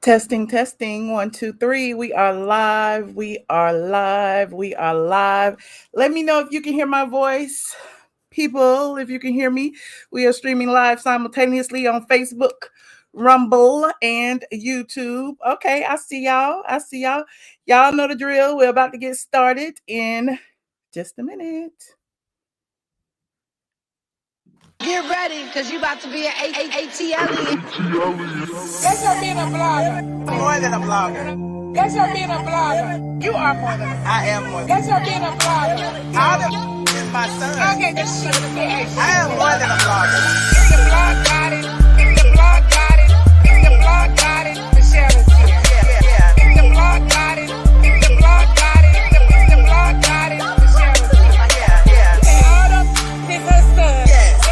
Testing, testing. 1, 2, 3. We are live. We are live. We are live. Let me know if you can hear my voice. People, if you can hear me, we are streaming live simultaneously on Facebook, Rumble, and YouTube. Okay, I see y'all. I see y'all. Y'all know the drill. We're about to get started in just a minute. Get ready, because you about to be an ATLien. That's your being a blogger. More than a blogger. That's your being a blogger. You are more than I am more than That's your being a blogger. All the is my son. Okay, this shit is the I am more than a blogger. If the blog got it, if the blog got it, if the blog got it, Michelle is here. Yeah. If the blog got it, if the blog got it, if the blog got it, Michelle is here. Yeah. Say all of this her son. Yes.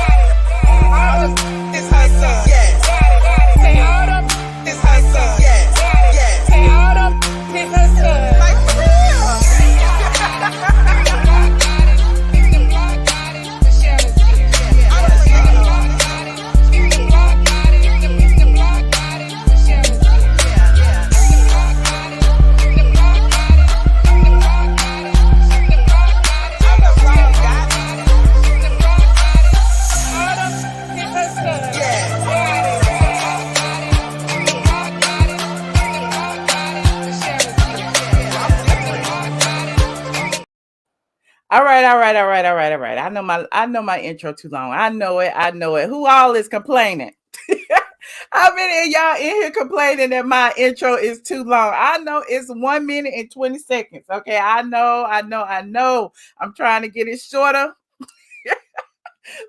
All of this her son. Yes. Say all of this her son. Yes. Yes. Say all of this her son. Like for real. All right. I know my intro too long. I know it. Who all is complaining? How many of y'all in here complaining that my intro is too long? I know it's 1 minute and 20 seconds. Okay, I know. I'm trying to get it shorter.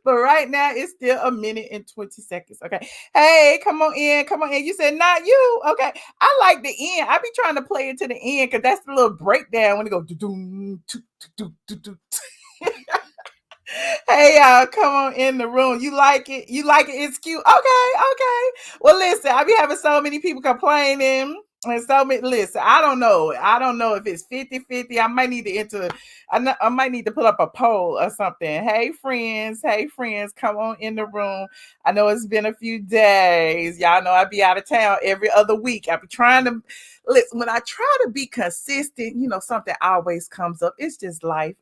But right now it's still 1 minute and 20 seconds. Okay. Hey, come on in. You said not you. Okay. I like the end. I be trying to play it to the end because that's the little breakdown when it goes do. Hey y'all, come on in the room. You like it? It's cute. Okay. Well, listen, I be having so many people complaining. And so many, listen, I don't know if it's 50-50. I might need to put up a poll or something. Hey friends, come on in the room. I know it's been a few days. Y'all know I be out of town every other week. I be trying to listen. When I try to be consistent, something always comes up. It's just life.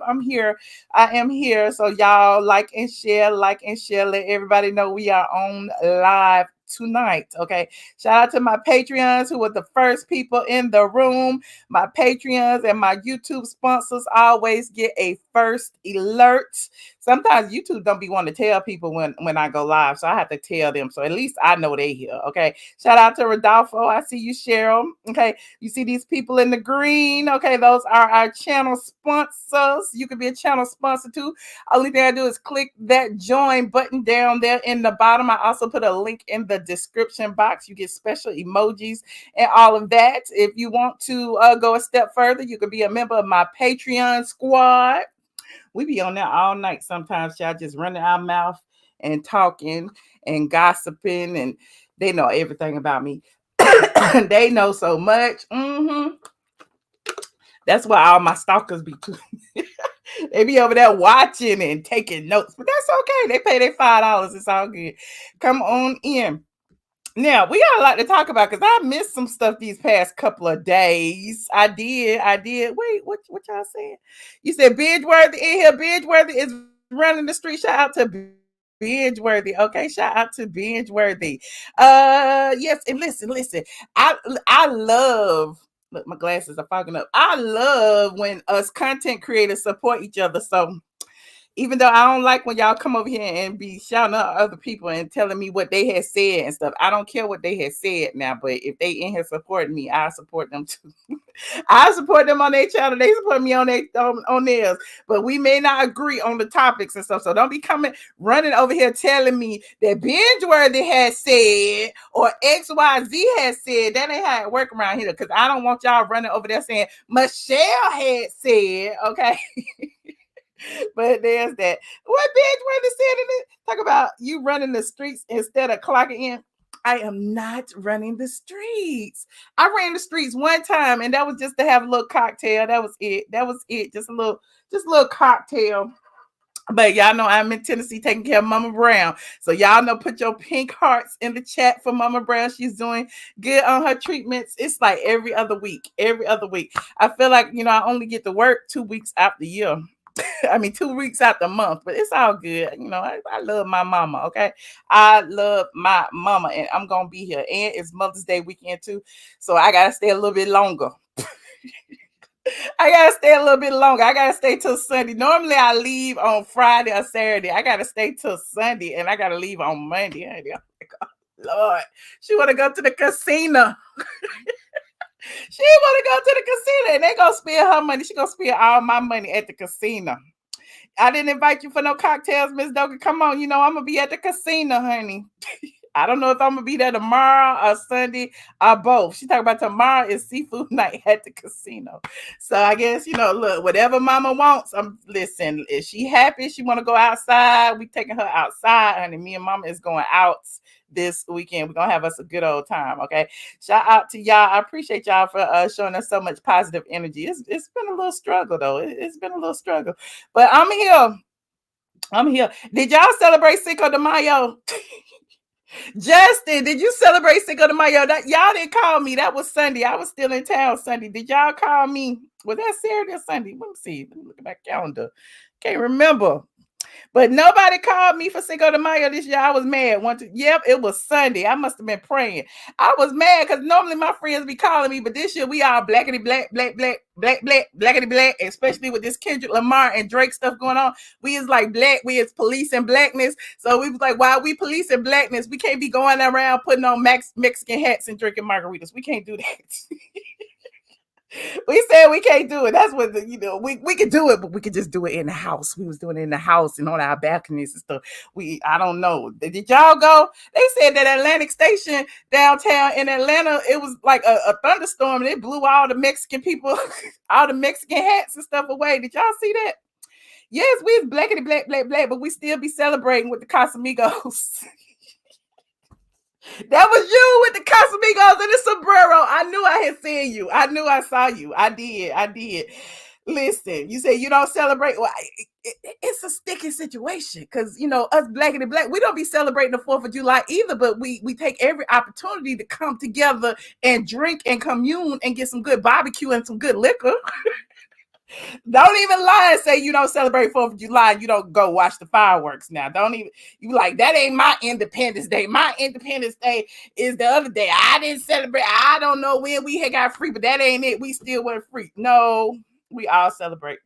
I'm here. I am here. So y'all like and share. Let everybody know we are on live tonight. Okay. Shout out to my Patreons who were the first people in the room. My Patreons and my YouTube sponsors always get a first alert. Sometimes YouTube don't be wanting to tell people when I go live, so I have to tell them. So at least I know they here. Okay. Shout out to Rodolfo. I see you, Cheryl. Okay. You see these people in the green. Okay. Those are our channel sponsors. You can be a channel sponsor too. Only thing I do is click that join button down there in the bottom. I also put a link in the description box. You get special emojis and all of that. If you want to go a step further, you could be a member of my Patreon squad. We be on there all night sometimes, y'all, just running our mouth and talking and gossiping, and they know everything about me. They know so much. That's why all my stalkers be too. They be over there watching and taking notes, but that's okay. They pay their $5. It's all good. Come on in. Now, we got a lot to talk about because I missed some stuff these past couple of days. I did. Wait, what y'all saying? You said Binge-worthy in here. Binge-worthy is running the street. Shout out to Binge-worthy. Okay, shout out to Binge-worthy. Yes, and listen. I love. Look, my glasses are fogging up. I love when us content creators support each other. So even though I don't like when y'all come over here and be shouting out other people and telling me what they had said and stuff. I don't care what they had said now, but if they in here supporting me, I support them too. I support them on their channel. They support me on theirs. But we may not agree on the topics and stuff. So don't be running over here telling me that Binge-worthy has said or XYZ has said. That ain't how it work around here. Because I don't want y'all running over there saying Michelle had said, okay? But there's that. What Binge-worthy said in it? Talk about you running the streets instead of clocking in. I am not running the streets. I ran the streets one time, and that was just to have a little cocktail. That was it. Just a little cocktail. But y'all know I'm in Tennessee taking care of Mama Brown. So y'all know, put your pink hearts in the chat for Mama Brown. She's doing good on her treatments. It's like every other week. Every other week. I feel like, I only get to work 2 weeks out the year. I mean, 2 weeks out the month, but it's all good. I love my mama. Okay. I love my mama, and I'm going to be here. And it's Mother's Day weekend too. So I got to stay a little bit longer. I gotta stay a little bit longer. I gotta stay till Sunday. Normally I leave on Friday or Saturday. I gotta stay till Sunday, and I gotta leave on Monday. Oh my God, Lord, she wanna go to the casino. She wanna go to the casino, and they gonna spend her money. She gonna spend all my money at the casino. I didn't invite you for no cocktails, Miss Doga. Come on, I'm gonna be at the casino, honey. I don't know if I'm gonna be there tomorrow or Sunday or both. She talking about tomorrow is seafood night at the casino. So I guess, look, whatever mama wants. Listen, if she happy, she want to go outside, we taking her outside, honey. Me and mama is going out this weekend. We're gonna have us a good old time. Okay. Shout out to y'all. I appreciate y'all for showing us so much positive energy. It's been a little struggle though. It's been a little struggle, but I'm here. Did y'all celebrate Cinco de Mayo? Justin, did you celebrate Cinco de Mayo? Y'all didn't call me. That was Sunday. I was still in town Sunday. Did y'all call me? Was that Saturday or Sunday? Let me see. Let me look at my calendar. Can't remember. But nobody called me for Cinco de Mayo this year. I was mad. Yep, it was Sunday. I must have been praying. I was mad because normally my friends be calling me, but this year we all blackity black, blackity black, especially with this Kendrick Lamar and Drake stuff going on. We is like black. We is policing blackness. So we was like, while we policing blackness, we can't be going around putting on Mexican hats and drinking margaritas. We can't do that. We said we can't do it. That's what we could do it, but we could just do it in the house. We was doing it in the house and on our balconies and stuff. I don't know. Did y'all go? They said that Atlantic Station downtown in Atlanta, it was like a thunderstorm, and it blew all the Mexican people, all the Mexican hats and stuff away. Did y'all see that? Yes, we was blackity black, but we still be celebrating with the Casamigos. That was you with the Casamigos and the sombrero. I knew I had seen you. I knew I saw you. I did. Listen, you say you don't celebrate. Well, it's a sticky situation because, us blackity black, we don't be celebrating the 4th of July either, but we take every opportunity to come together and drink and commune and get some good barbecue and some good liquor. Don't even lie and say you don't celebrate 4th of July and you don't go watch the fireworks now. Don't even, you like, that ain't my Independence Day. My Independence Day is the other day. I didn't celebrate. I don't know when we had got free, but that ain't it. We still went free. No, we all celebrate.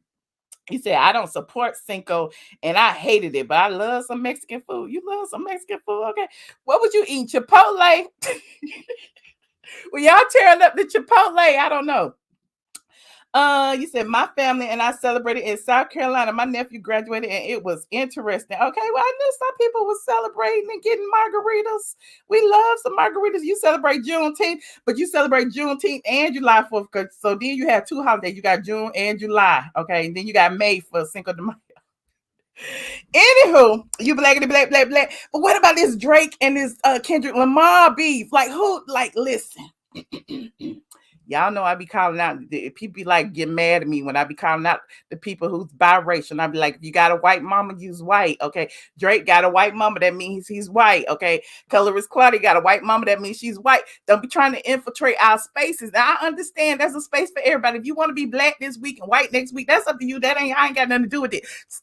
He said, I don't support Cinco and I hated it, but I love some Mexican food. You love some Mexican food? Okay. What would you eat? Chipotle? Well, y'all tearing up the Chipotle? I don't know. You said my family and I celebrated in South Carolina. My nephew graduated and it was interesting. Okay, well, I knew some people were celebrating and getting margaritas. We love some margaritas. You celebrate Juneteenth, but you celebrate Juneteenth and July 4th. So then you have 2 holidays. You got June and July. Okay, and then you got May for Cinco de Mayo. Anywho, you blackity black. But what about this Drake and this Kendrick Lamar beef? Like who? Like, listen. Y'all know I be calling out. People be like, get mad at me when I be calling out the people who's biracial. And I be like, if you got a white mama, use white. Okay. Drake got a white mama. That means he's white. Okay. Colorist Claudia got a white mama. That means she's white. Don't be trying to infiltrate our spaces. Now, I understand there's a space for everybody. If you want to be black this week and white next week, that's up to you. I ain't got nothing to do with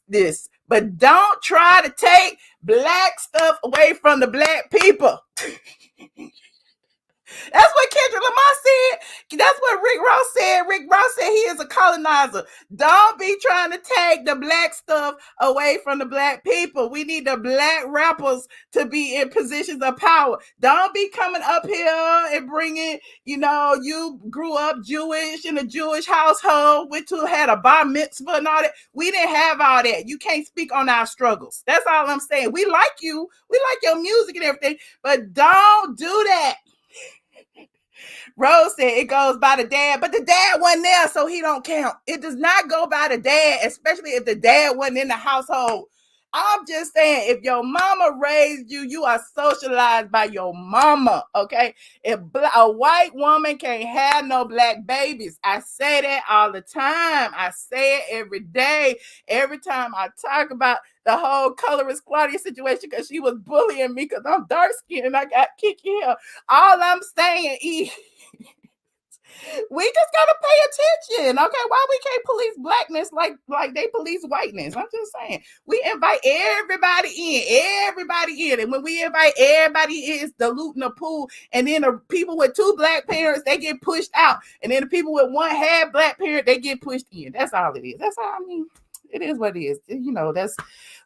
this. But don't try to take black stuff away from the black people. That's what Kendrick Lamar said. That's what Rick Ross said. Rick Ross said he is a colonizer. Don't be trying to take the black stuff away from the black people. We need the black rappers to be in positions of power. Don't be coming up here and bringing, you grew up Jewish in a Jewish household, which had a bar mitzvah and all that. We didn't have all that. You can't speak on our struggles. That's all I'm saying. We like you. We like your music and everything, but don't do that. Rose said it goes by the dad, but the dad wasn't there, so he don't count. It does not go by the dad, especially if the dad wasn't in the household. I'm just saying, if your mama raised you, you are socialized by your mama, okay? If a white woman can't have no black babies, I say that all the time. I say it every day. Every time I talk about the whole colorist Claudia situation, because she was bullying me because I'm dark skinned and I got kicky hair. All I'm saying is, we just gotta pay attention, okay? Why we can't police blackness like they police whiteness? I'm just saying, we invite everybody in, and when we invite everybody in, it's diluting the pool. And then the people with two black parents, they get pushed out, and then the people with one half black parent, they get pushed in. That's all it is. That's all. I mean, it is what it is. You know, that's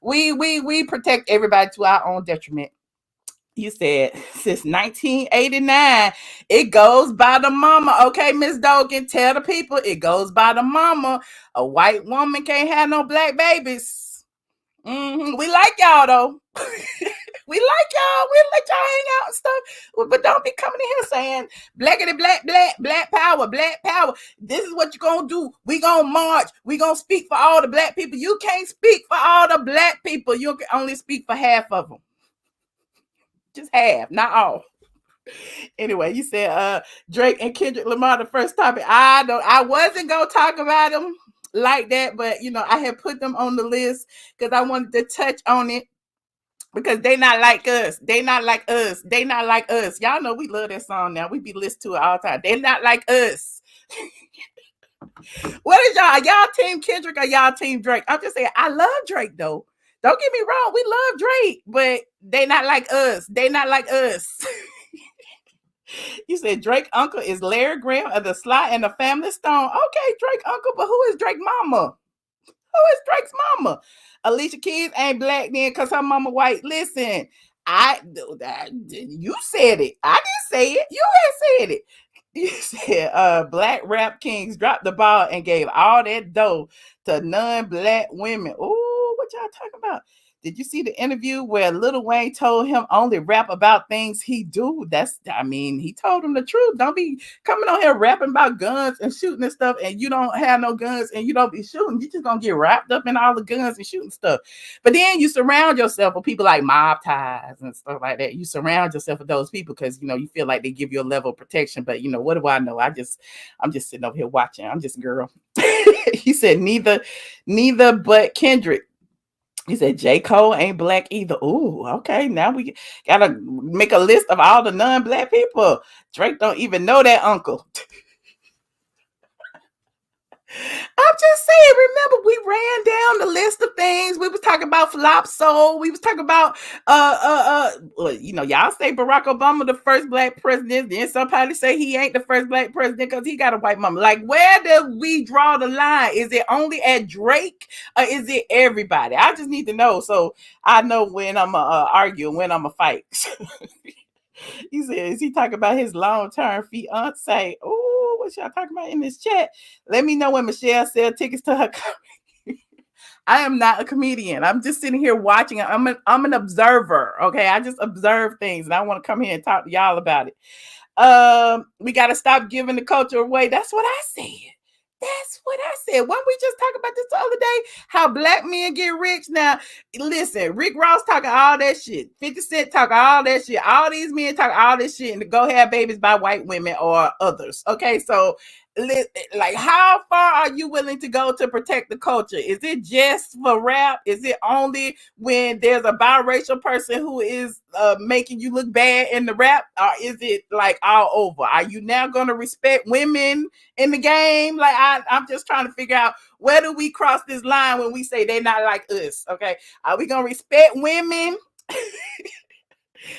we protect everybody to our own detriment. You said since 1989, it goes by the mama. Okay, Miss Dogan, tell the people it goes by the mama. A white woman can't have no black babies. We like y'all though. We like y'all. We let y'all hang out and stuff. But don't be coming in here saying blackity black power, black power. This is what you're gonna do. We gonna march. We gonna speak for all the black people. You can't speak for all the black people. You can only speak for half of them. Just half, not all. Anyway, you said Drake and Kendrick Lamar the first topic. I wasn't gonna talk about them like that, but you know, I had put them on the list because I wanted to touch on it because they not like us. They not like us. They not like us. Y'all know we love that song now. We be listening to it all the time. They not like us. What is y'all? Y'all team Kendrick or y'all team Drake? I'm just saying, I love Drake though. Don't get me wrong, we love Drake, but they not like us. They not like us. You said Drake uncle is Larry Graham of the Sly and the Family Stone. Okay, Drake uncle, but who is Drake mama? Who is Drake's mama? Alicia Keys ain't black then because her mama white. Listen, you said it. I didn't say it. You had said it. You said black rap kings dropped the ball and gave all that dough to non-black women. Oh, what y'all talking about? Did you see the interview where Lil Wayne told him only rap about things he do? He told him the truth. Don't be coming on here rapping about guns and shooting and stuff, and you don't have no guns and you don't be shooting. You just gonna get wrapped up in all the guns and shooting stuff. But then you surround yourself with people like Mob Ties and stuff like that. You surround yourself with those people because you know you feel like they give you a level of protection. But you know, what do I know? I'm just sitting over here watching. I'm just a girl. He said neither but Kendrick. He said J. Cole ain't black either. Ooh, okay. Now we gotta make a list of all the non-black people. Drake don't even know that uncle. I'm just saying, remember, we ran down the list of things. We was talking about Flop Soul. We was talking about y'all say Barack Obama the first black president. Then somebody say he ain't the first black president because he got a white mama. Like, where do we draw the line? Is it only at Drake or is it everybody? I just need to know so I know when I'm argue and when I'm a fight. He said, is he talking about his long-term fiance? Oh, what y'all talking about in this chat? Let me know when Michelle sell tickets to her. I am not a comedian. I'm just sitting here watching. I'm an observer. Okay, I just observe things, and I want to come here and talk to y'all about it. We got to stop giving the culture away. That's what I said. That's what I said. When we just talked about this the other day, how black men get rich. Now, listen, Rick Ross talking all that shit. 50 Cent talking all that shit. All these men talking all this shit and to go have babies by white women or others. Okay, so like how far are you willing to go to protect the culture? Is it just for rap? Is it only when there's a biracial person who is making you look bad in the rap, or is it like all over? Are you now going to respect women in the game? Like I'm just trying to figure out, where do we cross this line when we say they're not like us? Okay, are we going to respect women?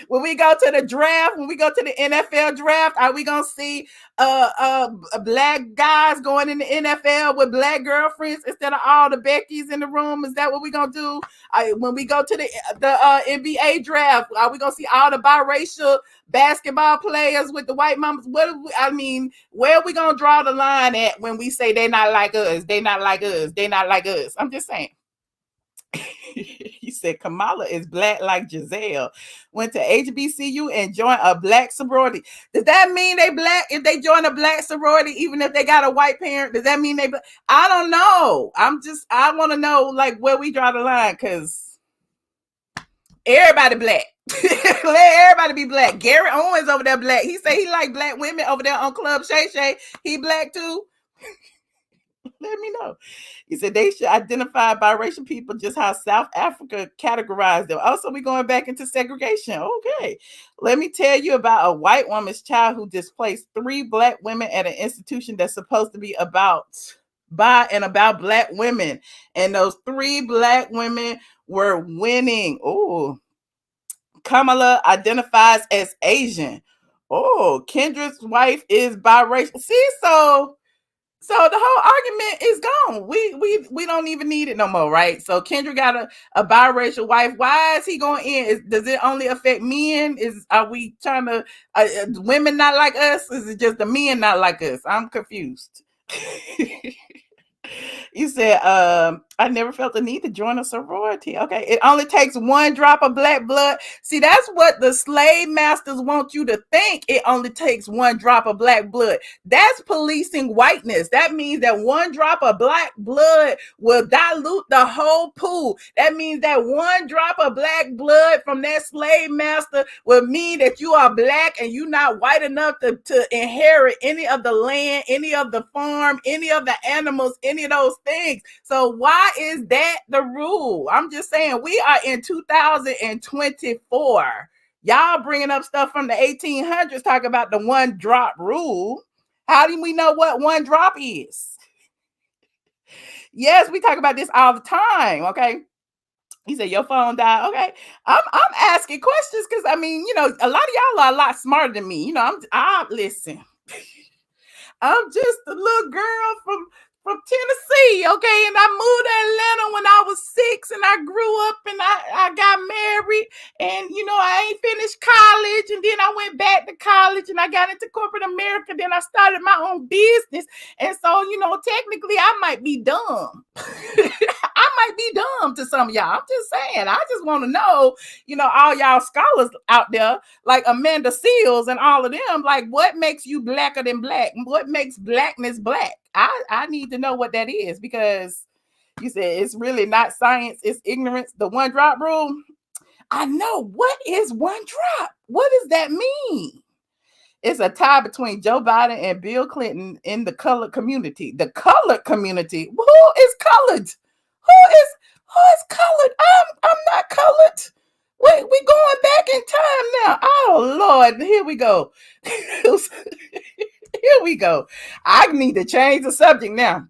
When we go to the draft, when we go to the NFL draft, are we gonna see black guys going in the NFL with black girlfriends instead of all the Beckys in the room? Is that what we're gonna do? When we go to the NBA draft, are we gonna see all the biracial basketball players with the white mamas? Where are we gonna draw the line at when we say they're not like us? They not like us. They not like us. I'm just saying. He said Kamala is black like Giselle. Went to HBCU and joined a black sorority. Does that mean they black if they join a black sorority, even if they got a white parent? Does that mean they black? I don't know. I want to know like where we draw the line, because Everybody black. Let everybody be black. Gary Owens over there black. He say he like black women over there on Club Shay Shay. He black too. Let me know. He said they should identify biracial people just how South Africa categorized them. Also, we're going back into segregation. Okay. Let me tell you about a white woman's child who displaced 3 black women at an institution that's supposed to be about black women. And those 3 black women were winning. Oh, Kamala identifies as Asian. Oh, Kendra's wife is biracial. See, so the whole argument is gone. We don't even need it no more, right? So Kendra got a biracial wife. Why is he going in? Does it only affect men? Are we trying to women not like us? Is it just the men not like us? I'm confused. You said, I never felt the need to join a sorority. Okay. It only takes 1 drop of black blood. See, that's what the slave masters want you to think. It only takes 1 drop of black blood. That's policing whiteness. That means that 1 drop of black blood will dilute the whole pool. That means that 1 drop of black blood from that slave master will mean that you are black and you're not white enough to inherit any of the land, any of the farm, any of the animals, any of those things. So why is that the rule? I'm just saying, we are in 2024. Y'all bringing up stuff from the 1800s, talking about the 1 drop rule. How do we know what 1 drop is? Yes, we talk about this all the time. Okay. He said your phone died. Okay, I'm asking questions because I mean, you know, a lot of y'all are a lot smarter than me. You know, I listen. I'm just a little girl from Tennessee, okay? And I moved to Atlanta when I was 6, and I grew up and I got married, and you know, I ain't finished college, and then I went back to college and I got into corporate America. Then I started my own business, and so you know, technically, I might be dumb. I might be dumb to some of y'all. I'm just saying. I just want to know, you know, all y'all scholars out there, like Amanda Seals and all of them, like what makes you blacker than black? What makes blackness black? I need to know what that is, because you said it's really not science, it's ignorance. The 1 drop rule. I know. What is 1 drop? What does that mean? It's a tie between Joe Biden and Bill Clinton in the colored community. The colored community. Who is colored? Who is colored? I'm not colored. Wait, we going back in time now. Oh Lord, here we go. Here we go. I need to change the subject now.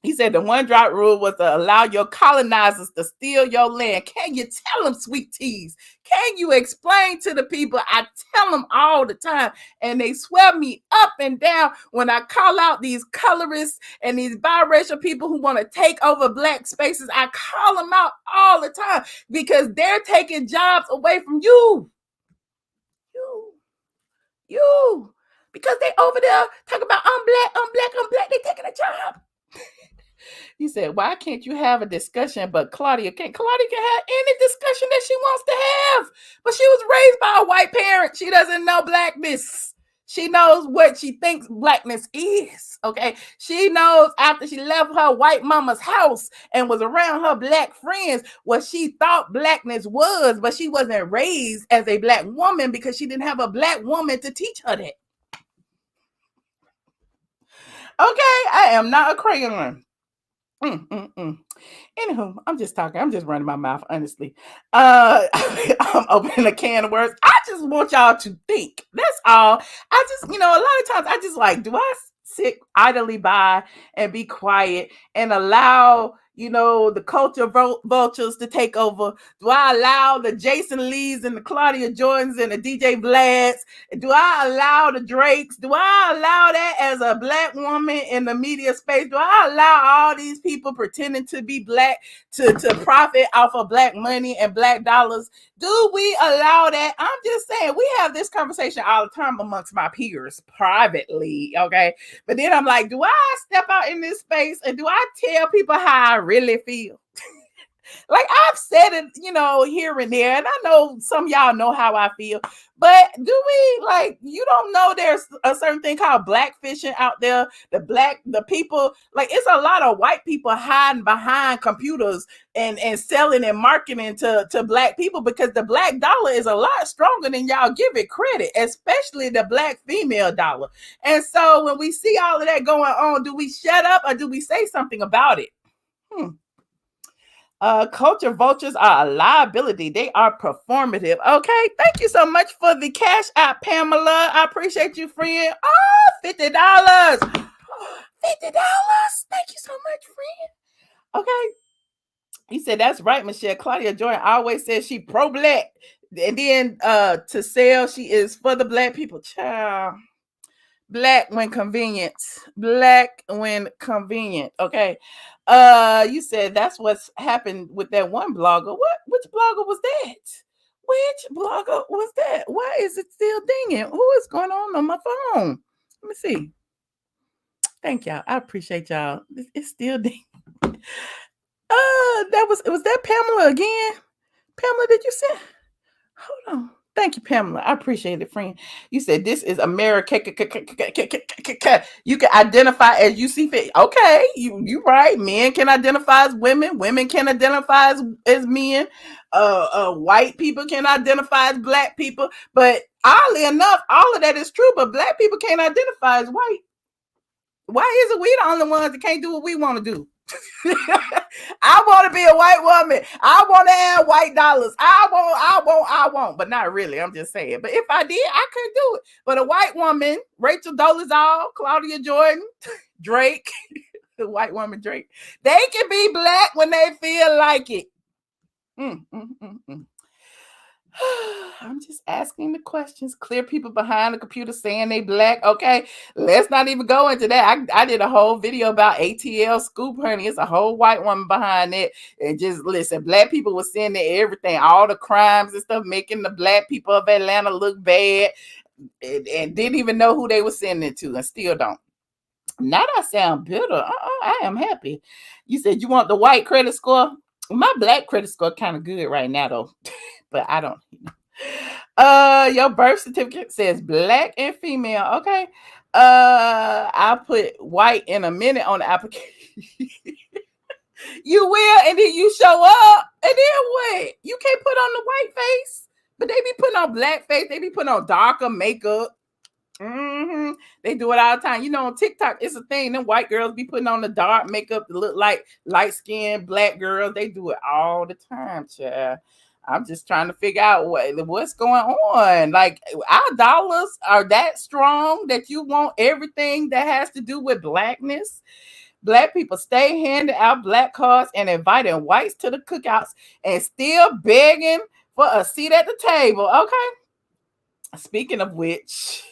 He said the 1 drop rule was to allow your colonizers to steal your land. Can you tell them, sweet teas? Can you explain to the people? I tell them all the time, and they swear me up and down when I call out these colorists and these biracial people who want to take over black spaces. I call them out all the time because they're taking jobs away from you. You. Because they over there talking about I'm black. They taking a job. He said, why can't you have a discussion? But Claudia can have any discussion that she wants to have. But she was raised by a white parent. She doesn't know blackness. She knows what she thinks blackness is. Okay. She knows after she left her white mama's house and was around her black friends what she thought blackness was, but she wasn't raised as a black woman because she didn't have a black woman to teach her that. Okay, I am not a crayon. Anywho, I'm just talking. I'm just running my mouth, honestly. I'm opening a can of words. I just want y'all to think. That's all. I just, you know, a lot of times I just like, do I sit idly by and be quiet and allow, you know, the culture vultures to take over? Do I allow the Jason Lees and the Claudia Jordans and the DJ Vlads? Do I allow the Drakes? Do I allow that as a black woman in the media space? Do I allow all these people pretending to be black to profit off of black money and black dollars? Do we allow that? I'm just saying, we have this conversation all the time amongst my peers privately, okay? But then I'm like, do I step out in this space and do I tell people how I really feel? Like I've said it, here and there, and I know some of y'all know how I feel. But do we like? You don't know there's a certain thing called blackfishing out there. The people, like it's a lot of white people hiding behind computers and selling and marketing to black people because the black dollar is a lot stronger than y'all give it credit, especially the black female dollar. And so when we see all of that going on, do we shut up or do we say something about it? Culture vultures are a liability. They are performative. Okay, thank you so much for the cash app, Pamela. I appreciate you, friend. Oh, $50. $50. Thank you so much, friend. Okay. He said, that's right, Michelle. Claudia Jordan always says she pro-black. And then to sell, she is for the black people. Child. Black when convenient. Black when convenient. Okay. You said that's what's happened with that one blogger. Which blogger was that? Which blogger was that? Why is it still dinging? Who is going on my phone? Let me see. Thank y'all. I appreciate y'all. It's still dinging. Was that Pamela again? Pamela, did you send? Hold on. Thank you, Pamela. I appreciate it, friend. You said this is America. You can identify as you see fit. Okay, you right. Men can identify as women. Women can identify as men. White people can identify as black people. But oddly enough, all of that is true. But black people can't identify as white. Why is it we the only ones that can't do what we want to do? I want to be a white woman. I want to have white dollars. I want, but not really. I'm just saying. But if I did, I couldn't do it. But a white woman, Rachel Dolezal, Claudia Jordan, Drake, the white woman Drake, they can be black when they feel like it. I'm just asking the questions. Clear people behind the computer saying they black. Okay, let's not even go into that. I did a whole video about ATL Scoop, honey. It's a whole white woman behind it. And just listen, black people were saying that everything, all the crimes and stuff, making the black people of Atlanta look bad, and didn't even know who they were sending it to, and still don't. Now I sound bitter. I am happy. You said you want the white credit score. My black credit score kind of good right now though. But I don't. Your birth certificate says black and female. Okay. I'll put white in a minute on the application. You will, and then you show up, and then what? You can't put on the white face, but they be putting on black face. They be putting on darker makeup. They do it all the time. On TikTok, it's a thing. Them white girls be putting on the dark makeup to look like light-skinned black girls. They do it all the time, child. I'm just trying to figure out what's going on. Like, our dollars are that strong that you want everything that has to do with blackness. Black people stay handing out black cards and inviting whites to the cookouts and still begging for a seat at the table. Okay. Speaking of which,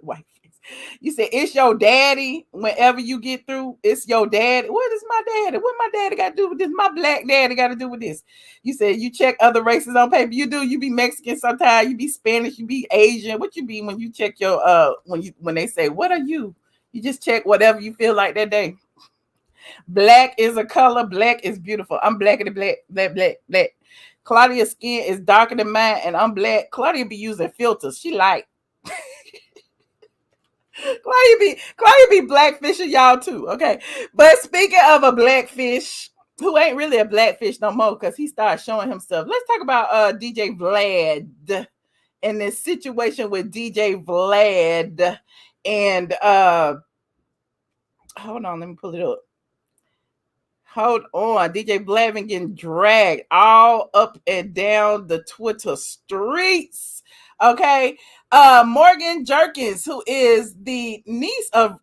white face. You said it's your daddy whenever you get through. It's your daddy. What is my daddy? What my daddy got to do with this? My black daddy got to do with this. You said you check other races on paper. You do. You be Mexican sometimes. You be Spanish. You be Asian. What you be when you check your when they say what are you? You just check whatever you feel like that day. Black is a color. Black is beautiful. I'm blacker than black. Claudia's skin is darker than mine, and I'm black. Claudia be using filters. She like. Claudia be blackfishing y'all too. Okay. But speaking of a blackfish who ain't really a blackfish no more because he started showing himself. Let's talk about DJ Vlad and this situation with DJ Vlad and hold on, let me pull it up. Hold on. DJ Vlad been getting dragged all up and down the Twitter streets. Okay. Morgan Jerkins, who is the niece of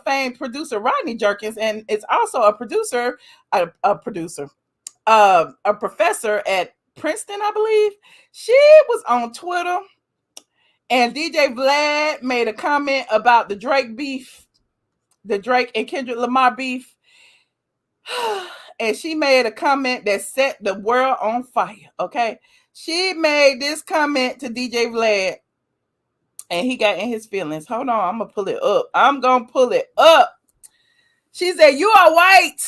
famed producer Rodney Jerkins, and is also a professor at Princeton, I believe. She was on Twitter, and DJ Vlad made a comment about the Drake beef, the Drake and Kendrick Lamar beef. And she made a comment that set the world on fire. Okay. She made this comment to DJ Vlad, and he got in his feelings. Hold on, I'm gonna pull it up. She said, "You are white.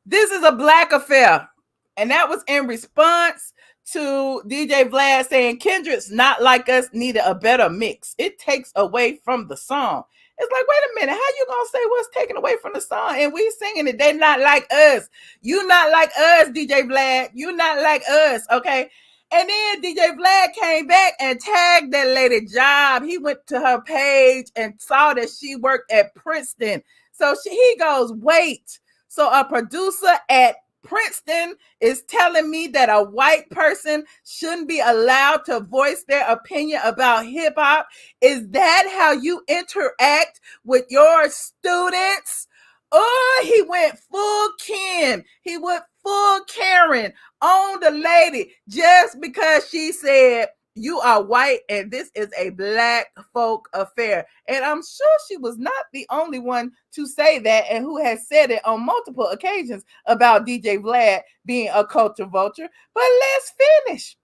This is a black affair. And that was in response to DJ Vlad saying Kendrick's Not Like Us needed a better mix. It takes away from the song. It's like, wait a minute, how you gonna say what's taken away from the song? And we singing it, they not like us. You not like us, DJ Vlad. You not like us, okay? And then DJ Vlad came back and tagged that lady Job. He went to her page and saw that she worked at Princeton. So he goes, wait. So a producer at Princeton is telling me that a white person shouldn't be allowed to voice their opinion about hip hop. Is that how you interact with your students? Oh, he went full Ken. He went full Karen on the lady just because she said, you are white and this is a black folk affair. And I'm sure she was not the only one to say that and who has said it on multiple occasions about DJ Vlad being a culture vulture. But let's finish.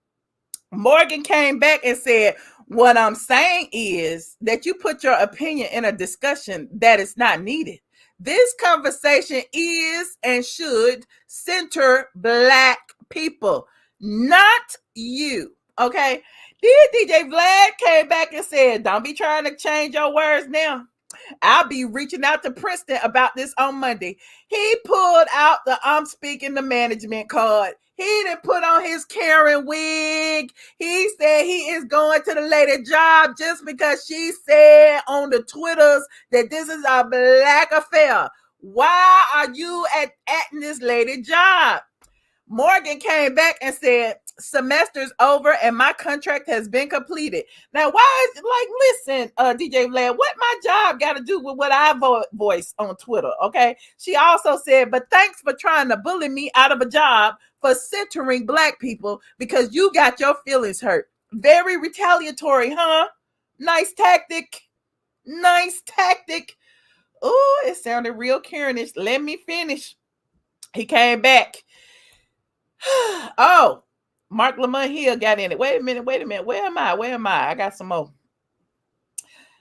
Morgan came back and said, what I'm saying is that you put your opinion in a discussion that is not needed. This conversation is and should center black people, not you. Okay. Then DJ Vlad came back and said, don't be trying to change your words now. I'll be reaching out to Princeton about this on Monday. He pulled out the I'm speaking to management card. He didn't put on his Karen wig. He said he is going to the lady Job just because she said on the Twitters that this is a black affair. Why are you at this lady Job? Morgan came back and said, semester's over and my contract has been completed. Now, why is it like, listen, DJ Vlad, what my job got to do with what I voice on Twitter, okay? She also said, but thanks for trying to bully me out of a job for centering black people because you got your feelings hurt. Very retaliatory, huh? Nice tactic. Nice tactic. Oh, it sounded real Karenish. Let me finish. He came back. Oh, Mark Lamont Hill got in it. Wait a minute. Where am I? I got some more.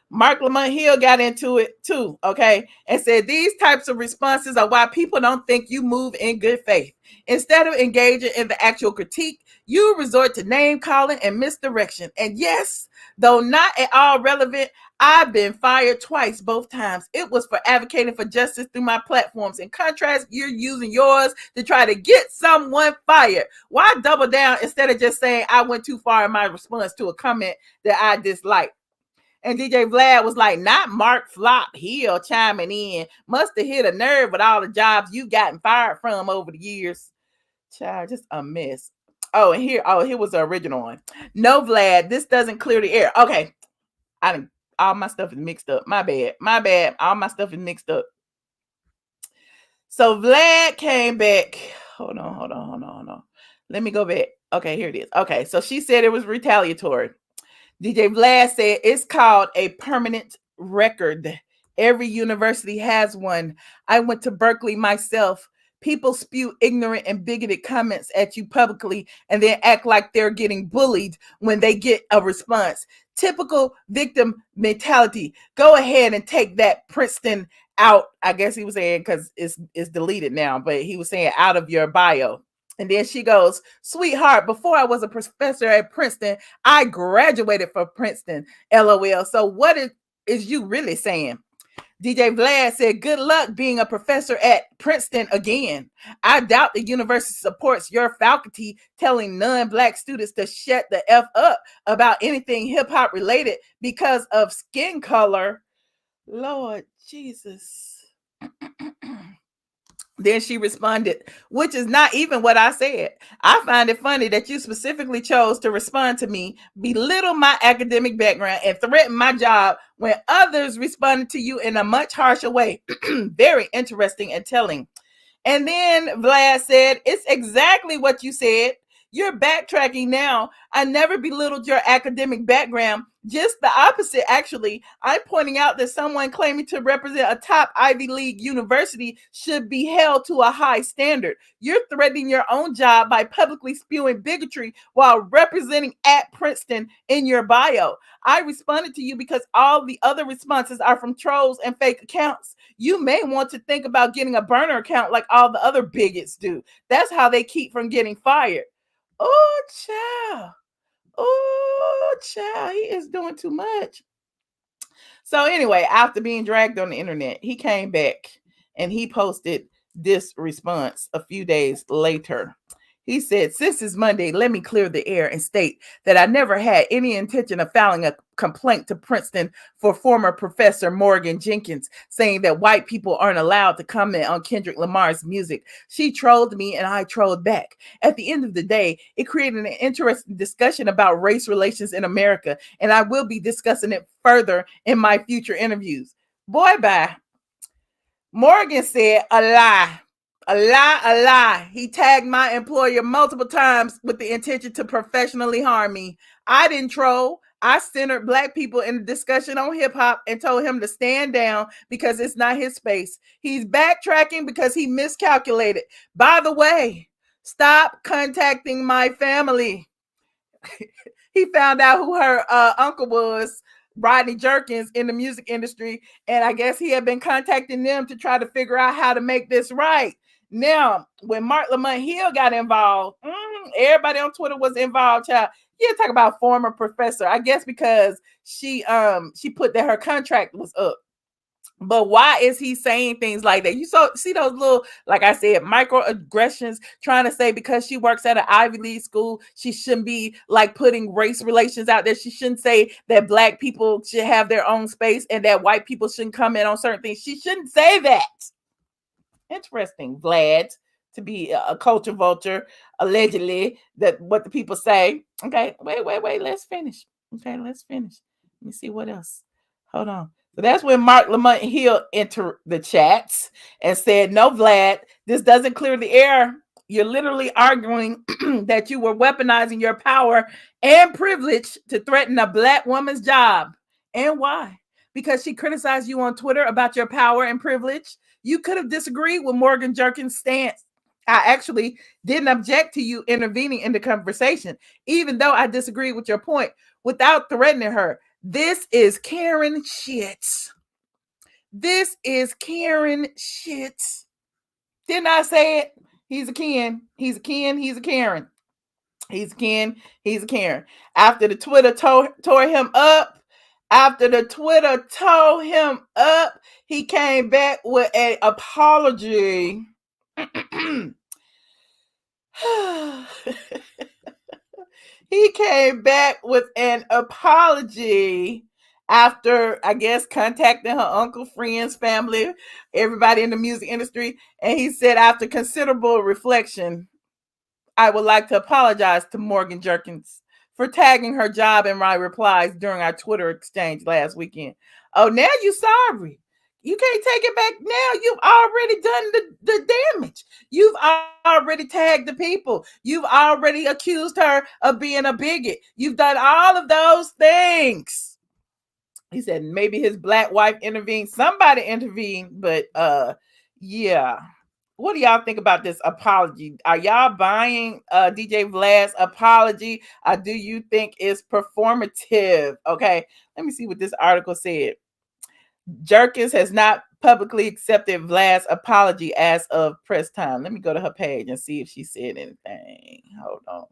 Mark Lamont Hill got into it too, okay, and said these types of responses are why people don't think you move in good faith. Instead of engaging in the actual critique, you resort to name calling and misdirection. And yes, though not at all relevant, I've been fired twice, both times. It was for advocating for justice through my platforms. In contrast, you're using yours to try to get someone fired. Why double down instead of just saying I went too far in my response to a comment that I disliked? And DJ Vlad was like, not Mark Flop Hill chiming in. Must have hit a nerve with all the jobs you've gotten fired from over the years. Child, just a mess. Oh, and here was the original one. No, Vlad, this doesn't clear the air. Okay. All my stuff is mixed up. My bad. All my stuff is mixed up. So Vlad came back. Hold on. Let me go back. Okay, here it is. Okay, so she said it was retaliatory. DJ Vlad said it's called a permanent record. Every university has one. I went to Berkeley myself. People spew ignorant and bigoted comments at you publicly and then act like they're getting bullied when they get a response. Typical victim mentality. Go ahead and take that Princeton out. I guess he was saying because it's deleted now, but he was saying out of your bio. And then she goes, sweetheart, before I was a professor at Princeton, I graduated from Princeton, LOL. So what is you really saying? DJ Vlad said, good luck being a professor at Princeton again. I doubt the university supports your faculty telling non-black students to shut the F up about anything hip-hop related because of skin color. Lord Jesus. Then she responded, which is not even what I said. I find it funny that you specifically chose to respond to me, belittle my academic background, and threaten my job when others responded to you in a much harsher way. Very interesting and telling. And then Vlad said, it's exactly what you said. You're backtracking now. I never belittled your academic background. Just the opposite, actually. I'm pointing out that someone claiming to represent a top Ivy League university should be held to a high standard. You're threatening your own job by publicly spewing bigotry while representing at Princeton in your bio. I responded to you because all the other responses are from trolls and fake accounts. You may want to think about getting a burner account like all the other bigots do. That's how they keep from getting fired. Oh, child. Oh, child. He is doing too much. So, anyway, after being dragged on the internet, he came back and he posted this response a few days later. He said, since it's Monday, let me clear the air and state that I never had any intention of filing a complaint to Princeton for former Professor Morgan Jenkins, saying that white people aren't allowed to comment on Kendrick Lamar's music. She trolled me and I trolled back. At the end of the day, it created an interesting discussion about race relations in America, and I will be discussing it further in my future interviews. Boy, bye. Morgan said a lie. A lie, a lie. He tagged my employer multiple times with the intention to professionally harm me. I didn't troll. I centered black people in the discussion on hip hop and told him to stand down because it's not his space. He's backtracking because he miscalculated. By the way, stop contacting my family. He found out who her uncle was, Rodney Jerkins, in the music industry, and I guess he had been contacting them to try to figure out how to make this right. Now, when Mark Lamont Hill got involved, everybody on Twitter was involved, child. Yeah, talk about former professor. I guess because she put that her contract was up. But why is he saying things like that? You see those little, like I said, microaggressions, trying to say because she works at an Ivy League school, she shouldn't be like putting race relations out there. She shouldn't say that black people should have their own space and that white people shouldn't comment on certain things. She shouldn't say that. Interesting, Vlad, to be a culture vulture, allegedly, that what the people say. Okay, wait, let's finish. Okay, let's finish. Let me see what else. Hold on. So that's when Mark Lamont Hill entered the chats and said, no, Vlad, this doesn't clear the air. You're literally arguing that you were weaponizing your power and privilege to threaten a black woman's job. And why? Because she criticized you on Twitter about your power and privilege. You could have disagreed with Morgan Jerkins' stance. I actually didn't object to you intervening in the conversation, even though I disagreed with your point without threatening her. This is Karen shit. This is Karen shit. Didn't I say it? He's a Ken. He's a Ken. He's a Karen. He's a Ken. He's a Karen. After the Twitter tore him up, he came back with an apology. He came back with an apology after, I guess, contacting her uncle, friends, family, everybody in the music industry. And he said, after considerable reflection, I would like to apologize to Morgan Jerkins for tagging her job in my replies during our Twitter exchange last weekend. Oh, now you sorry. You can't take it back now. You've already done the damage. You've already tagged the people. You've already accused her of being a bigot. You've done all of those things. He said maybe his black wife intervened. Somebody intervened, but yeah. What do y'all think about this apology? Are y'all buying DJ Vlad's apology? Or do you think it's performative? Okay, let me see what this article said. Jerkins has not publicly accepted Vlad's apology as of press time. Let me go to her page and see if she said anything. Hold on.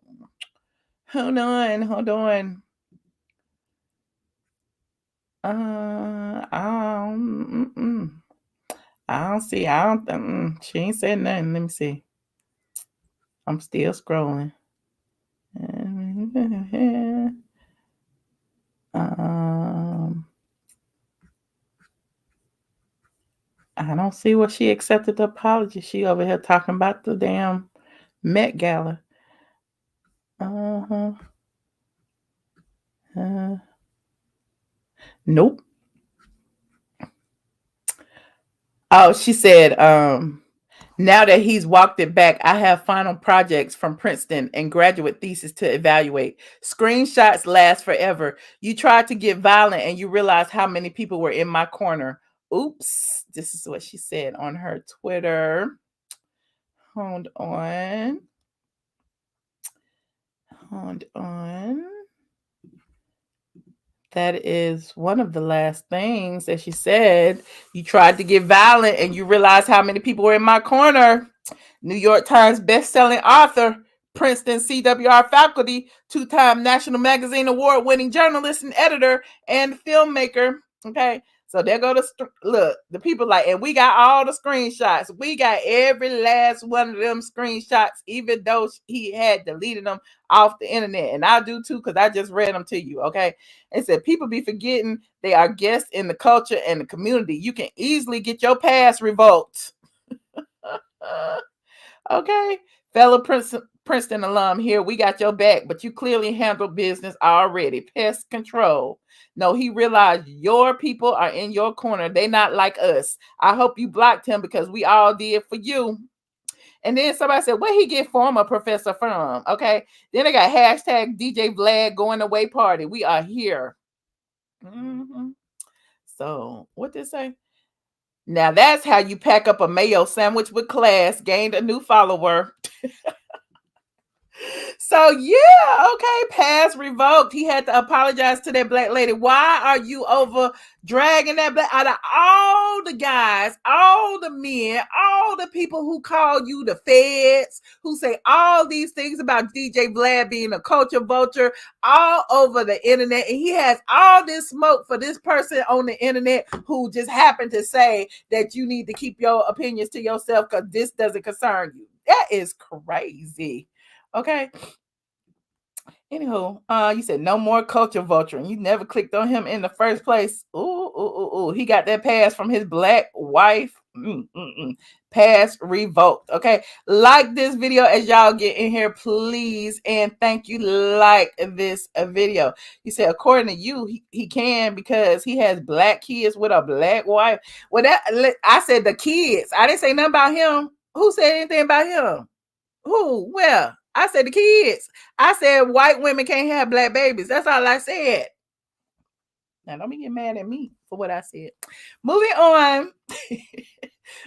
I don't see. She ain't said nothing. Let me see. I'm still scrolling. I don't see what she accepted the apology. She over here talking about the damn Met Gala. Nope. Oh, she said, Now that he's walked it back, I have final projects from Princeton and graduate thesis to evaluate. Screenshots last forever. You tried to get violent and you realized how many people were in my corner. Oops. This is what she said on her Twitter. Hold on. Hold on. That is one of the last things that she said. You tried to get violent and you realized how many people were in my corner. New York Times best-selling author, Princeton CWR faculty, two-time National Magazine Award-winning journalist and editor and filmmaker. Okay, so there go look. The people like, and we got all the screenshots. We got every last one of them screenshots, even though he had deleted them off the internet. And I do too, because I just read them to you. Okay, it said people be forgetting they are guests in the culture and the community. You can easily get your past revoked. Okay, fellow Princeton alum here, we got your back, but you clearly handled business already. Pest control. No, he realized your people are in your corner. They not like us. I hope you blocked him because we all did for you. And then somebody said, where he get former professor from? Okay, then they got hashtag DJ Vlad going away party. We are here. Mm-hmm. So what did it say? Now that's how you pack up a mayo sandwich with class, gained a new follower. So yeah, okay, pass revoked. He had to apologize to that black lady. Why are you over dragging that black out of all the guys, all the men, all the people who call you the feds, who say all these things about DJ Vlad being a culture vulture all over the internet, and he has all this smoke for this person on the internet who just happened to say that you need to keep your opinions to yourself because this doesn't concern you. That is crazy. Okay. Anywho, you said no more culture vulturing. You never clicked on him in the first place. Ooh. He got that pass from his black wife. Pass revoked. Okay. Like this video as y'all get in here, please. And thank you. Like this video. You said, according to you, he can because he has black kids with a black wife. Well, I said the kids. I didn't say nothing about him. Who said anything about him? Who? Where? I said the kids. I said white women can't have black babies. That's all I said. Now don't be getting mad at me for what I said. Moving on.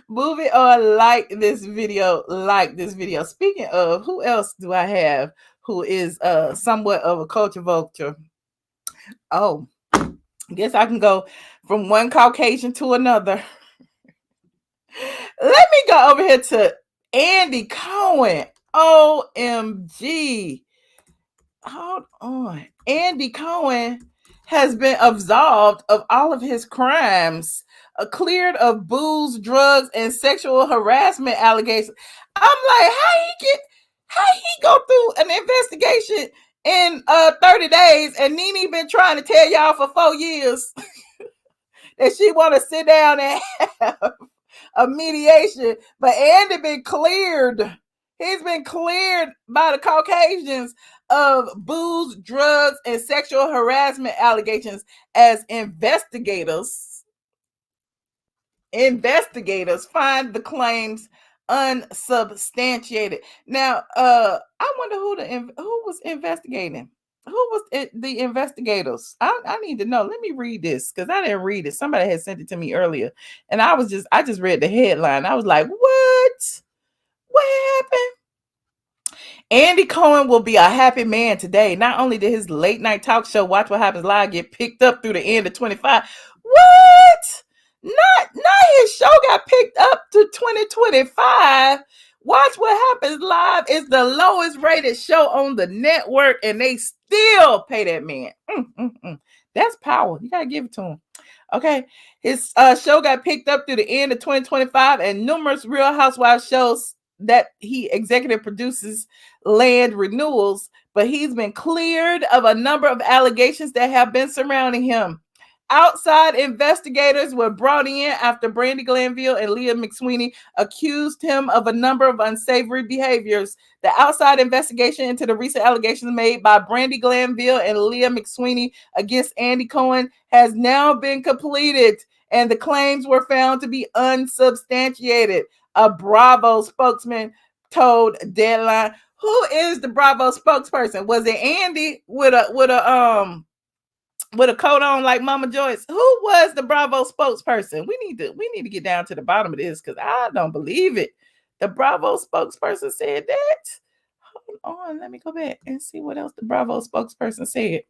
Moving on. Like this video. Like this video. Speaking of, who else do I have who is somewhat of a culture vulture? Oh, I guess I can go from one Caucasian to another. Let me go over here to Andy Cohen. OMG. Hold on. Andy Cohen has been absolved of all of his crimes, cleared of booze, drugs, and sexual harassment allegations. I'm like, how he go through an investigation in 30 days and Nene been trying to tell y'all for 4 years that she want to sit down and have a mediation, but Andy been cleared. He's been cleared by the Caucasians of booze, drugs, and sexual harassment allegations as investigators find the claims unsubstantiated. Now, I wonder who was investigating. Who was the investigators? I need to know. Let me read this because I didn't read it. Somebody had sent it to me earlier, and I just read the headline. I was like, what? What happened? Andy Cohen will be a happy man today. Not only did his late night talk show Watch What Happens Live get picked up through the end of 25. What? Not his show got picked up to 2025. Watch What Happens Live is the lowest rated show on the network, and they still pay that man. That's power. You gotta give it to him. Okay, his show got picked up through the end of 2025, and numerous Real Housewives shows that he executive produces land renewals, but he's been cleared of a number of allegations that have been surrounding him. Outside investigators were brought in after Brandi Glanville and Leah McSweeney accused him of a number of unsavory behaviors. The outside investigation into the recent allegations made by Brandi Glanville and Leah McSweeney against Andy Cohen has now been completed, and the claims were found to be unsubstantiated. A Bravo spokesman told Deadline. Who is the Bravo spokesperson? Was it Andy with a coat on like Mama Joyce? Who was the Bravo spokesperson? We need to get down to the bottom of this because I don't believe it. The Bravo spokesperson said that. Hold on, let me go back and see what else the Bravo spokesperson said.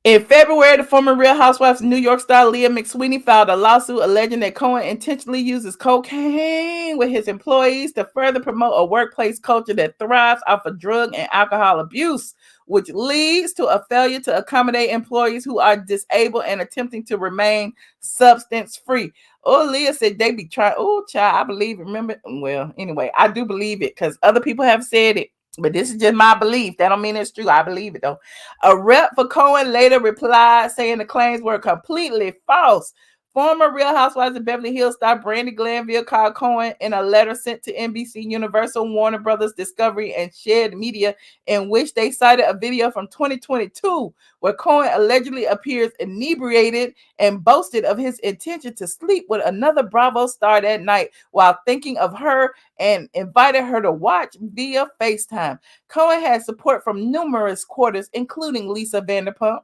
In February, the former Real Housewives of New York star Leah McSweeney filed a lawsuit alleging that Cohen intentionally uses cocaine with his employees to further promote a workplace culture that thrives off of drug and alcohol abuse, which leads to a failure to accommodate employees who are disabled and attempting to remain substance-free. Oh, Leah said they be trying. Oh, child, I believe it. Remember? Well, anyway, I do believe it because other people have said it. But this is just my belief. That don't mean it's true. I believe it, though. A rep for Cohen later replied, saying the claims were completely false. Former Real Housewives of Beverly Hills star Brandi Glanville called Cohen in a letter sent to NBC, Universal, Warner Brothers, Discovery, and Shared Media, in which they cited a video from 2022 where Cohen allegedly appears inebriated and boasted of his intention to sleep with another Bravo star that night while thinking of her and invited her to watch via FaceTime. Cohen had support from numerous quarters, including Lisa Vanderpump.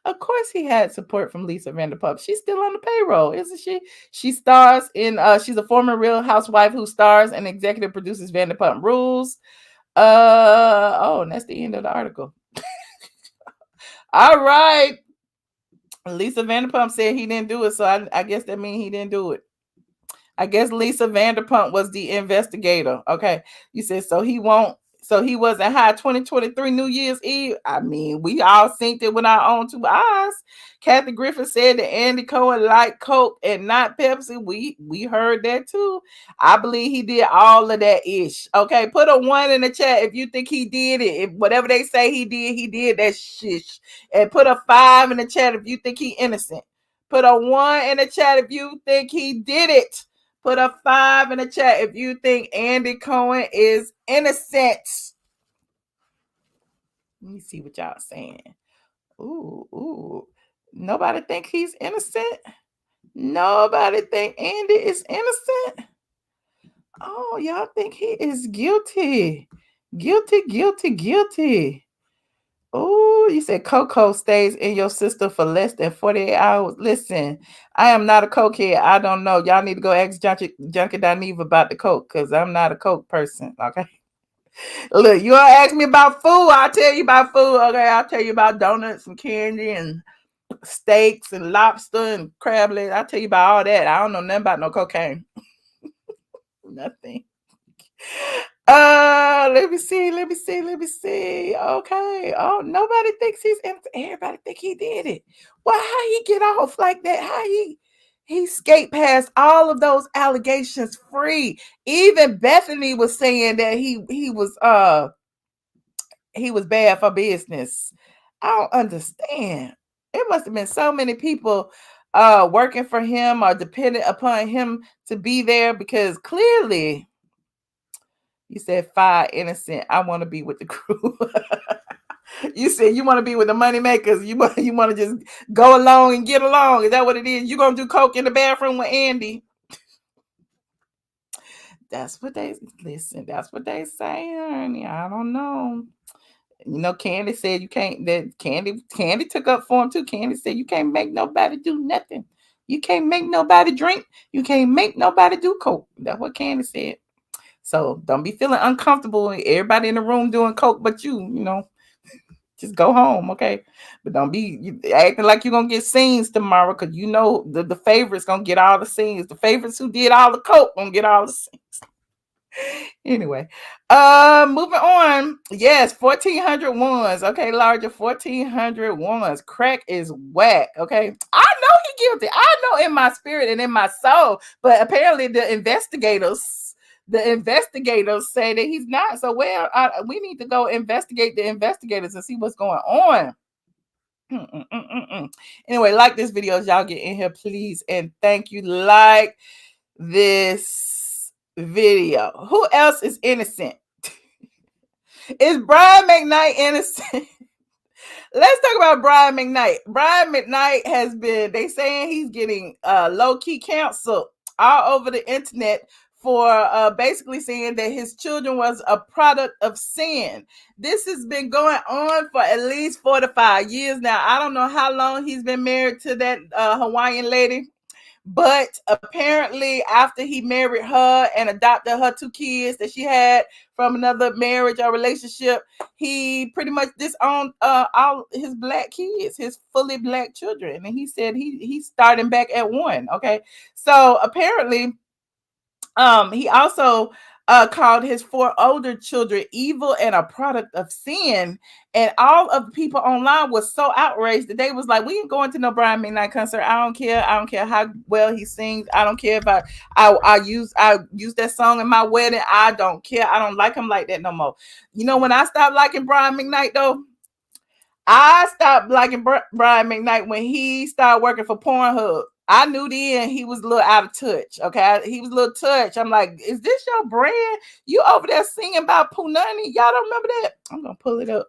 Of course he had support from Lisa Vanderpump. She's still on the payroll, isn't she? She stars in, she's a former Real Housewife who stars and executive produces Vanderpump Rules. And that's the end of the article. All right. Lisa Vanderpump said he didn't do it, so I guess that means he didn't do it. I guess Lisa Vanderpump was the investigator. Okay. You said so he wasn't high 2023 New Year's Eve. I mean, we all synced it with our own two eyes. Kathy Griffin said that Andy Cohen liked Coke and not Pepsi. We heard that too. I believe he did all of that ish. Okay, put a 1 in the chat if you think he did it. If whatever they say he did that shish. And put a 5 in the chat if you think he innocent. Put a 1 in the chat if you think he did it. Put a 5 in the chat if you think Andy Cohen is innocent. Let me see what y'all saying. Ooh. Nobody think he's innocent? Nobody think Andy is innocent? Oh, y'all think he is guilty. Guilty. Oh, you said Coco stays in your system for less than 48 hours. Listen, I am not a cokehead. I don't know. Y'all need to go ask Junkie Dineve about the coke because I'm not a coke person. Okay. Look, you want to ask me about food? I'll tell you about food. Okay. I'll tell you about donuts and candy and steaks and lobster and crab legs. I'll tell you about all that. I don't know nothing about no cocaine. Nothing. Let me see. Okay. Oh, nobody thinks he's innocent. Everybody think he did it. Well, how he get off like that? How he skate past all of those allegations free? Even Bethany was saying that he was bad for business. I don't understand. It must have been so many people working for him or dependent upon him to be there because clearly. You said 5 innocent. I want to be with the crew. You said you want to be with the money makers. You want to just go along and get along. Is that what it is? You gonna do coke in the bathroom with Andy? That's what they say, honey. I don't know. You know, Kandi said you can't. That Kandi took up for him too. Kandi said you can't make nobody do nothing. You can't make nobody drink. You can't make nobody do coke. That's what Kandi said. So don't be feeling uncomfortable. Everybody in the room doing coke, but you know, just go home, okay? But don't be acting like you're gonna get scenes tomorrow, because you know the favorites gonna get all the scenes. The favorites who did all the coke gonna get all the scenes. Anyway, moving on. Yes, 1,400 ones. Okay, larger 1,400 ones. Crack is whack. Okay, I know he guilty. I know in my spirit and in my soul, but apparently the investigators say that he's not. So we need to go investigate the investigators and see what's going on. Anyway, like this video as y'all get in here, please, and thank you. Like this video. Who else is innocent? Is Brian McKnight innocent? Let's talk about Brian McKnight. Brian McKnight has been, they saying he's getting low-key canceled all over the internet for basically saying that his children was a product of sin. This has been going on for at least 4 to 5 years now. I don't know how long he's been married to that Hawaiian lady. But apparently, after he married her and adopted her 2 kids that she had from another marriage or relationship, he pretty much disowned all his black kids, his fully black children. And he said he's starting back at 1. Okay, so apparently, he also called his 4 older children evil and a product of sin. And all of the people online was so outraged that they was like, we ain't going to no Brian McKnight concert. I don't care. I don't care how well he sings. I don't care if I use that song in my wedding. I don't care. I don't like him like that no more. You know, when I stopped liking Brian McKnight though, I stopped liking Brian McKnight when he started working for Pornhub. I knew then he was a little out of touch. Okay, he was a little touch. I'm like, is this your brand? You over there singing about Punani? Y'all don't remember that? I'm gonna pull it up.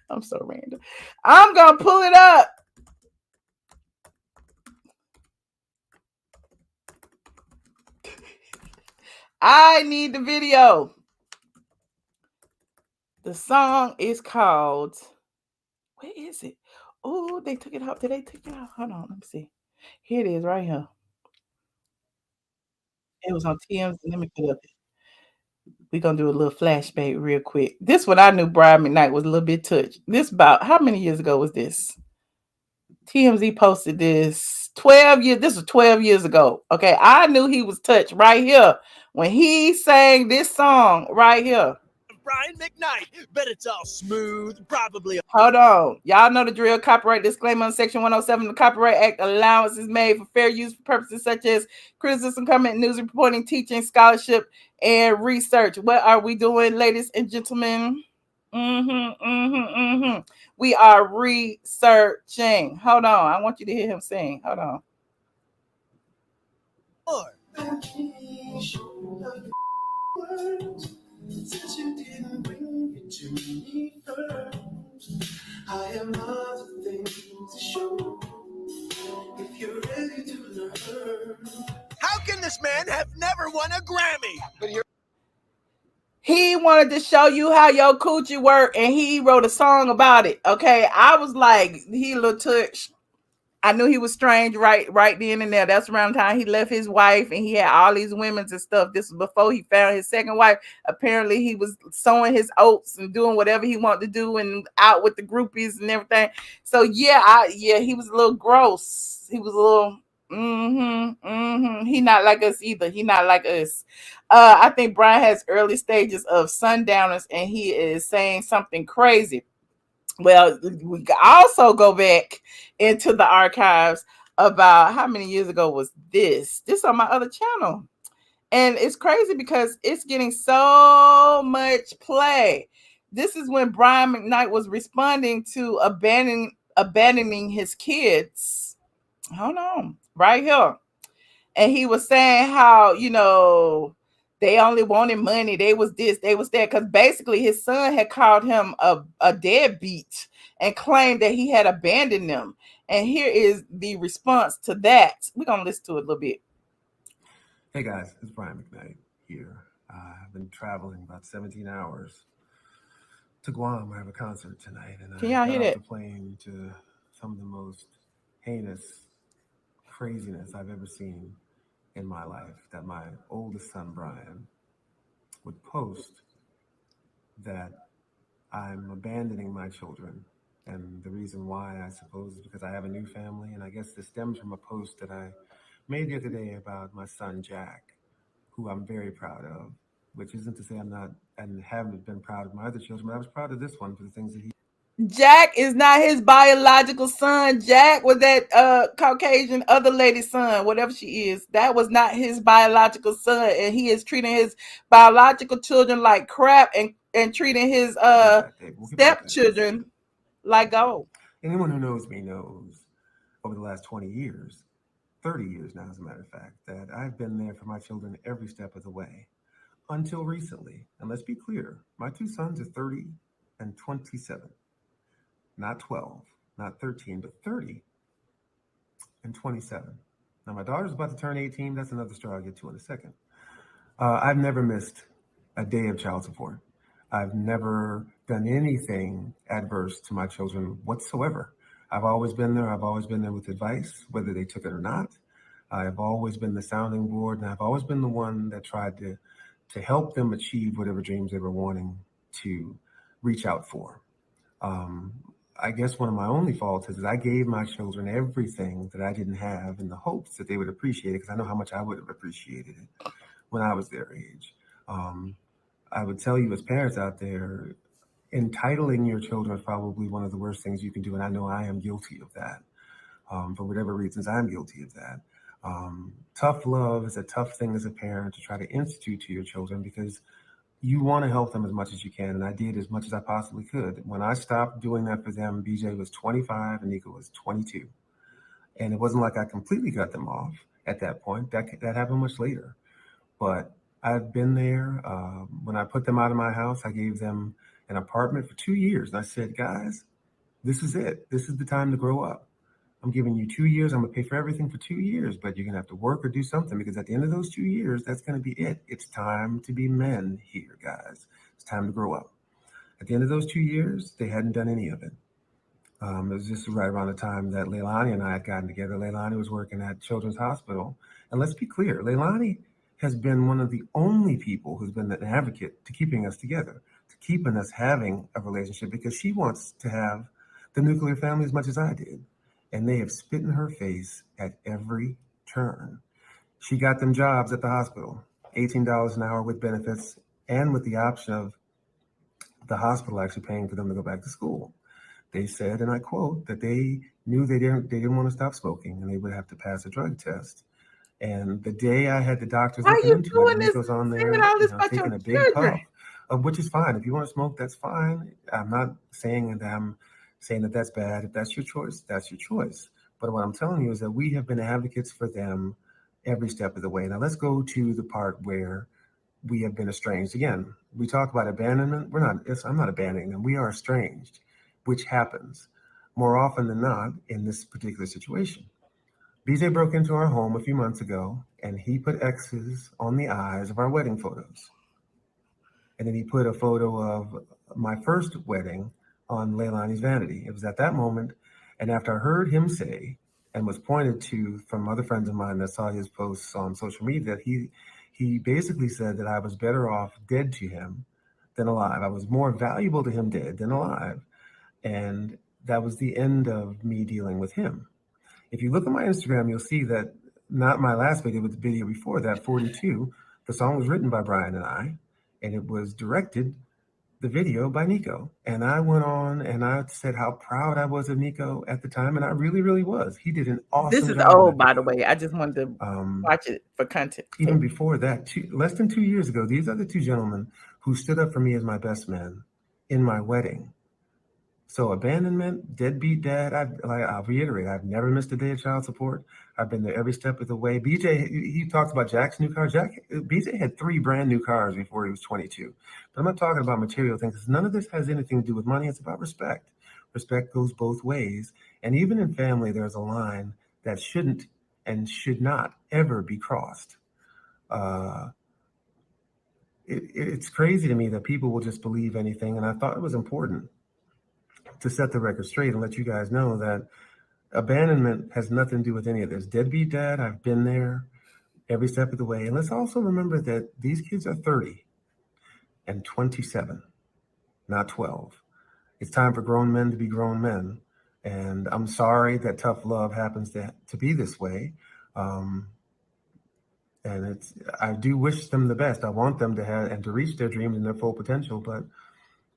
I'm so random. I'm gonna pull it up. I need the video. The song is called. Where is it? Oh, they took it out. Did they take it out? Hold on, let me see. Here it is, right here. It was on TMZ. Let me put it up. We're gonna do a little flashback real quick. This one I knew Brian McKnight was a little bit touched. This about how many years ago was this? TMZ posted this 12 years. This was 12 years ago. Okay, I knew he was touched right here when he sang this song right here. Brian McKnight, bet it's all smooth, probably. Hold on. Y'all know the drill. Copyright disclaimer on Section 107 of the Copyright Act. Allowance is made for fair use for purposes such as criticism, comment, news reporting, teaching, scholarship, and research. What are we doing, ladies and gentlemen? We are researching. Hold on. I want you to hear him sing. Hold on. Since you didn't bring it to me first, I have other things to show. If you're ready to learn. How can this man have never won a Grammy? He wanted to show you how your coochie work, and he wrote a song about it. Okay, I was like, he a little touched. I knew he was strange right then and there. That's around the time he left his wife and he had all these women's and stuff. This was before he found his second wife. Apparently he was sowing his oats and doing whatever he wanted to do and out with the groupies and everything. So yeah, he was a little gross. He was a little He not like us either. He not like us. I think Brian has early stages of sundowners and he is saying something crazy. Well, we also go back into the archives about how many years ago was this? This on my other channel. And it's crazy because it's getting so much play. This is when Brian McKnight was responding to abandoning his kids. Hold on, right here. And he was saying how, they only wanted money. They was this, they was that. Because basically his son had called him a deadbeat and claimed that he had abandoned them. And here is the response to that. We're going to listen to it a little bit. Hey guys, it's Brian McKnight here. I've been traveling about 17 hours to Guam. I have a concert tonight. And Can y'all hear that? The plane to some of the most heinous craziness I've ever seen in my life, that my oldest son, Brian, would post that I'm abandoning my children. And the reason why, I suppose, is because I have a new family. And I guess this stems from a post that I made the other day about my son, Jack, who I'm very proud of, which isn't to say I'm not and haven't been proud of my other children, but I was proud of this one for the things that he. Jack is not his biological son. Jack was that Caucasian other lady's son, whatever she is. That was not his biological son, and he is treating his biological children like crap and treating his stepchildren like gold. Anyone who knows me knows over the last 20 years, 30 years now, as a matter of fact, that I've been there for my children every step of the way until recently. And let's be clear, my 2 sons are 30 and 27. Not 12, not 13, but 30 and 27. Now, my daughter's about to turn 18. That's another story I'll get to in a second. I've never missed a day of child support. I've never done anything adverse to my children whatsoever. I've always been there. I've always been there with advice, whether they took it or not. I've always been the sounding board, and I've always been the one that tried to help them achieve whatever dreams they were wanting to reach out for. I guess one of my only faults is that I gave my children everything that I didn't have in the hopes that they would appreciate it, because I know how much I would have appreciated it when I was their age. I would tell you, as parents out there, entitling your children is probably one of the worst things you can do, and I know I am guilty of that. For whatever reasons, I'm guilty of that. Tough love is a tough thing as a parent to try to institute to your children, because you want to help them as much as you can, and I did as much as I possibly could. When I stopped doing that for them, BJ was 25 and Nico was 22. And it wasn't like I completely cut them off at that point. That happened much later. But I've been there. When I put them out of my house, I gave them an apartment for 2 years. And I said, guys, this is it. This is the time to grow up. I'm giving you 2 years. I'm going to pay for everything for 2 years, but you're going to have to work or do something, because at the end of those 2 years, that's going to be it. It's time to be men here, guys. It's time to grow up. At the end of those 2 years, they hadn't done any of it. It was just right around the time that Leilani and I had gotten together. Leilani was working at Children's Hospital. And let's be clear, Leilani has been one of the only people who's been an advocate to keeping us together, to keeping us having a relationship, because she wants to have the nuclear family as much as I did. And they have spit in her face at every turn. She got them jobs at the hospital, $18 an hour with benefits, and with the option of the hospital actually paying for them to go back to school. They said, and I quote, that they knew they didn't want to stop smoking, and they would have to pass a drug test. And the day I had the doctors Why are looking you into it, doing and this? Nico's on Saying there, all this about taking your a big children? puff, which is fine. If you want to smoke, that's fine. I'm not saying that I'm saying that that's bad. If that's your choice, that's your choice. But what I'm telling you is that we have been advocates for them every step of the way. Now let's go to the part where we have been estranged. Again, we talk about abandonment. I'm not abandoning them. We are estranged, which happens more often than not in this particular situation. BJ broke into our home a few months ago, and he put X's on the eyes of our wedding photos. And then he put a photo of my first wedding on Leilani's vanity. It was at that moment, and after I heard him say, and was pointed to from other friends of mine that saw his posts on social media, that he basically said that I was better off dead to him than alive. I was more valuable to him dead than alive. And that was the end of me dealing with him. If you look at my Instagram, you'll see that not my last video, but the video before that, 42, the song was written by Brian and I, and it was directed, the video, by Nico. And I went on and I said how proud I was of Nico at the time, and I really, really was. He did an awesome job. This is old, by the way. I just wanted to watch it for content. Even before that, less than 2 years ago, these are the two gentlemen who stood up for me as my best man in my wedding. So abandonment, deadbeat dad, I'll reiterate, I've never missed a day of child support. I've been there every step of the way. BJ, he talks about Jack's new car. BJ had 3 brand new cars before he was 22. But I'm not talking about material things, because none of this has anything to do with money. It's about respect. Respect goes both ways. And even in family, there's a line that shouldn't and should not ever be crossed. It's crazy to me that people will just believe anything. And I thought it was important to set the record straight and let you guys know that abandonment has nothing to do with any of this. Deadbeat dad, I've been there every step of the way. And let's also remember that these kids are 30 and 27, not 12. It's time for grown men to be grown men. And I'm sorry that tough love happens to be this way. And I do wish them the best. I want them to have and to reach their dreams and their full potential. But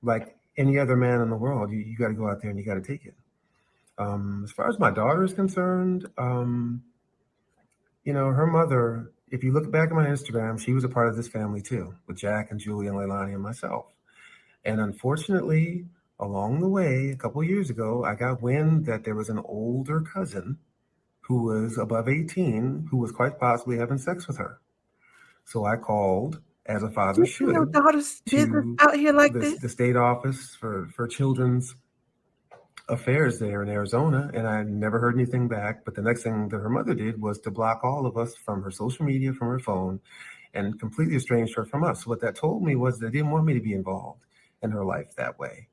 like any other man in the world, you got to go out there and you got to take it. As far as my daughter is concerned, her mother, if you look back at my Instagram, she was a part of this family too, with Jack and Julie and Leilani and myself. And unfortunately, along the way, a couple of years ago, I got wind that there was an older cousin who was above 18 who was quite possibly having sex with her. So I called, as a father should, your daughter's business out here like this? The state office for children's affairs there in Arizona, and I never heard anything back. But the next thing that her mother did was to block all of us from her social media, from her phone, and completely estranged her from us. What that told me was they didn't want me to be involved in her life that way.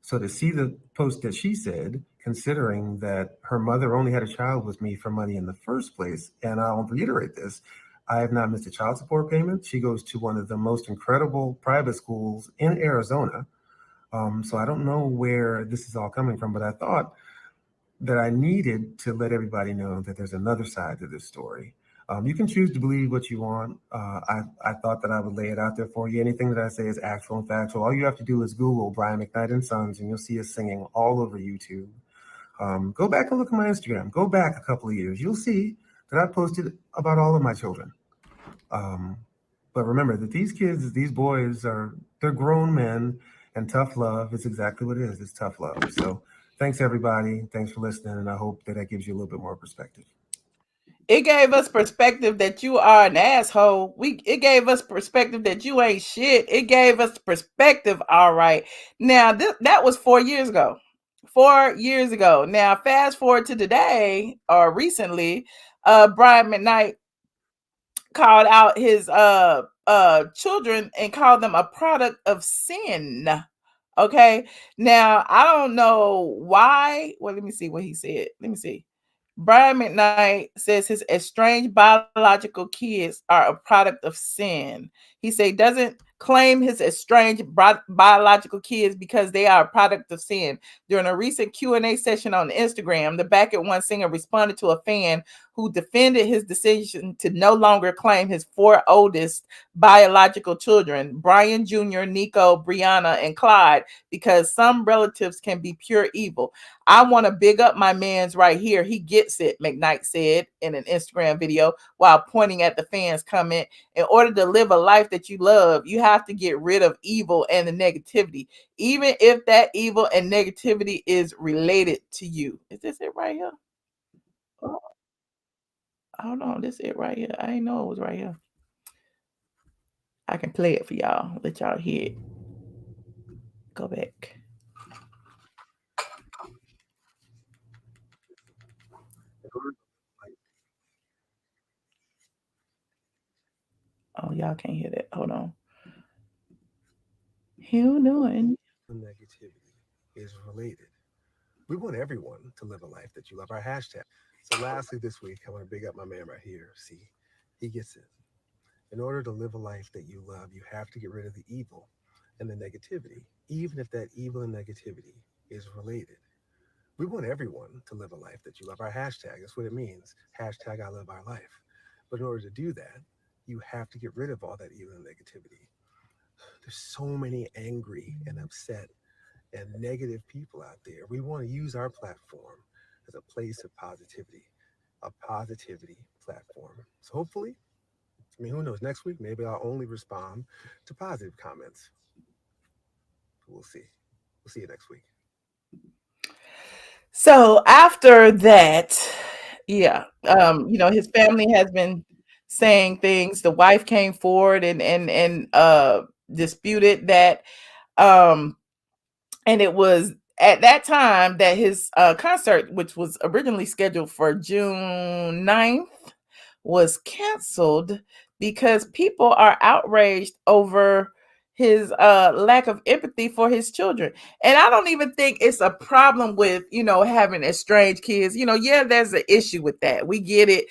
So to see the post that she said, considering that her mother only had a child with me for money in the first place, and I'll reiterate this, I have not missed a child support payment. She goes to one of the most incredible private schools in Arizona. So I don't know where this is all coming from, but I thought that I needed to let everybody know that there's another side to this story. You can choose to believe what you want. I thought that I would lay it out there for you. Anything that I say is actual and factual. All you have to do is Google Brian McKnight and Sons, and you'll see us singing all over YouTube. Go back and look at my Instagram. Go back a couple of years. You'll see that I posted about all of my children. Um, but remember that these kids, these boys they're grown men, and tough love is exactly what it is. It's tough love. So thanks everybody. Thanks for listening, and I hope that gives you a little bit more perspective. It gave us perspective that you are an asshole. It gave us perspective that you ain't shit. It gave us perspective, all right. Now that was 4 years ago. 4 years ago. Now fast forward to today or recently, Brian McKnight called out his children and called them a product of sin. Okay. Now I don't know why. Well, let me see what he said. Let me see. Brian McKnight says his estranged biological kids are a product of sin. He said he doesn't claim his estranged biological kids because they are a product of sin. During a recent Q&A session on Instagram, the Back at One singer responded to a fan who defended his decision to no longer claim his 4 oldest biological children, Brian Jr., Nico, Brianna, and Clyde, because some relatives can be pure evil. I want to big up my man's right here. He gets it, McKnight said in an Instagram video while pointing at the fans' comment. In order to live a life that you love, you have to get rid of evil and the negativity, even if that evil and negativity is related to you. Is this it right here? Oh, hold on. This it right here. I didn't know it was right here. I can play it for y'all. Let y'all hear it. Go back. Oh, y'all can't hear that. Hold on. Who doing? Negativity is related. We want everyone to live a life that you love. Our hashtag. So lastly, this week, I want to big up my man right here. See, he gets it. In order to live a life that you love, you have to get rid of the evil and the negativity, even if that evil and negativity is related. We want everyone to live a life that you love. Our hashtag, that's what it means. Hashtag I love our life. But in order to do that, you have to get rid of all that evil and negativity. There's so many angry and upset and negative people out there. We want to use our platform as a place of positivity, a positivity platform. So hopefully, who knows, next week, maybe I'll only respond to positive comments. We'll see. We'll see you next week. So after that, yeah, his family has been saying things. The wife came forward and disputed that. Um, and it was at that time that his concert, which was originally scheduled for June 9th, was canceled because people are outraged over his lack of empathy for his children. And I don't even think it's a problem with, having estranged kids. Yeah, there's an issue with that. We get it.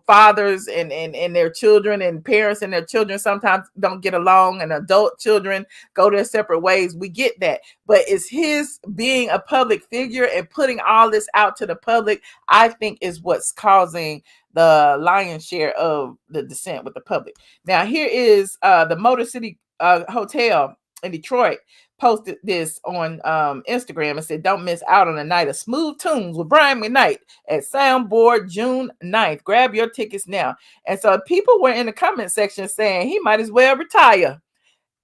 Fathers and their children and parents and their children sometimes don't get along, and adult children go their separate ways. We get that. But it's his being a public figure and putting all this out to the public, I think, is what's causing the lion's share of the dissent with the public. Now, here is the Motor City Hotel in Detroit posted this on Instagram and said, "Don't miss out on a night of smooth tunes with Brian McKnight at Soundboard June 9th. Grab your tickets now." And so people were in the comment section saying he might as well retire.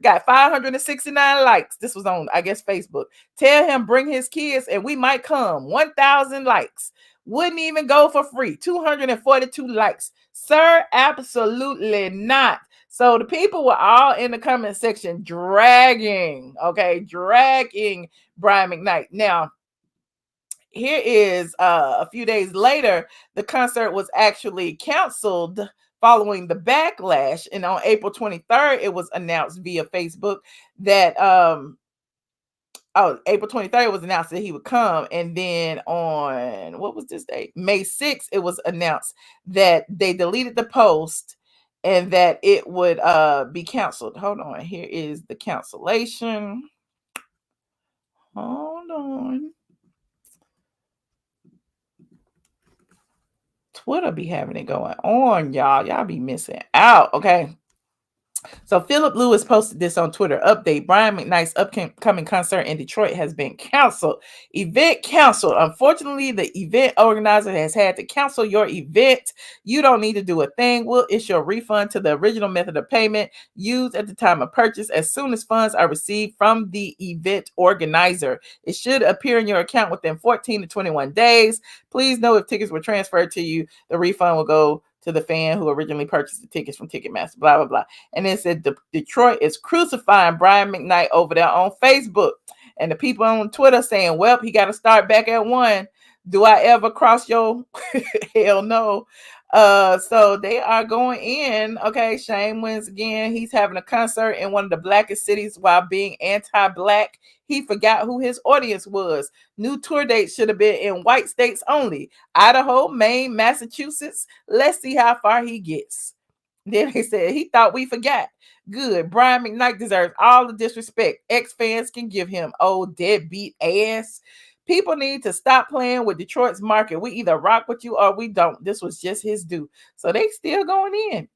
Got 569 likes. This was on, I guess, Facebook. Tell him bring his kids and we might come. 1,000 likes. Wouldn't even go for free. 242 likes. Sir, absolutely not. So the people were all in the comment section dragging Brian McKnight. Now, here is a few days later, the concert was actually canceled following the backlash. And on April 23rd, it was announced via Facebook that April 23rd it was announced that he would come. And then on what was this date? May 6th, it was announced that they deleted the post and that it would be canceled. Hold on, here is the cancellation. Hold on. Twitter be having it going on, y'all. Y'all be missing out. Okay. So Philip Lewis posted this on Twitter. Update: Brian McKnight's upcoming concert in Detroit has been canceled. Event canceled. Unfortunately, the event organizer has had to cancel your event. You don't need to do a thing. We'll issue a refund to the original method of payment used at the time of purchase as soon as funds are received from the event organizer. It should appear in your account within 14 to 21 days. Please know if tickets were transferred to you, the refund will go to the fan who originally purchased the tickets from Ticketmaster, blah, blah, blah. And it said Detroit is crucifying Brian McKnight over there on Facebook. And the people on Twitter saying, well, he got to start back at 1. Do I ever cross your... Hell no. So they are going in. Okay, Shane wins again. He's having a concert in one of the blackest cities while being anti-black. He forgot who his audience was. New tour dates should have been in white states only. Idaho, Maine, Massachusetts. Let's see how far he gets. Then they said he thought we forgot. Good. Brian McKnight deserves all the disrespect ex-fans can give him. Oh, deadbeat ass. People need to stop playing with Detroit's market. We either rock with you or we don't. This was just his due. So they still going in.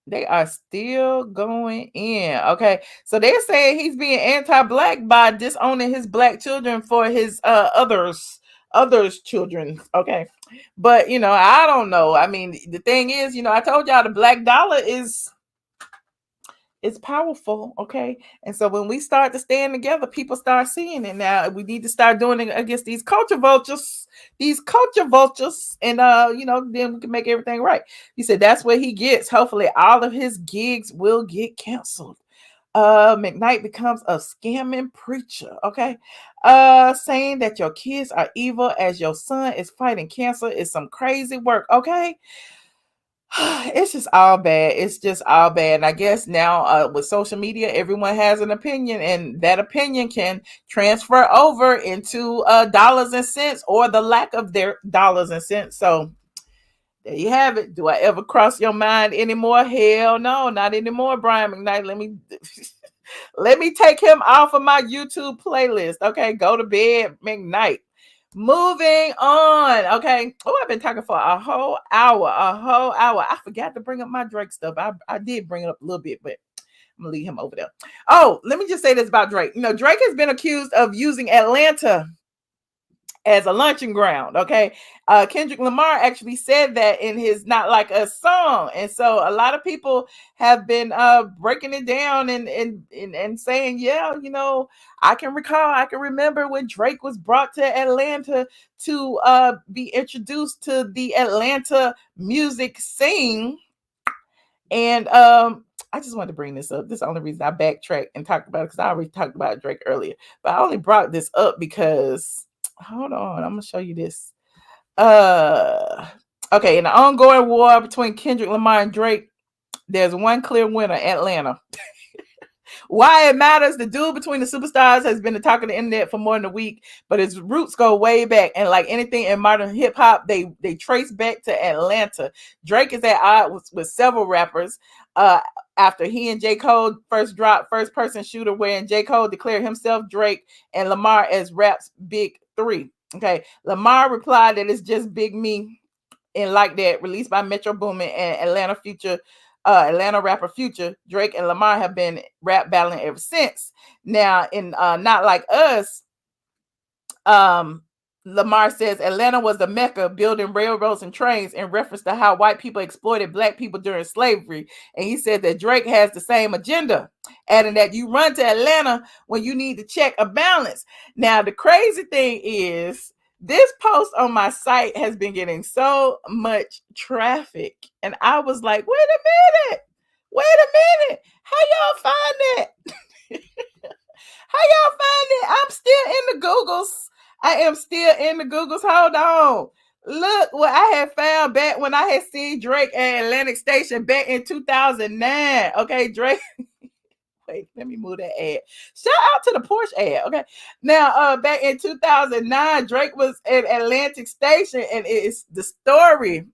They are still going in. Okay. So they're saying he's being anti-black by disowning his black children for his others children. Okay. But I don't know. I mean, the thing is, I told y'all the black dollar is powerful. Okay. And so when we start to stand together, people start seeing it. Now we need to start doing it against these culture vultures, and then we can make everything right. He said that's what he gets. Hopefully all of his gigs will get canceled. McKnight becomes a scamming preacher. Okay. Saying that your kids are evil as your son is fighting cancer is some crazy work. Okay. It's just all bad. It's just all bad. And I guess now with social media, everyone has an opinion, and that opinion can transfer over into dollars and cents or the lack of their dollars and cents. So there you have it. Do I ever cross your mind anymore? Hell no, not anymore, Brian McKnight. Let me take him off of my YouTube playlist. Okay, go to bed, McKnight. Moving on. Okay. Oh, I've been talking for a whole hour. I forgot to bring up my Drake stuff. I did bring it up a little bit, but I'm gonna leave him over there. Oh, let me just say this about Drake. Drake has been accused of using Atlanta as a luncheon ground. Okay. Kendrick Lamar actually said that in his Not Like Us song. And so a lot of people have been breaking it down and saying, yeah, I can remember when Drake was brought to Atlanta to be introduced to the Atlanta music scene. And I just wanted to bring this up. This is the only reason I backtracked and talked about it, because I already talked about Drake earlier. But I only brought this up because, hold on, I'm going to show you this. Okay, in the ongoing war between Kendrick Lamar and Drake, there's one clear winner: Atlanta. Why it matters: the duel between the superstars has been the talk of the internet for more than a week, but its roots go way back. And like anything in modern hip hop, they trace back to Atlanta. Drake is at odds with several rappers. After he and J. Cole first dropped First Person Shooter, wherein J. Cole declared himself, Drake, and Lamar as rap's big three. Okay, Lamar replied that it's just Big Me and Like That, released by Metro Boomin and Atlanta rapper Future. Drake and Lamar have been rap battling ever since. Now, in Not Like Us, Lamar says Atlanta was the mecca, building railroads and trains, in reference to how white people exploited black people during slavery. And he said that Drake has the same agenda, adding that you run to Atlanta when you need to check a balance. Now, the crazy thing is, this post on my site has been getting so much traffic. And I was like, wait a minute. How y'all find that? How y'all find it? I'm still in the Googles. I am still in the Googles. Hold on. Look what I had found back when I had seen Drake at Atlantic Station back in 2009. Okay, Drake. Wait, let me move that ad. Shout out to the Porsche ad. Okay. Now, back in 2009, Drake was at Atlantic Station, and it's the story.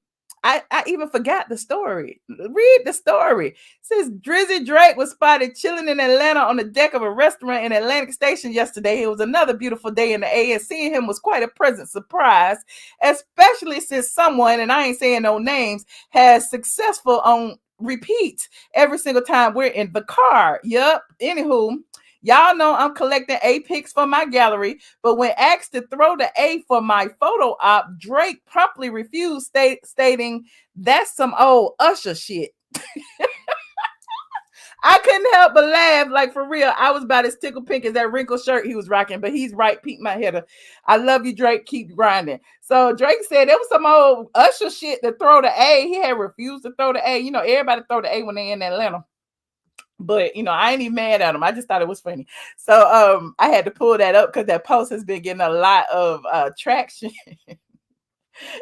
I even forgot the story. Read the story. It says Drizzy Drake was spotted chilling in Atlanta on the deck of a restaurant in Atlantic Station yesterday. It was another beautiful day in the A, and seeing him was quite a pleasant surprise, especially since someone, and I ain't saying no names, has successful on repeat every single time we're in the car. Yup. Anywho, y'all know I'm collecting A pics for my gallery, but when asked to throw the A for my photo op, Drake promptly refused, stating, "That's some old Usher shit." I couldn't help but laugh, like for real. I was about as tickle pink as that wrinkled shirt he was rocking, but he's right, Pete my header. I love you, Drake. Keep grinding. So Drake said there was some old Usher shit to throw the A. He had refused to throw the A. You know, everybody throw the A when they in Atlanta. But you know, I ain't even mad at him. I just thought it was funny. So I had to pull that up because that post has been getting a lot of traction.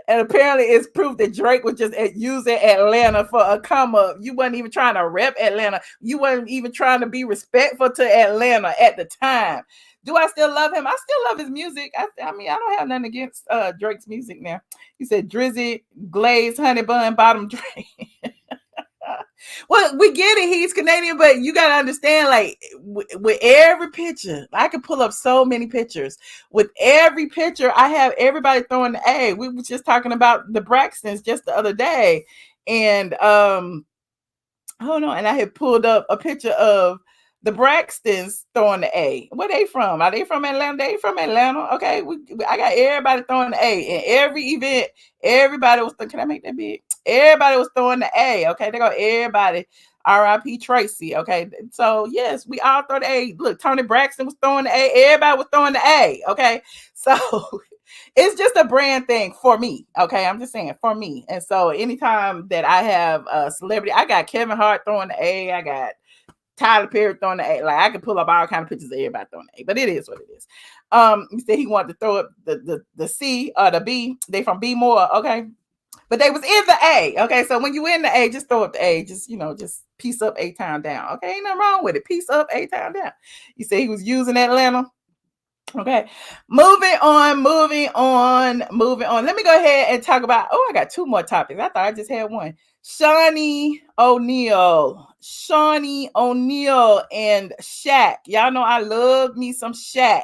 And apparently it's proof that Drake was just using Atlanta for a come up. You wasn't even trying to rep Atlanta. You wasn't even trying to be respectful to Atlanta at the time. Do I still love him? I still love his music. I mean, I don't have nothing against Drake's music now. He said Drizzy, Glaze, Honey Bun, Bottom Drake. Well, we get it. He's Canadian, but you got to understand, like, with every picture, I could pull up so many pictures. With every picture, I have everybody throwing the A. We were just talking about the Braxtons just the other day. And, hold on. And I had pulled up a picture of the Braxtons throwing the A. Where they from? Are they from Atlanta? They from Atlanta. Okay. I got everybody throwing the A. In every event, everybody was, can I make that big? Everybody was throwing the A. Okay. They go, everybody. R.I.P. Tracy. Okay. So, yes, we all throw the A. Look, Tony Braxton was throwing the A. Everybody was throwing the A. Okay. So, it's just a brand thing for me. Okay. I'm just saying for me. And so, anytime that I have a celebrity, I got Kevin Hart throwing the A. I got Tyler Perry throwing the A. Like, I could pull up all kind of pictures of everybody throwing the A, but it is what it is. He said he wanted to throw up the C or the B. They from B more, okay? But they was in the A, okay? So when you in the A, just throw up the A. Just, you know, just piece up A town down, okay? Ain't nothing wrong with it. Piece up A town down. You said he was using Atlanta. Okay, moving on. Let me go ahead and talk about, I got two more topics. I thought I just had one. Shaunie O'Neal and Shaq. Y'all know I love me some Shaq.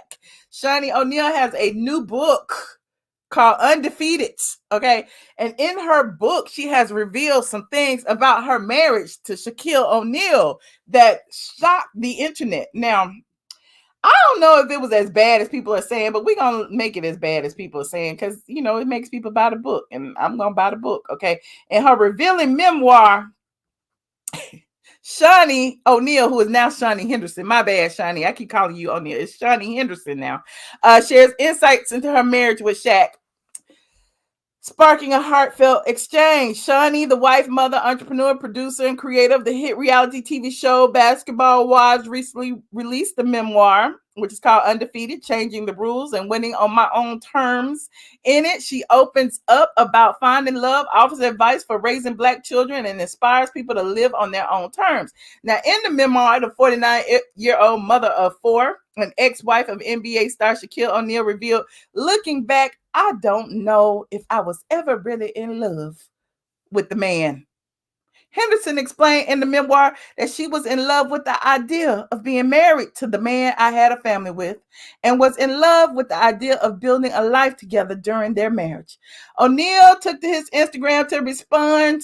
Shaunie O'Neal has a new book called Undefeated. Okay. And in her book, she has revealed some things about her marriage to Shaquille O'Neal that shocked the internet. Now, I don't know if it was as bad as people are saying, but we're going to make it as bad as people are saying because, you know, it makes people buy the book, and I'm going to buy the book, okay? In her revealing memoir, Shaunie O'Neal, who is now Shaunie Henderson, my bad, Shaunie, I keep calling you O'Neal, it's Shaunie Henderson now, shares insights into her marriage with Shaq, sparking a heartfelt exchange. Shaunie, the wife, mother, entrepreneur, producer, and creator of the hit reality TV show Basketball Wives, recently released the memoir, which is called Undefeated, Changing the Rules and Winning on My Own Terms. In it, she opens up about finding love, offers advice for raising Black children, and inspires people to live on their own terms. Now, in the memoir, the 49-year-old mother of four, an ex-wife of NBA star Shaquille O'Neal, revealed, looking back, I don't know if I was ever really in love with the man. Henderson explained in the memoir that she was in love with the idea of being married to the man I had a family with, and was in love with the idea of building a life together during their marriage. O'Neal took to his Instagram to respond,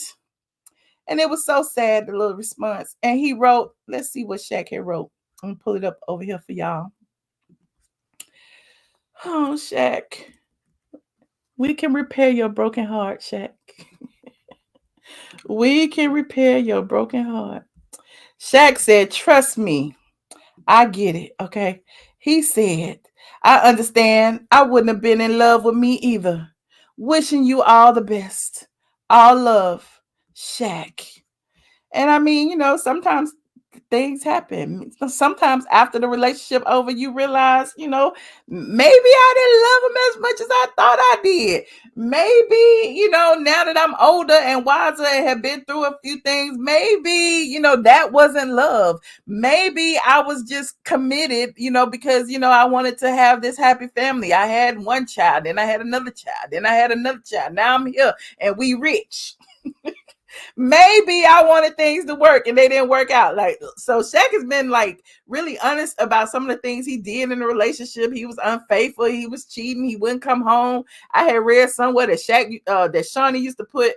and it was so sad, the little response. And he wrote, let's see what Shaq had wrote. I'm going to pull it up over here for y'all. Oh, Shaq. We can repair your broken heart, Shaq. We can repair your broken heart. Shaq said, trust me, I get it, okay? He said, I understand. I wouldn't have been in love with me either. Wishing you all the best. All love, Shaq. And I mean, you know, sometimes things happen. Sometimes after the relationship over, you realize, maybe I didn't love him as much as I thought I did. Maybe, now that I'm older and wiser and have been through a few things, maybe, that wasn't love. Maybe I was just committed, because, I wanted to have this happy family. I had one child, then I had another child, then I had another child. Now I'm here and we rich. Maybe I wanted things to work and they didn't work out. Like, so Shaq has been like really honest about some of the things he did in the relationship. He was unfaithful. He was cheating. He wouldn't come home. I had read somewhere that that Shaunie used to put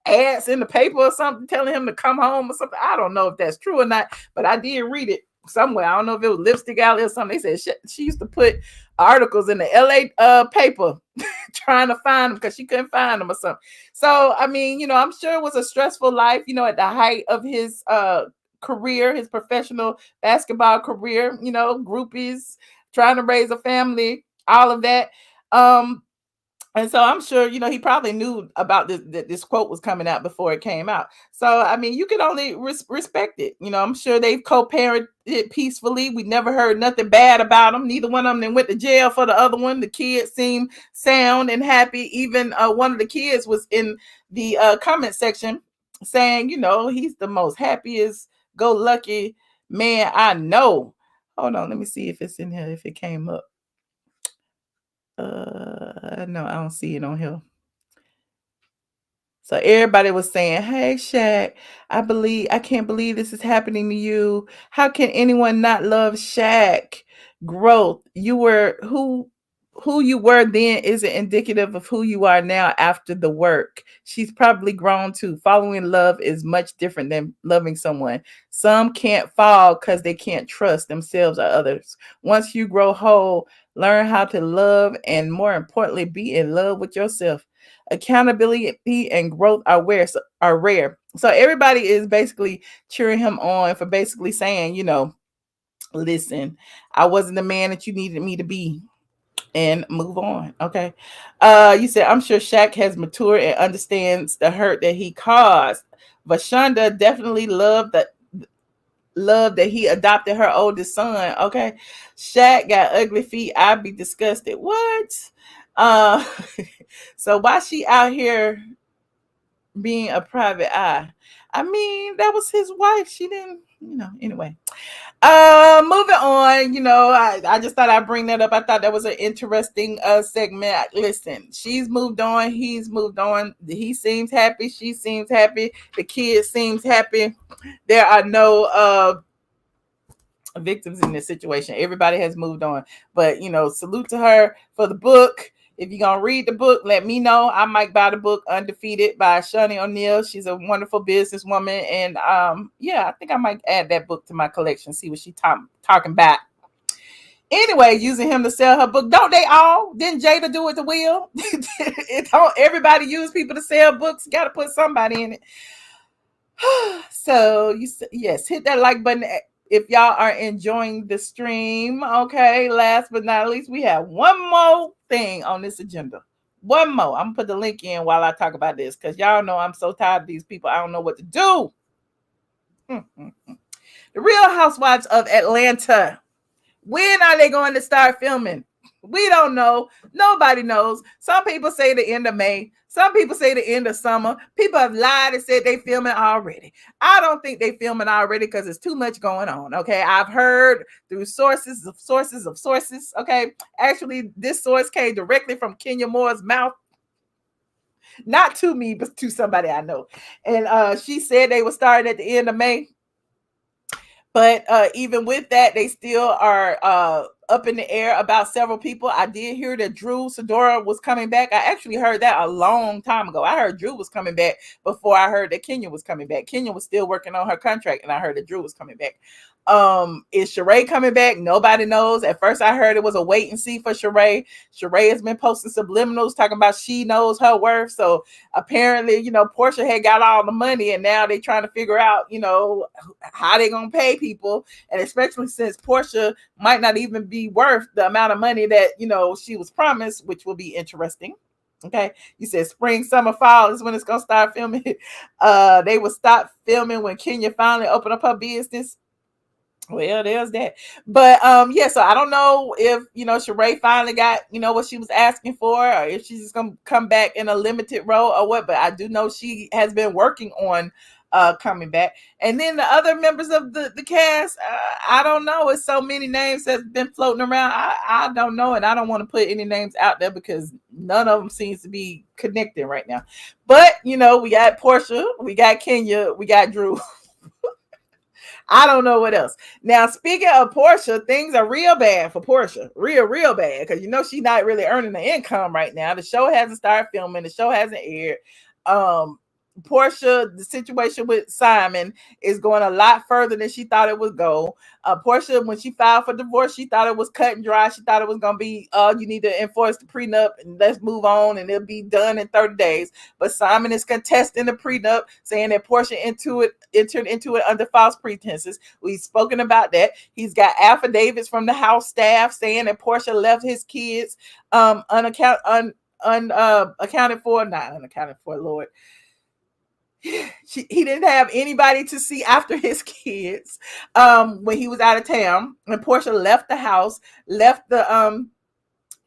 ads in the paper or something telling him to come home or something. I don't know if that's true or not, but I did read it somewhere. I don't know if it was Lipstick Alley or something. They said she used to put articles in the LA paper trying to find them because she couldn't find them or something. So, I mean, I'm sure it was a stressful life, at the height of his career, his professional basketball career, groupies, trying to raise a family, all of that. And so I'm sure, he probably knew about this quote was coming out before it came out. So, I mean, you can only respect it. I'm sure they've co-parented peacefully. We never heard nothing bad about them. Neither one of them then went to jail for the other one. The kids seemed sound and happy. Even one of the kids was in the comment section saying, he's the most happiest go lucky man I know. Hold on. Let me see if it's in here, if it came up. No, I don't see it on here. So everybody was saying, "Hey, Shaq, I can't believe this is happening to you. How can anyone not love Shaq? Growth. You were who you were then isn't indicative of who you are now after the work. She's probably grown too. Following love is much different than loving someone. Some can't fall because they can't trust themselves or others. Once you grow whole, learn how to love and more importantly, be in love with yourself. Accountability and growth are rare. So everybody is basically cheering him on for basically saying, listen, I wasn't the man that you needed me to be. And move on. Okay. You said, I'm sure Shaq has matured and understands the hurt that he caused. Vashonda definitely loved that he adopted her oldest son. Okay. Shaq got ugly feet. I'd be disgusted. What? So why she out here being a private eye? I mean, that was his wife. She didn't, anyway. Moving on, I just thought I'd bring that up. I thought that was an interesting segment. Listen, she's moved on, he's moved on. He seems happy, she seems happy, the kid seems happy. There are no victims in this situation. Everybody has moved on. But salute to her for the book. If you're gonna read the book, let me know. I might buy the book Undefeated by Shaunie O'Neal. She's a wonderful businesswoman. And I think I might add that book to my collection, see what she's talking about. Anyway, using him to sell her book. Don't they all? Didn't Jada do it to Will? Don't everybody use people to sell books? Gotta put somebody in it. So yes, hit that like button if y'all are enjoying the stream. Okay, last but not least, we have one more thing on this agenda. One more. I'm gonna put the link in while I talk about this because y'all know I'm so tired of these people. I don't know what to do. The Real Housewives of Atlanta. When are they going to start filming? We don't know. Nobody knows. Some people say the end of May. Some people say the end of summer. People have lied and said they filming already. I don't think they filming already because there's too much going on. Okay. I've heard through sources. Okay. Actually, this source came directly from Kenya Moore's mouth. Not to me, but to somebody I know. And she said they were starting at the end of May. But even with that, they still are up in the air about several people. I did hear that Drew Sidora was coming back. I actually heard that a long time ago. I heard Drew was coming back before I heard that Kenya was coming back. Kenya was still working on her contract, and I heard that Drew was coming back. Is Sheree coming back? Nobody knows. At first I heard it was a wait and see for Sheree. Sheree has been posting subliminals talking about she knows her worth. So apparently, Porsha had got all the money and now they trying to figure out, how they gonna pay people. And especially since Porsha might not even be worth the amount of money that, she was promised, which will be interesting. Okay, you said spring, summer, fall is when it's gonna start filming. They will stop filming when Kenya finally opened up her business. Well, there's that. But yeah, so I don't know if Sheree finally got, what she was asking for, or if she's just gonna come back in a limited role or what. But I do know she has been working on coming back. And then the other members of the cast, I don't know. It's so many names that's been floating around. I don't know, and I don't want to put any names out there because none of them seems to be connecting right now. But we got Porsha, we got Kenya, we got Drew. I don't know what else. Now, speaking of Porsha, things are real bad for Porsha. Real bad. Because she's not really earning the income right now. The show hasn't started filming. The show hasn't aired. Porsha, the situation with Simon is going a lot further than she thought it would go. Porsha, when she filed for divorce, she thought it was cut and dry. She thought it was going to be, you need to enforce the prenup and let's move on and it'll be done in 30 days. But Simon is contesting the prenup, saying that Porsha entered into it under false pretenses. We've spoken about that. He's got affidavits from the house staff saying that Porsha left his kids unaccounted for, Lord. He didn't have anybody to see after his kids when he was out of town, and Porsha left the house, left the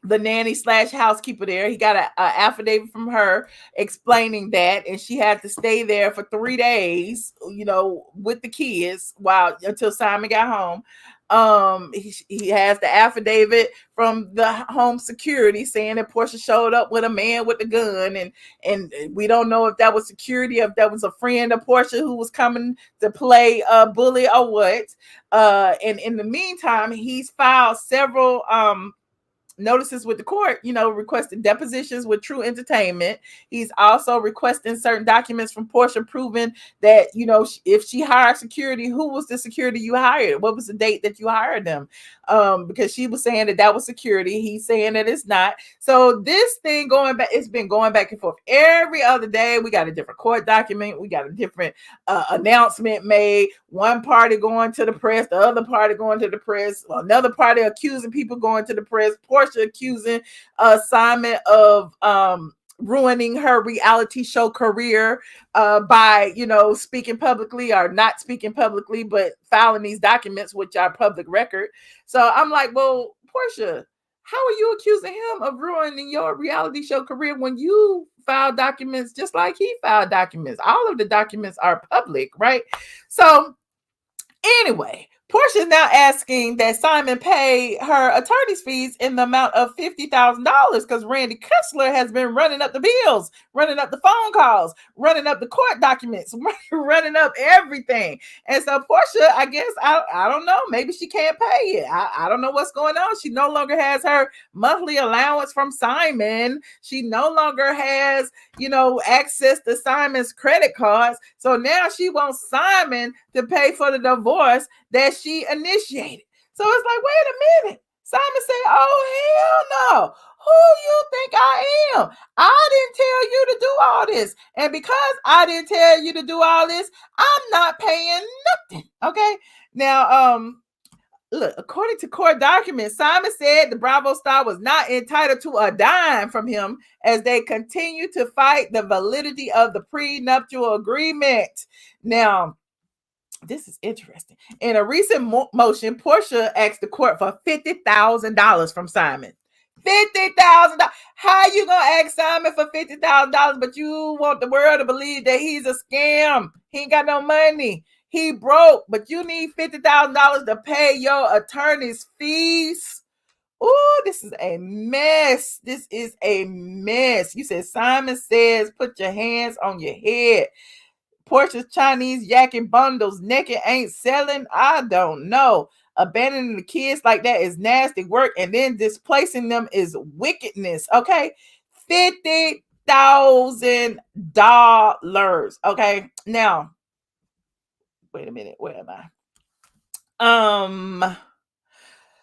nanny / housekeeper there. He got an affidavit from her explaining that, and she had to stay there for 3 days, with the kids until Simon got home. He has the affidavit from the home security saying that Porsha showed up with a man with a gun, and we don't know if that was security, if that was a friend of Porsha who was coming to play bully or what. And in the meantime, he's filed several notices with the court, requesting depositions with True Entertainment. He's also requesting certain documents from Porsha proving that, if she hired security, who was the security you hired? What was the date that you hired them? Because she was saying that was security. He's saying that it's not. So this thing it's been going back and forth. Every other day, we got a different court document. We got a different announcement made. One party going to the press, the other party going to the press, another party accusing people going to the press. Porsha accusing Simon of ruining her reality show career by speaking publicly or not speaking publicly, but filing these documents which are public record. So I'm like, well, Porsha, how are you accusing him of ruining your reality show career when you filed documents just like he filed documents? All of the documents are public, right? So anyway, Porsha is now asking that Simon pay her attorney's fees in the amount of $50,000 because Randy Kessler has been running up the bills, running up the phone calls, running up the court documents, running up everything. And so Porsha, I guess, I don't know, maybe she can't pay it. I don't know what's going on. She no longer has her monthly allowance from Simon. She no longer has, access to Simon's credit cards. So now she wants Simon to pay for the divorce that she initiated. So it's like, wait a minute. Simon said, oh, hell no. Who you think I am? I didn't tell you to do all this. And because I didn't tell you to do all this, I'm not paying nothing. Okay. Now, look, according to court documents, Simon said the Bravo star was not entitled to a dime from him as they continue to fight the validity of the prenuptial agreement. Now, this is interesting. In a recent motion, Porsha asked the court for $50,000 from Simon. $50,000. How you gonna ask Simon for $50,000, but you want the world to believe that he's a scam? He ain't got no money. He broke, but you need $50,000 to pay your attorney's fees. Oh, this is a mess. This is a mess. You said Simon says, put your hands on your head. Porsha's Chinese yakking bundles naked ain't selling. I don't know. Abandoning the kids like that is nasty work, and then displacing them is wickedness. Okay, $50,000. Okay, now wait a minute. Where am I?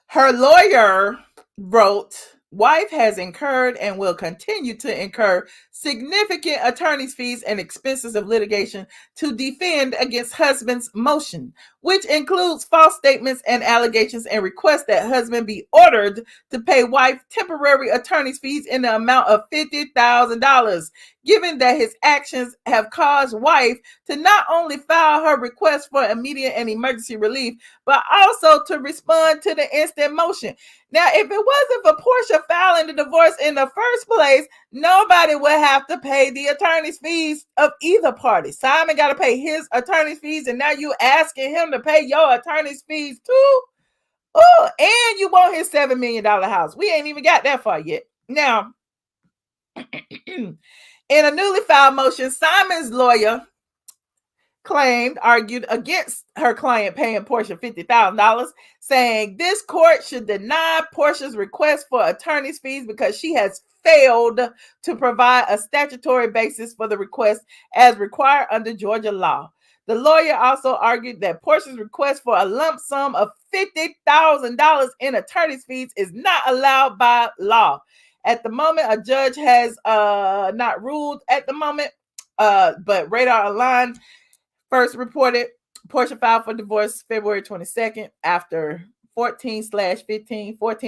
Her lawyer wrote, wife has incurred and will continue to incur significant attorney's fees and expenses of litigation to defend against husband's motion, which includes false statements and allegations, and requests that husband be ordered to pay wife temporary attorney's fees in the amount of $50,000, given that his actions have caused wife to not only file her request for immediate and emergency relief, but also to respond to the instant motion. Now, if it wasn't for Porsha filing the divorce in the first place, nobody would have to pay the attorney's fees of either party. Simon got to pay his attorney's fees, and now you asking him to pay your attorney's fees too? Oh, and you want his $7 million house. We ain't even got that far yet. Now, in a newly filed motion, Simon's lawyer argued against her client paying Porsha $50,000, saying this court should deny Porsha's request for attorney's fees because she has failed to provide a statutory basis for the request as required under Georgia law. The lawyer also argued that Porsha's request for a lump sum of $50,000 in attorney's fees is not allowed by law. At the moment, a judge has not ruled at the moment, but REUNITE first reported Porsha filed for divorce February 22nd after 14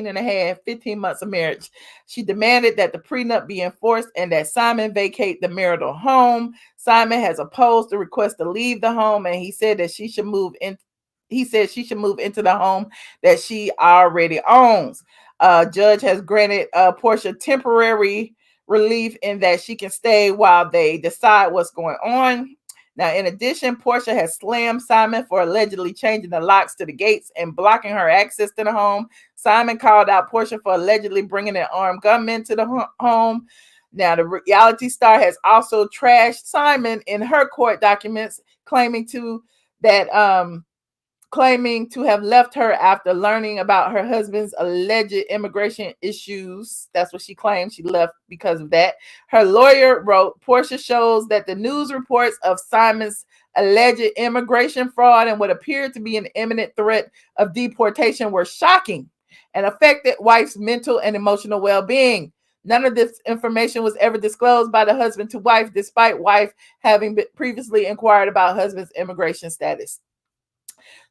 and a half, 15 months of marriage. She demanded that the prenup be enforced and that Simon vacate the marital home. Simon has opposed the request to leave the home, and he said that she should move in. He said she should move into the home that she already owns. Judge has granted Porsha temporary relief in that she can stay while they decide what's going on. Now, in addition, Porsha has slammed Simon for allegedly changing the locks to the gates and blocking her access to the home. Simon called out Porsha for allegedly bringing an armed gunman to the home. Now, the reality star has also trashed Simon in her court documents, claiming to have left her after learning about her husband's alleged immigration issues. That's what she claimed. She left because of that. Her lawyer wrote, Porsha shows that the news reports of Simon's alleged immigration fraud and what appeared to be an imminent threat of deportation were shocking and affected wife's mental and emotional well-being. None of this information was ever disclosed by the husband to wife, despite wife having previously inquired about husband's immigration status.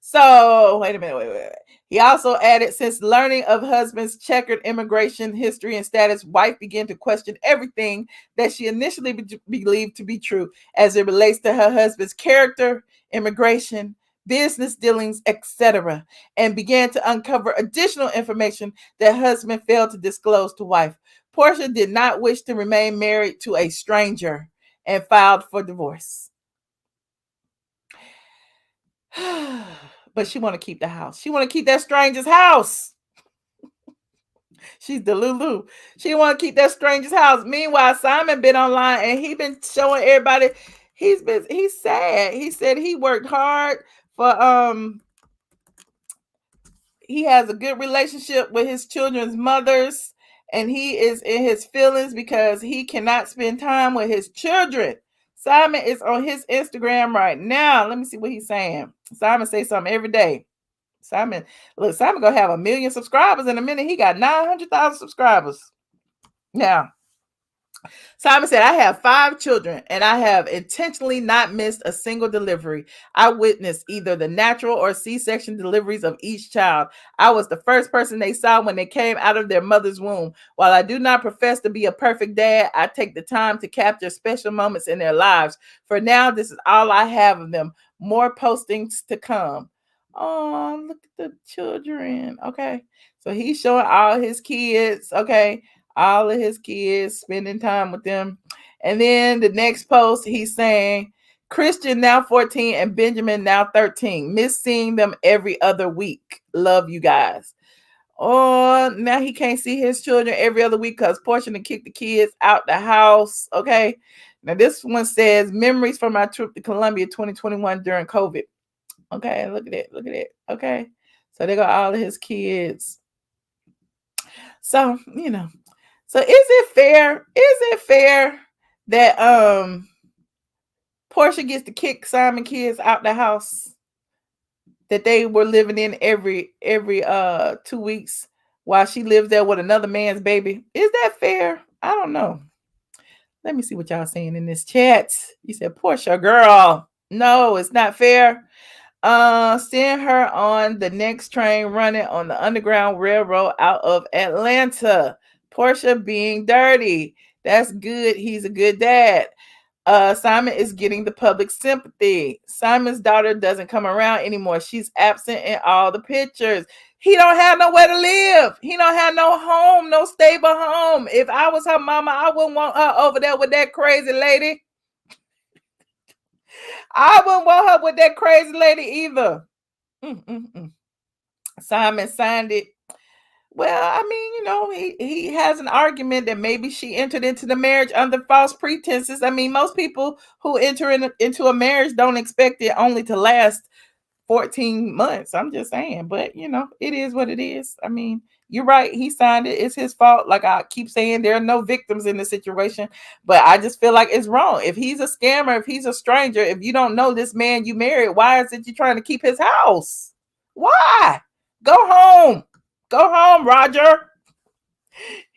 So, wait a minute. He also added, since learning of husband's checkered immigration history and status, wife began to question everything that she initially believed to be true as it relates to her husband's character, immigration, business dealings, etc., and began to uncover additional information that husband failed to disclose to wife. Porsha did not wish to remain married to a stranger and filed for divorce. But she want to keep the house. She want to keep that stranger's house. She's the Lulu. She want to keep that stranger's house. Meanwhile, Simon been online and he been showing everybody he's sad. He said he worked hard for he has a good relationship with his children's mothers, and he is in his feelings because he cannot spend time with his children. Simon is on his Instagram right now. Let me see what he's saying. Simon say something every day. Simon gonna have 1 million subscribers in a minute. He got 900,000 subscribers. Now, Simon said, I have 5 children and I have intentionally not missed a single delivery. I witnessed either the natural or C-section deliveries of each child. I was the first person they saw when they came out of their mother's womb. While I do not profess to be a perfect dad, I take the time to capture special moments in their lives. For now, this is all I have of them. More postings to come. Oh, look at the children. Okay. So he's showing all his kids. Okay. All of his kids, spending time with them. And then the next post, he's saying, Christian now 14 and Benjamin now 13. Miss seeing them every other week. Love you guys. Oh, now he can't see his children every other week because Porsha done kicked the kids out the house. Okay. Now this one says, memories from my trip to Colombia 2021 during COVID. Okay, look at it. Look at it. Okay. So they got all of his kids. So, you know. So is it fair? Is it fair that Porsha gets to kick Simon kids out the house that they were living in every 2 weeks while she lives there with another man's baby? Is that fair? I don't know. Let me see what y'all saying in this chat. You said, Porsha, girl. No, it's not fair. Send her on the next train running on the Underground Railroad out of Atlanta. Porsha being dirty. That's good. He's a good dad. Simon is getting the public sympathy. Simon's daughter doesn't come around anymore. She's absent in all the pictures. He don't have nowhere to live. He don't have no home, no stable home. If I was her mama, I wouldn't want her over there with that crazy lady. I wouldn't want her with that crazy lady either. Simon signed it. Well, I mean, he has an argument that maybe she entered into the marriage under false pretenses. I mean, most people who enter into a marriage don't expect it only to last 14 months. I'm just saying, but it is what it is. I mean, you're right. He signed it. It's his fault. Like I keep saying, there are no victims in the situation, but I just feel like it's wrong. If he's a scammer, if he's a stranger, if you don't know this man you married, why is it you're trying to keep his house? Why? Go home. Go home, Roger.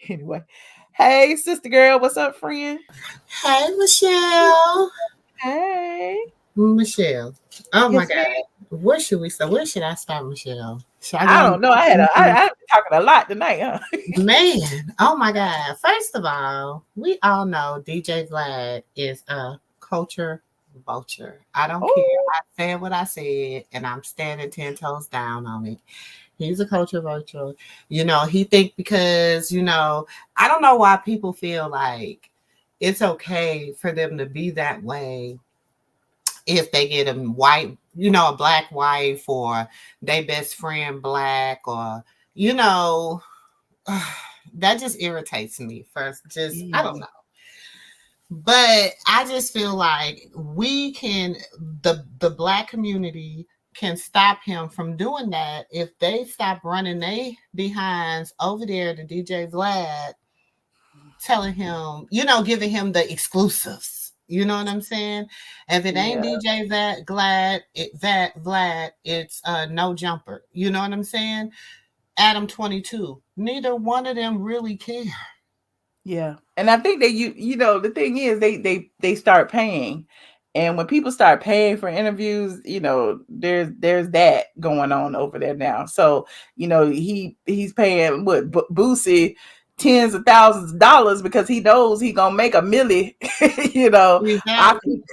Anyway, hey, sister girl, what's up, friend? Hey, Michelle. Hey, Michelle. Oh my yes, God. ma'am. Where should we start? Where should I start, Michelle? Should I don't know. I've been talking a lot tonight, huh? Man, oh my God. First of all, we all know DJ Vlad is a culture vulture. I don't care. I said what I said, and I'm standing 10 toes down on it. He's a culture vulture. He think because, I don't know why people feel like it's okay for them to be that way if they get a white, a black wife or their best friend black or, that just irritates me first. I don't know. But I just feel like we can, the black community can stop him from doing that if they stop running they behinds over there to DJ Vlad, telling him, giving him the exclusives. You know what I'm saying? If it ain't DJ Vlad, it's no jumper. You know what I'm saying? Adam 22. Neither one of them really care. Yeah, and I think that the thing is they start paying, and when people start paying for interviews, there's that going on over there now. So he's paying Boosie tens of thousands of dollars because he knows he gonna make a milli. Exactly.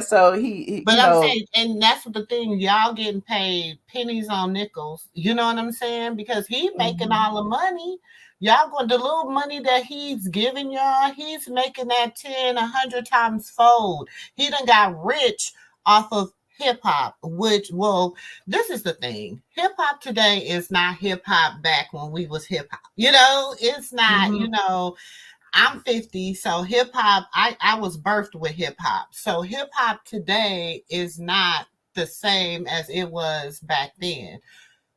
So he. But I'm saying, and that's the thing, y'all getting paid pennies on nickels. You know what I'm saying? Because he making all the money. Y'all going the little money that he's giving y'all, he's making that 10, 100 times fold. He done got rich off of hip hop, this is the thing. Hip hop today is not hip hop back when we was hip hop. It's not, I'm 50, so hip hop, I was birthed with hip hop. So hip hop today is not the same as it was back then.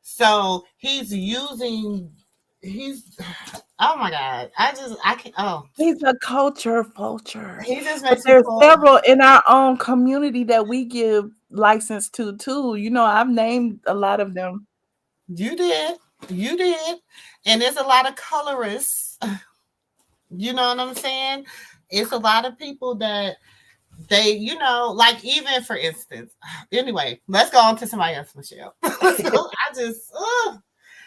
So oh my God. I can't. He's a culture vulture. He just but makes there's several in our own community that we give license to too. I've named a lot of them. You did. And there's a lot of colorists. You know what I'm saying? It's a lot of people that they, like even for instance, anyway, let's go on to somebody else, Michelle.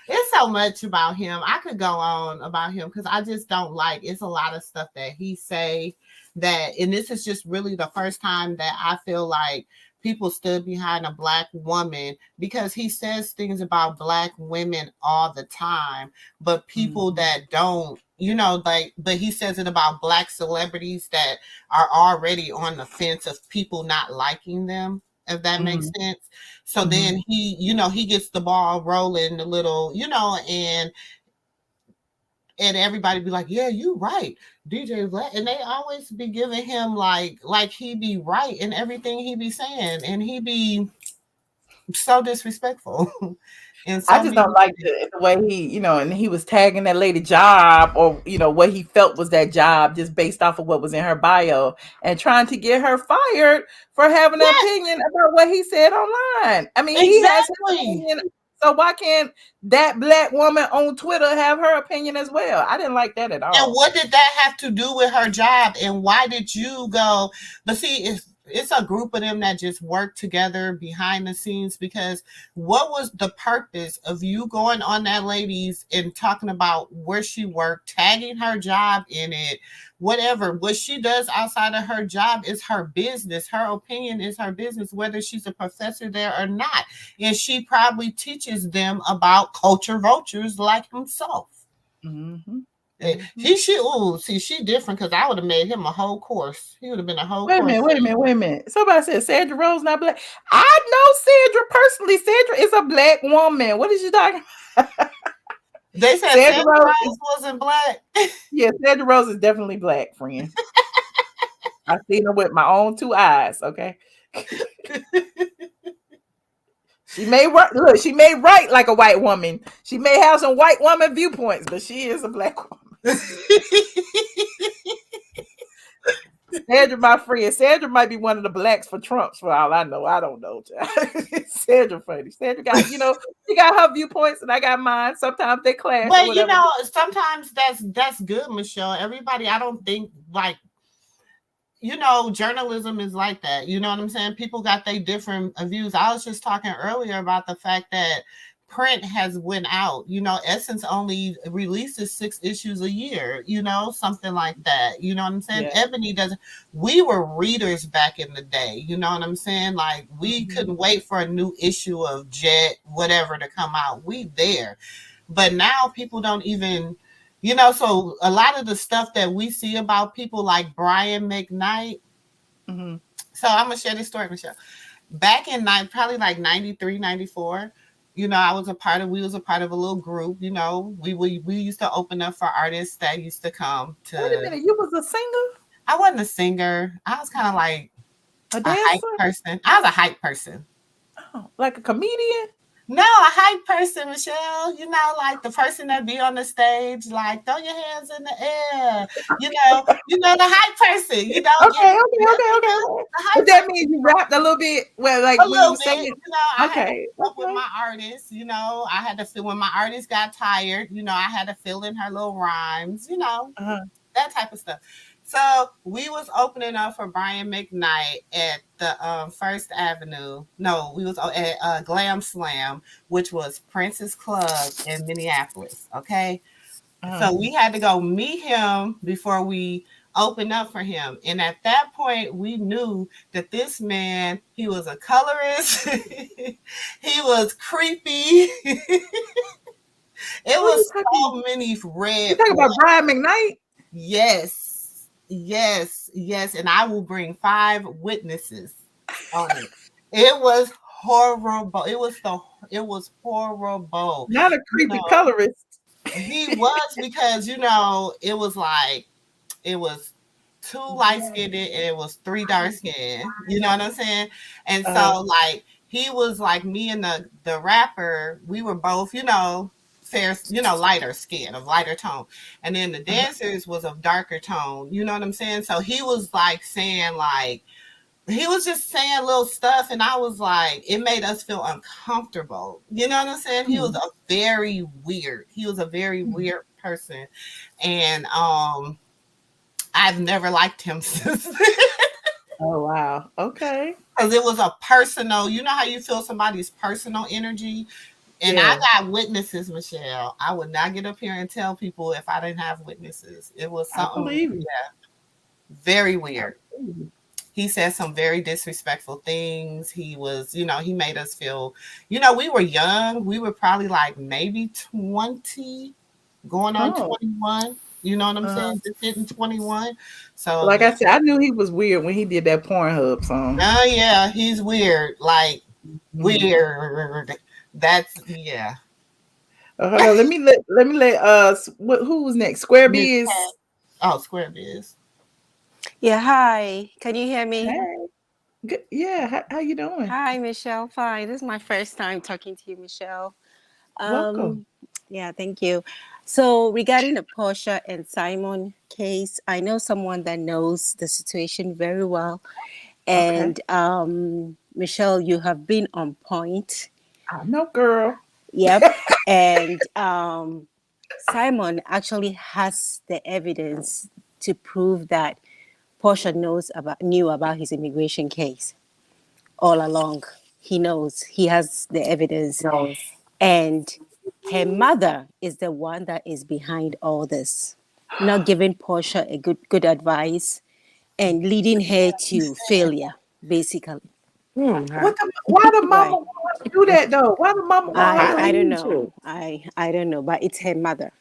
It's so much about him. I could go on about him because I just don't like, it's a lot of stuff that he say that, and this is just really the first time that I feel like people stood behind a black woman, because he says things about black women all the time, but people that don't, but he says it about black celebrities that are already on the fence of people not liking them, if that makes sense. So then he gets the ball rolling a little, and everybody be like, yeah, you right, DJ Vlad. And they always be giving him like he be right in everything he be saying. And he be so disrespectful. And so I just don't like the way he, and he was tagging that lady job, or, what he felt was that job just based off of what was in her bio, and trying to get her fired for having an opinion about what he said online. I mean, he has his opinion So why can't that black woman on Twitter have her opinion as well? I didn't like that at all. And what did that have to do with her job? And why did you go? But see, it's a group of them that just work together behind the scenes, because what was the purpose of you going on that lady's and talking about where she worked, tagging her job in it, whatever. What she does outside of her job is her business. Her opinion is her business, whether she's a professor there or not. And she probably teaches them about culture vultures like himself. Mm-hmm. She different, because I would have made him a whole course. He would have been a whole course. Wait a minute. Somebody said Sandra Rose not black. I know Sandra personally. Sandra is a black woman. What is you talking about? They said Sandra Rose wasn't black. Yeah, Sandra Rose is definitely black, friend. I've seen her with my own two eyes, okay? She may write like a white woman. She may have some white woman viewpoints, but she is a black woman. Sandra, my friend. Sandra might be one of the blacks for Trumps, for all I know. I don't know. Sandra funny. Sandra got, she got her viewpoints and I got mine. Sometimes they clash. But sometimes that's good, Michelle. Everybody, I don't think journalism is like that. You know what I'm saying? People got their different views. I was just talking earlier about the fact that print has went out. Essence only releases 6 issues a year, something like that. You know what I'm saying? Yeah. Ebony doesn't. We were readers back in the day. You know what I'm saying? Like, we couldn't wait for a new issue of Jet, whatever, to come out. We there. But now people don't even, so a lot of the stuff that we see about people like Brian McKnight. Mm-hmm. So I'm going to share this story, Michelle. Back in probably like 93, 94, we was a part of a little group. We used to open up for artists that used to come to. Wait a minute, you was a singer? I wasn't a singer. I was kind of like a hype person. I was a hype person. Oh, like a comedian? No, a hype person, Michelle. Like the person that be on the stage, like throw your hands in the air. The hype person. Okay. But that means you rapped a little bit. Well, like a little bit. Singing. I had to keep up with my artists. I had to feel when my artist got tired. I had to fill in her little rhymes. That type of stuff. So we was opening up for Brian McKnight at the First Avenue. No, we was at Glam Slam, which was Prince's Club in Minneapolis. Okay, so we had to go meet him before we opened up for him. And at that point, we knew that this man, he was a colorist. He was creepy. It was so many red. You talking about Brian McKnight? Yes, and I will bring 5 witnesses on it. It was horrible. It was horrible. Not a creepy colorist. He was, because it was like it was 2 light-skinned and it was 3 dark-skinned. You know what I'm saying? And so like he was like me and the rapper, we were both, fair, lighter skin, of lighter tone. And then the dancers was of darker tone. You know what I'm saying? So he was like saying he was just saying little stuff. And I was like, it made us feel uncomfortable. You know what I'm saying? He was a very weird person. And I've never liked him since then. Oh, wow. Okay. Because it was a personal, how you feel somebody's personal energy. And I got witnesses, Michelle. I would not get up here and tell people if I didn't have witnesses. It was something very weird. He said some very disrespectful things. He was, he made us feel, we were young. We were probably like maybe 20, going on 21. You know what I'm saying? Just hitting 21. So like I said, I knew he was weird when he did that Pornhub song. Oh yeah, he's weird. Like weird. That's Hold on, let me let who was next? Square Biz. Oh, Square Biz. Yeah, hi. Can you hear me? Hey. Good. Yeah, how you doing? Hi, Michelle. Fine. This is my first time talking to you, Michelle. Welcome. Yeah, thank you. So regarding the Porsha and Simon case, I know someone that knows the situation very well. And Michelle, you have been on point. I know, girl. Yep. And Simon actually has the evidence to prove that Porsha knew about his immigration case all along. He knows. He has the evidence. And her mother is the one that is behind all this, not giving Porsha a good advice and leading her to failure, basically. Why the Right. mama want her to do that though? Why the mama want her to I leave? don't know. I don't know, but it's her mother.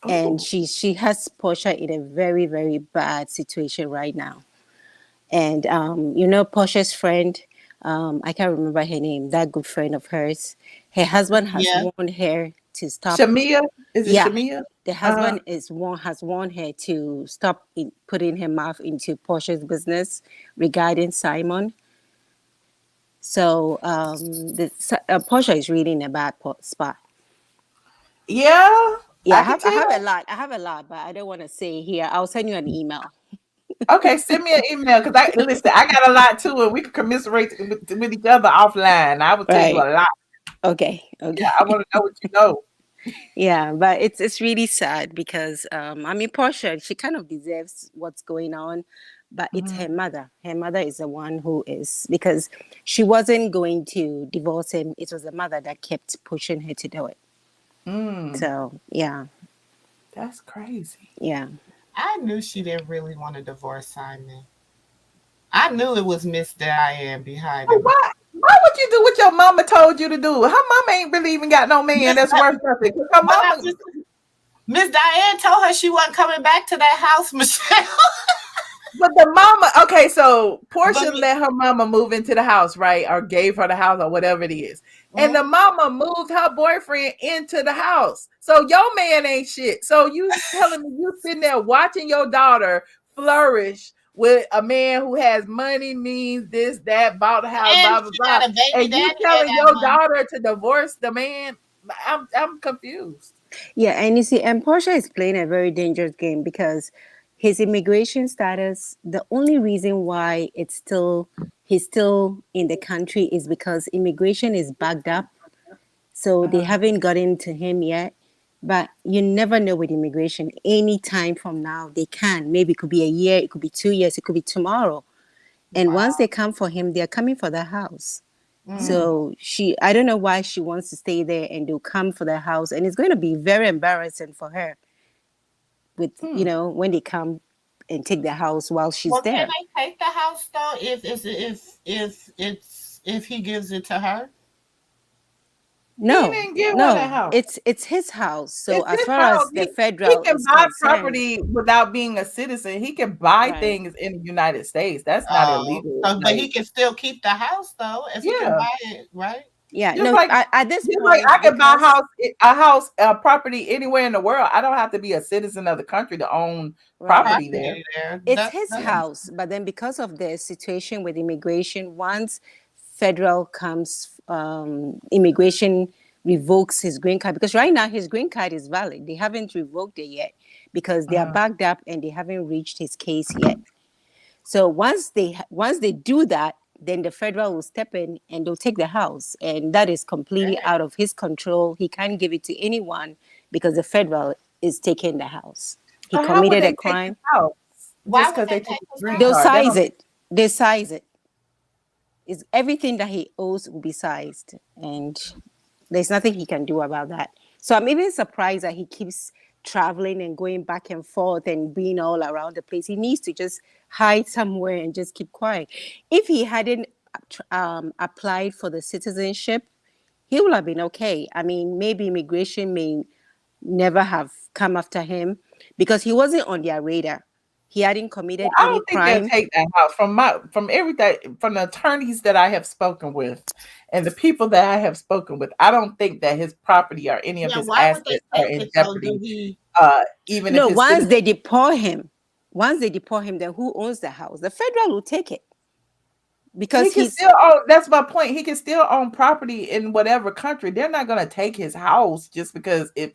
And Oh. she has Porsha in a very, very bad situation right now. And Porsha's friend, I can't remember her name, that good friend of hers, her husband has Yeah. warned her to stop. Shamia? Is it Yeah, Shamia? the husband has warned her to stop putting her mouth into Porsha's business regarding Simon. So Porsha is really in a bad spot. Yeah. Yeah, I can I have a tell. lot. I have a lot, but I don't want to say here. I'll send you an email. Okay, send me an email because I got a lot too, and we can commiserate with each other offline. I will tell you Right. a lot. Okay. Yeah, I want to know what you know. Yeah, but it's really sad because Porsha, she kind of deserves what's going on, but it's her mother. Her mother is the one who is, because she wasn't going to divorce him. It was the mother that kept pushing her to do it. So yeah, That's crazy. yeah. I knew she didn't really want to divorce Simon. I knew it was Miss Diane behind But him. why would you do what your mama told you to do? Her mama ain't really even got no man that's worth nothing. 'Cause her mama, Miss Diane told her she wasn't coming back to that house, Michelle. but the mama, okay, so Porsha But- let her mama move into the house, right? Or gave her the house or whatever it is. And the mama moved her boyfriend into the house. So your man ain't shit. So you telling me you sitting there watching your daughter flourish with a man who has money, means this, that, bought the house, And blah, blah, she blah. got a baby And you daddy telling that your money. daughter to divorce the man? I'm confused. Yeah, and you see, and Porsha is playing a very dangerous game because his immigration status, the only reason why he's still in the country is because immigration is backed up. So they haven't gotten to him yet. But you never know with immigration. Any time from now, they can. Maybe it could be a year, it could be 2 years, it could be tomorrow. And once they come for him, they're coming for the house. So I don't know why she wants to stay there, and they'll come for the house, and it's going to be very embarrassing for her with when they come and take the house while she's Well, there. can they take the house though if he gives it to her? No, didn't give her that house. it's his house. So It's as his far house. as the He federal can is buy concerned, property without being a citizen. He can buy right? things in the United States. That's not illegal. So, but he can still keep the house though if he can Yeah, buy it, right? Yeah, just no. like At this just like point, I can buy because a property anywhere in the world. I don't have to be a citizen of the country to own right, property there. Property there. it's his house. But then because of the situation with immigration, once federal comes, immigration revokes his green card, because right now his green card is valid. They haven't revoked it yet because they are backed up and they haven't reached his case yet. So once they do that, then the federal will step in and they'll take the house, and that is completely out of his control. He can't give it to anyone because the federal is taking the house. He So how would committed they a take crime. the house? Why Just would because they they took take the his green house? They'll card. size it. They size it. Is everything that he owes will be sized, and there's nothing he can do about that. So I'm even surprised that he keeps traveling and going back and forth and being all around the place. He needs to just hide somewhere and just keep quiet. If he hadn't applied for the citizenship, he would have been okay. I mean, maybe immigration may never have come after him because he wasn't on their radar. He hadn't committed I any don't think they'll crime. take that house from everything from the attorneys that I have spoken with and the people that I have spoken with. I don't think that his property or any of Yeah, his why would they assets are take in it though? jeopardy. Even if No, his once citizen, they deport him, then who owns the house? The federal will take it. because He can he's still own. That's my point. He can still own property in whatever country. They're not gonna take his house just because if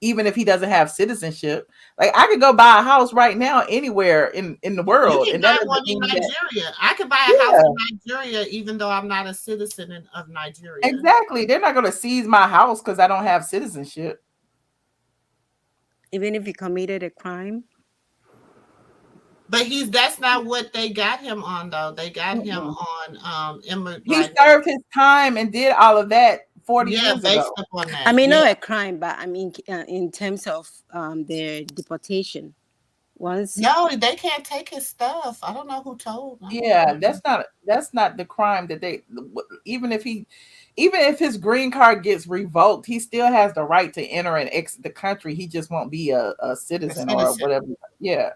even if he doesn't have citizenship. Like I could go buy a house right now anywhere in the You world, can and that buy doesn't one in mean that. Nigeria. I could buy a house Yeah, in Nigeria, even though I'm not a citizen of Nigeria. exactly. They're not gonna seize my house because I don't have citizenship. even if he committed a crime. But that's not what they got him on though. They got him Mm-mm. on He like served his time and did all of that 40 yeah, years based ago. upon I that. mean, Yeah. not a crime, but I mean, in terms of their deportation. Once, No, they can't take his stuff. I don't know who told. I don't know. Yeah, that's not the crime that they even if he even if his green card gets revoked, he still has the right to enter and exit the country. He just won't be a A citizen or citizen. whatever. Yeah.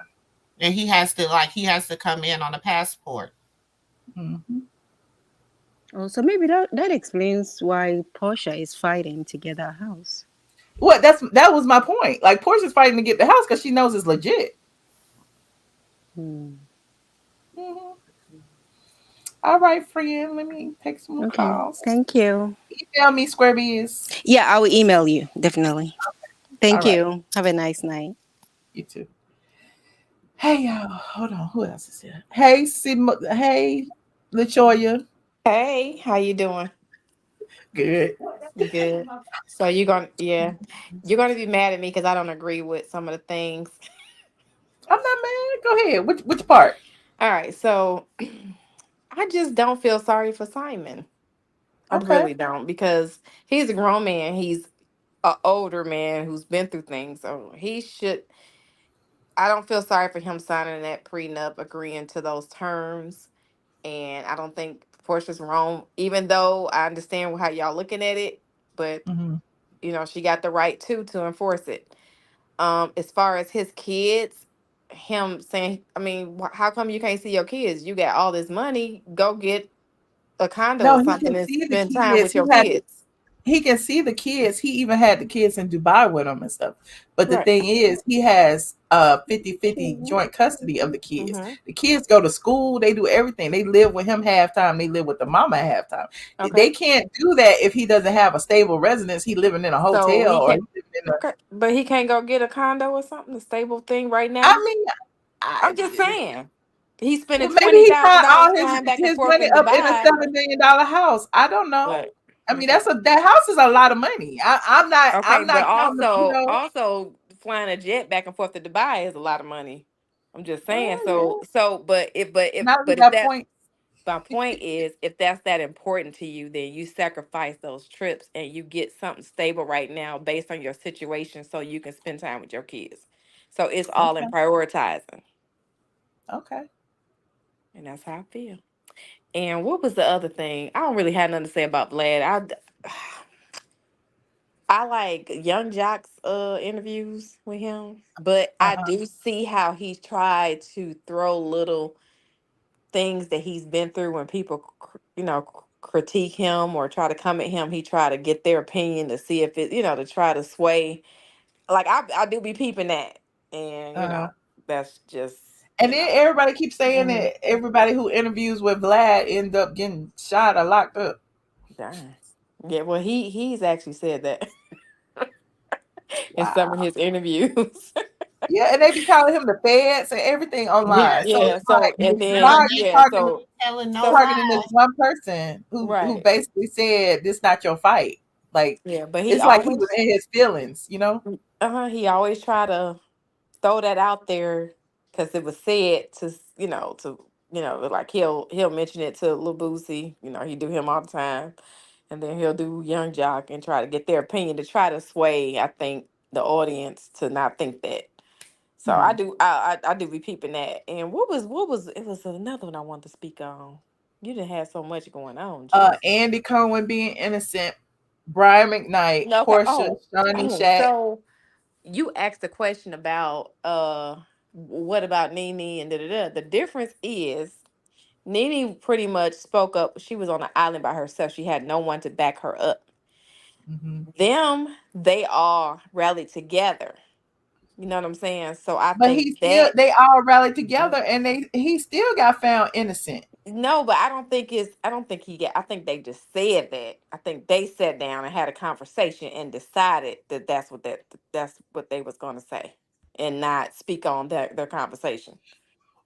And he has to come in on a passport. Hmm. oh, so maybe that explains why Porsha is fighting to get a house. What that was my point. Like Portia's fighting to get the house because she knows it's legit. Hmm. Hmm. All right, friend. Let me take some more Okay, calls. thank you. Email me, Squarebees. Yeah, I will email you definitely. All Thank right. you. Have a nice night. You too. Hey y'all. Hold on. Who else is here? Hey, hey, Latoya. Hey, how you doing? Good. Good. So you're gonna be mad at me because I don't agree with some of the things. I'm not mad. Go ahead. Which part? All right, so I just don't feel sorry for Simon. I Okay. really don't because he's a grown man. He's an older man who's been through things, so he should. I don't feel sorry for him signing that prenup, agreeing to those terms, and I don't think Portia's wrong. Even though I understand how y'all looking at it, but Hmm. she got the right to enforce it. As far as his kids, him saying, I mean, how come you can't see your kids? You got all this money, go get a condo No, or he something can and see the spend time kids. with your kids. He can see the kids. He even had the kids in Dubai with him and stuff. But the Right. thing is, he has 50-50 joint custody of the kids. Mm-hmm. The kids go to school, they do everything. They live with him half time, they live with the mama half time. Okay. They can't do that if he doesn't have a stable residence. He living in a So hotel he or can't. he living in a Okay, but he can't go get a condo or something, a stable thing right I now. mean, I, I'm just saying. He's spending well, maybe twenty he thousand found dollars all flying back and his forth money in up in a Dubai. $7 million house. I don't know. But I mean, okay. that house is a lot of money. Okay, I'm but not counting. also flying a jet back and forth to Dubai is a lot of money. I'm just saying. Yeah, not at If that that point. my point is, if that's that important to you, then you sacrifice those trips and you get something stable right now based on your situation so you can spend time with your kids. So it's all in Okay, prioritizing. okay. And that's how I feel. And what was the other thing? I don't really have nothing to say about Vlad. I like Young Jock's interviews with him, but I Uh-huh. do see how he tried to throw little things that he's been through when people, critique him or try to come at him. He try to get their opinion to see if it, to try to sway. Like I do be peeping that, and Uh-huh. that's just And then everybody keeps saying Mhm. that everybody who interviews with Vlad end up getting shot or locked up. Darn. Yeah, well, he's actually said that in some of Wow. his interviews. Yeah, and they be calling him the feds and everything Yeah, online. So yeah. it's So like and No, then why are you they yeah, targeting so telling no so targeting this lies. one person who right. basically said this not your fight? Like Yeah, but he it's like he was always in his feelings, you know? he always try to throw that out there because it was said to like he'll mention it to Lil Boosie. He do him all the time, and then he'll do Young Jock and try to get their opinion to try to sway. I think the audience to not think that. So I Hmm. do I do be peeping that. And what was it was another one I wanted to speak on. You didn't have so much going on, Jesus. Andy Cohen being innocent, Brian McKnight, Okay. Porsha, Shaunie, Shaq. So you asked a question about what about Nene and da da da. The difference is Nene pretty much spoke up. She was on an island by herself. She had no one to back her up. Hmm. They all rallied together. You know what I'm saying? So I But think that they all rallied together and he still got found innocent. No, but I don't think it's. I don't think he get. I think they just said that. I think they sat down and had a conversation and decided that that's what they was going to say, and not speak on their conversation.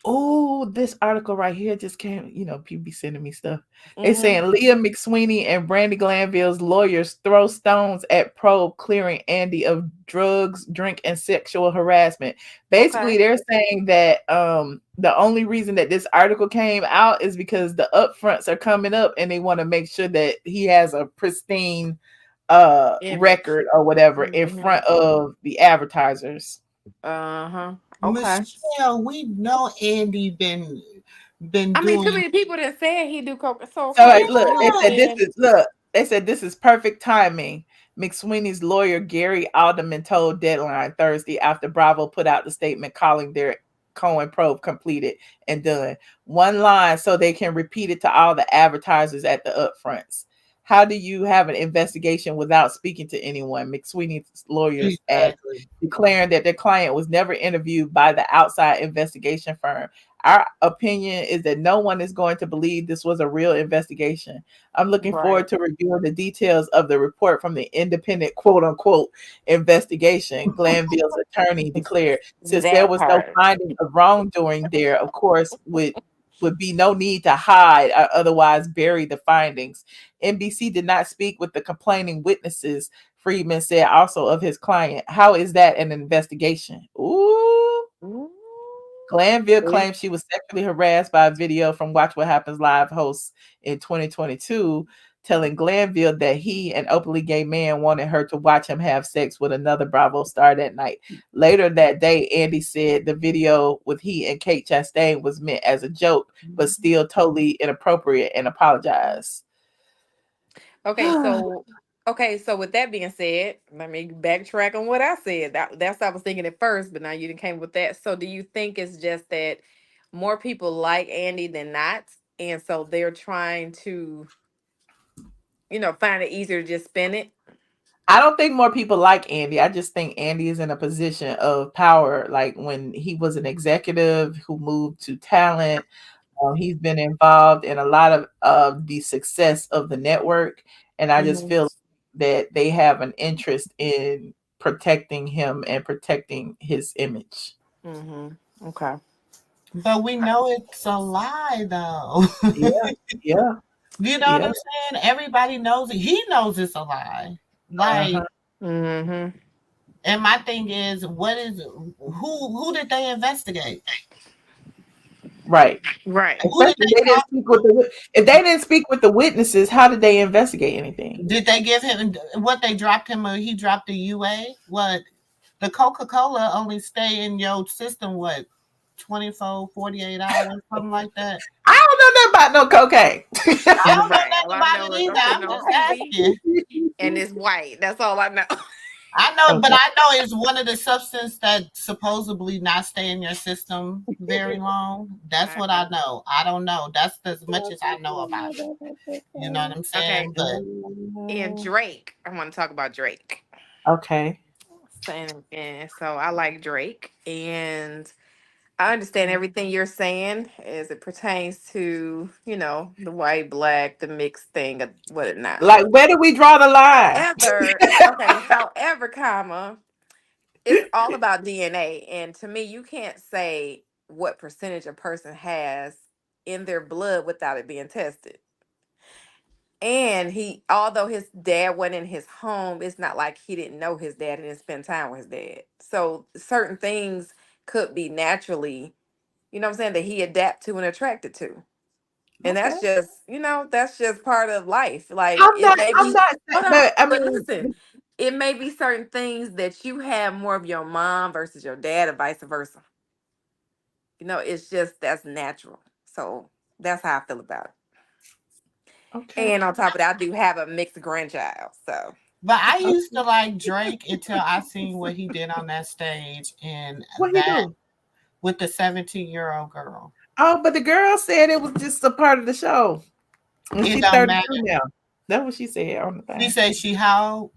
Oh, this article right here just came. People be sending me stuff. They Mm-hmm. saying Leah McSweeney and Brandy Glanville's lawyers throw stones at probe clearing Andy of drugs, drink, and sexual harassment. Okay. Basically, they're saying that the only reason that this article came out is because the upfronts are coming up and they want to make sure that he has a pristine Image. record or whatever in Mm-hmm. front of the advertisers. Uh-huh. Okay. Michelle, we know Andy been I mean, too doing. many people that said he do coke. So So okay, look, you they were said this saying is look. They said this is perfect timing. McSweeney's lawyer Gary Alderman told Deadline Thursday after Bravo put out the statement calling their Cohen probe completed and done. One line so they can repeat it to all the advertisers at the upfronts. How do you have an investigation without speaking to anyone? McSweeney's lawyers added, Exactly. declaring that their client was never interviewed by the outside investigation firm. Our opinion is that no one is going to believe this was a real investigation. I'm looking right. forward to reviewing the details of the report from the independent quote unquote investigation, Glanville's attorney declared. Since there That was no part. finding of wrongdoing there, of course, would be no need to hide or otherwise bury the findings. NBC did not speak with the complaining witnesses, Friedman said also of his client. How is that an investigation? Ooh. Ooh. Glanville See? claims she was sexually harassed by a video from Watch What Happens Live hosts in 2022, telling Glanville that he, an openly gay man, wanted her to watch him have sex with another Bravo star that night. Later that day, Andy said the video with he and Kate Chastain was meant as a joke, but still totally inappropriate and apologized. Okay, so with that being said, let me backtrack on what I said. That's what I was thinking at first, but now you didn't came with that. So do you think it's just that more people like Andy than not, and so they're trying to, find it easier to just spin it? I don't think more people like Andy. I just think Andy is in a position of power. Like when he was an executive who moved to talent, he's been involved in a lot of the success of the network, and I just Mm-hmm. feel that they have an interest in protecting him and protecting his image. Mm-hmm. Okay. But we know it's a lie, though. Yeah, yeah, You know what yeah. I'm saying? Everybody knows it. He knows it's a lie. Like, Uh-huh. Mm-hmm. and my thing is, who did they investigate? Right. Right. Who did Especially they they didn't talk? speak with the if they didn't speak with the witnesses, how did they investigate anything? Did they give him what they dropped him? He dropped a UA. What the Coca Cola only stay in your system? What 24, 48 hours, something like that. I don't know nothing about no cocaine. I don't know Right. All nothing I about know it is either. okay, I'm no just CB asking. and it's white. That's all I know. I know, but Okay. I know it's one of the substances that supposedly not stay in your system very long. That's what I Okay. know. I don't know. That's as much as I know about it. You know what I'm Okay. saying? But And Drake. I want to talk about Drake. Okay. And so I like Drake. And I understand everything you're saying as it pertains to, the white, black, the mixed thing, of what it not. Like where do we draw the line? However, comma, it's all about DNA. And to me, you can't say what percentage a person has in their blood without it being tested. And although his dad went in his home, it's not like he didn't know his dad and didn't spend time with his dad. So certain things could be naturally, what I'm saying, that he adapt to and attracted to. And Okay. that's just part of life. Like I'm it not may I'm be, not hold on, but I but mean listen, it may be certain things that you have more of your mom versus your dad, or vice versa. It's just that's natural. So that's how I feel about it. okay. And on top of that, I do have a mixed grandchild. So I Okay. used to like Drake until I seen what he did on that stage and What he that do? with the 17-year-old girl. Oh, but the girl said it was just a part of the show. And It she don't 32 matter. now. That's what she said on the She thing. said she how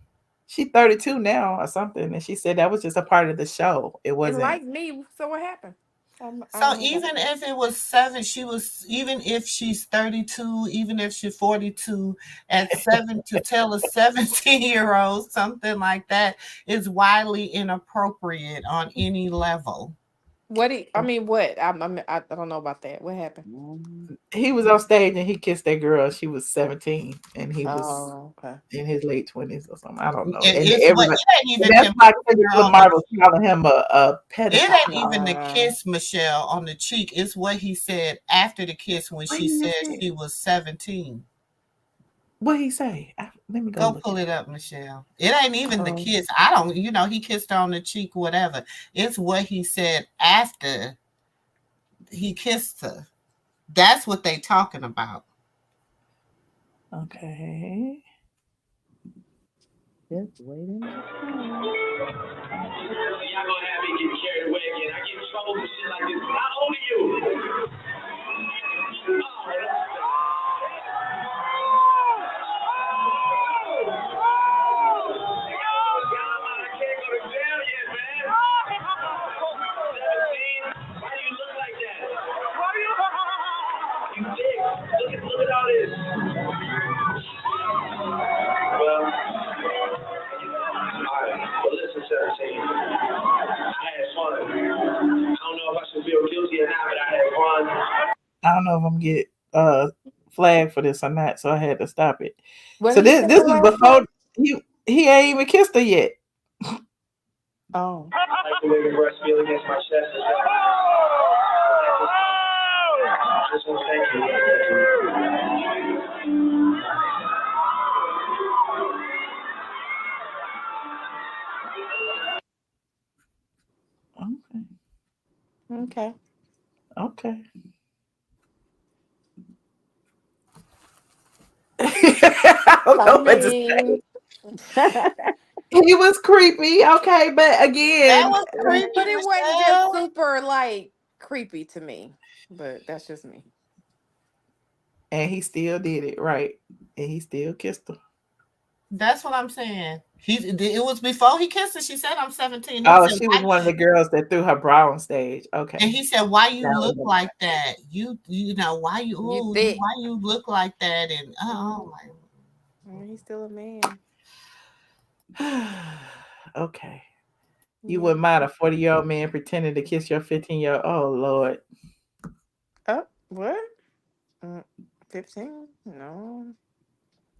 She 32 now or something. And she said that was just a part of the show. It and wasn't. like me, so what happened? I So don't know about even that. if it was seven, even if she's 32, even if she's 42, at seven to tell a 17-year-old something like that is widely inappropriate on any level. I mean, what? I don't know about that. What happened? He was on stage and he kissed that girl. She was 17 and he was Oh, okay. in his late 20s or something. I don't know. And It's what everybody, it ain't and even that's him why kissing Kendrick her on the Lamar was calling him a it pedophile. ain't even the kiss, Michelle, on the cheek. It's what he said after the kiss when Where she you said missed it? she was 17. What he say? Let me go Go look pull at it it. up, Michelle. It ain't even the kiss. I don't, he kissed her on the cheek, whatever. It's what he said after he kissed her. That's what they talking about. Okay. Just waiting. Y'all gonna have me get carried away again. I get in trouble for shit like this. How old are you? Look at all this. Well, listen, 17. I had fun. I don't know if I should feel guilty or not, but I had fun. I don't know if I'm gonna get flagged for this or not, so I had to stop it. What So did he this say this the was last before part? he ain't even kissed her yet. Oh. Like the way your breast feel against my chest as well. Just want to thank you. Okay. Okay. I don't I know what to mean, say. He was creepy, okay, but That again, was creepy, but it wasn't just Michelle. super like creepy to me. But that's just me. and he still did it right, and he still kissed her. That's what I'm saying. It was before he kissed her. She said, "I'm 17." He Oh, said, she was "Why?" one of the girls that threw her bra on stage. And Okay, he said, "Why you now I look remember. like that? You thick. Why you look like that?" And Mhm. He's still a man. Okay, you Yeah. wouldn't mind a 40-year-old man pretending to kiss your 15-year-old. Oh Lord, Oh, what? Mm, 15? No.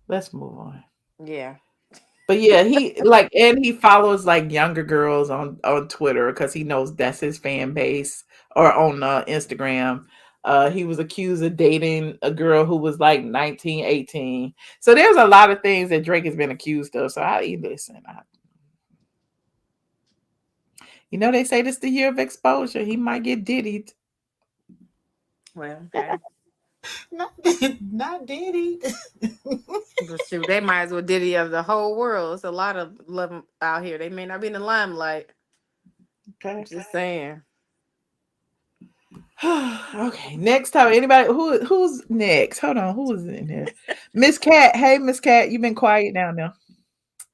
let's move on. Yeah. But yeah, he like and he follows like younger girls on Twitter because he knows that's his fan base or on Instagram. He was accused of dating a girl who was like 19, 18. So there's a lot of things that Drake has been accused of. So listen. They say this the year of exposure. He might get diddied. Well, okay. not, not Diddy. But shoot, they might as well diddy of the whole world. It's a lot of them out here. They may not be in the limelight. Okay. Just saying. Okay. Next time, anybody who's next? Hold on, who is in here? Miss Cat. Hey, Miss Cat, you've been quiet down there.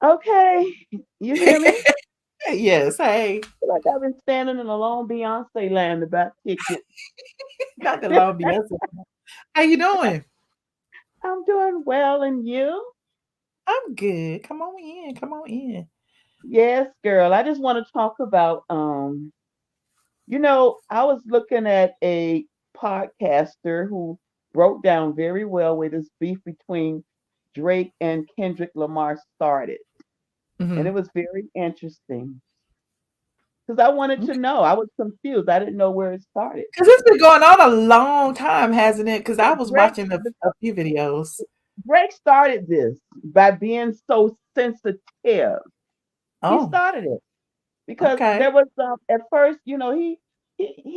Okay, you hear me? Yes. Hey, Like I've been standing in a long Beyonce land about tickets. not the long Beyonce. How you doing? I'm doing well, and you? I'm good. Come on in. Come on in. Yes, girl. I just want to talk about I was looking at a podcaster who broke down very well where this beef between Drake and Kendrick Lamar started. And it Mhm. was very interesting because I wanted to know. I was confused. I didn't know where it started. Because it's been going on a long time, hasn't it? Because I was Drake, watching a few videos. Drake started this by being so sensitive. He Oh, started it. Because okay. there was at first, he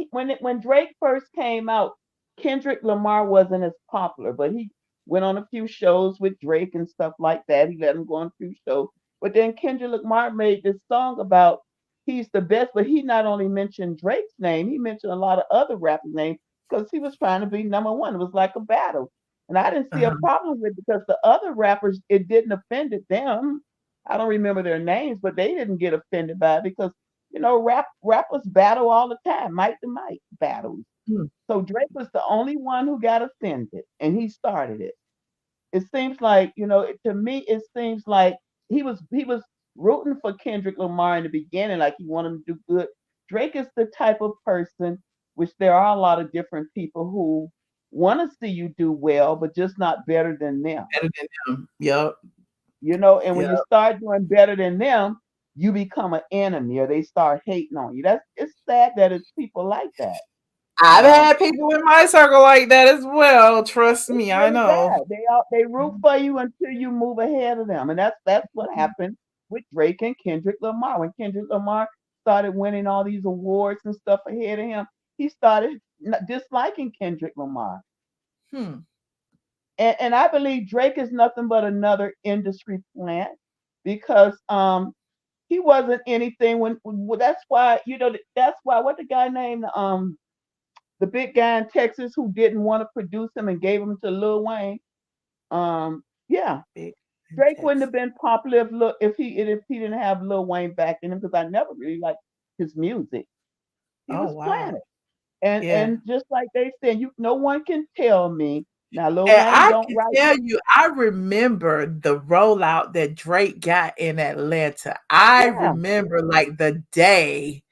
when Drake first came out, Kendrick Lamar wasn't as popular, but he went on a few shows with Drake and stuff like that. He let him go on a few shows, but then Kendrick Lamar made this song about he's the best, but he not only mentioned Drake's name, he mentioned a lot of other rappers' names because he was trying to be number one. It was like a battle, and I didn't see a Uh-huh. problem with it because the other rappers it didn't offend them. I don't remember their names, but they didn't get offended by it because rappers battle all the time, mic to mic battles. Hmm. So Drake was the only one who got offended, and he started it. It seems like, to me, it seems like he was rooting for Kendrick Lamar in the beginning, like he wanted him to do good. Drake is the type of person, which there are a lot of different people who want to see you do well, but just not better than them. Better than them. Yep. And when Yep. you start doing better than them, you become an enemy or they start hating on you. It's sad that it's people like that. I've Um, had people in my circle like that as well. Trust it's me, I really know. bad. They root for you until you move ahead of them, and that's what happened with Drake and Kendrick Lamar. When Kendrick Lamar started winning all these awards and stuff ahead of him, he started disliking Kendrick Lamar. Hmm. And I believe Drake is nothing but another industry plant because he wasn't anything that's why that's why what the guy named the big guy in Texas who didn't want to produce him and gave him to Lil Wayne. Yeah, Big Drake wouldn't text. have been popular if he didn't have Lil Wayne backing him because I never really liked his music. He Oh was playing wow. it, and Yeah. and just like they said, no one can tell me now. Lil And Wayne I don't can write. tell you, I remember the rollout that Drake got in Atlanta. I Yeah, remember like the day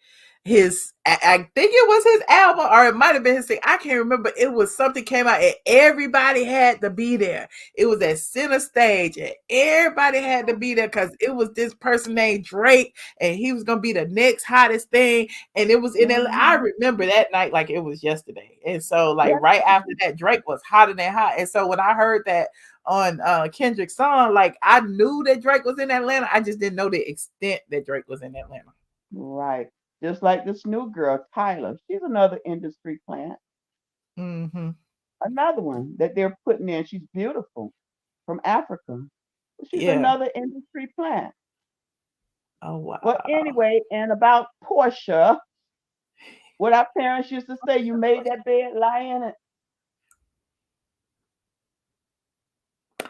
I think it was his album or it might have been his thing. I can't remember. It was something came out and everybody had to be there. It was at center stage and everybody had to be there because it was this person named Drake and he was gonna be the next hottest thing. And it was in LA. I hmm remember that night like it was yesterday. And so like yeah, right after that, Drake was hotter than hot. And so when I heard that on Kendrick's song, like I knew that Drake was in Atlanta. I just didn't know the extent that Drake was in Atlanta. right. Just like this new girl, Tyler. She's another industry plant. Mm-hmm. Another one that they're putting in. She's beautiful from Africa. She's Yeah. another industry plant. Oh Well, wow. anyway, and about Porsha, what our parents used to say, you made that bed, lie in it.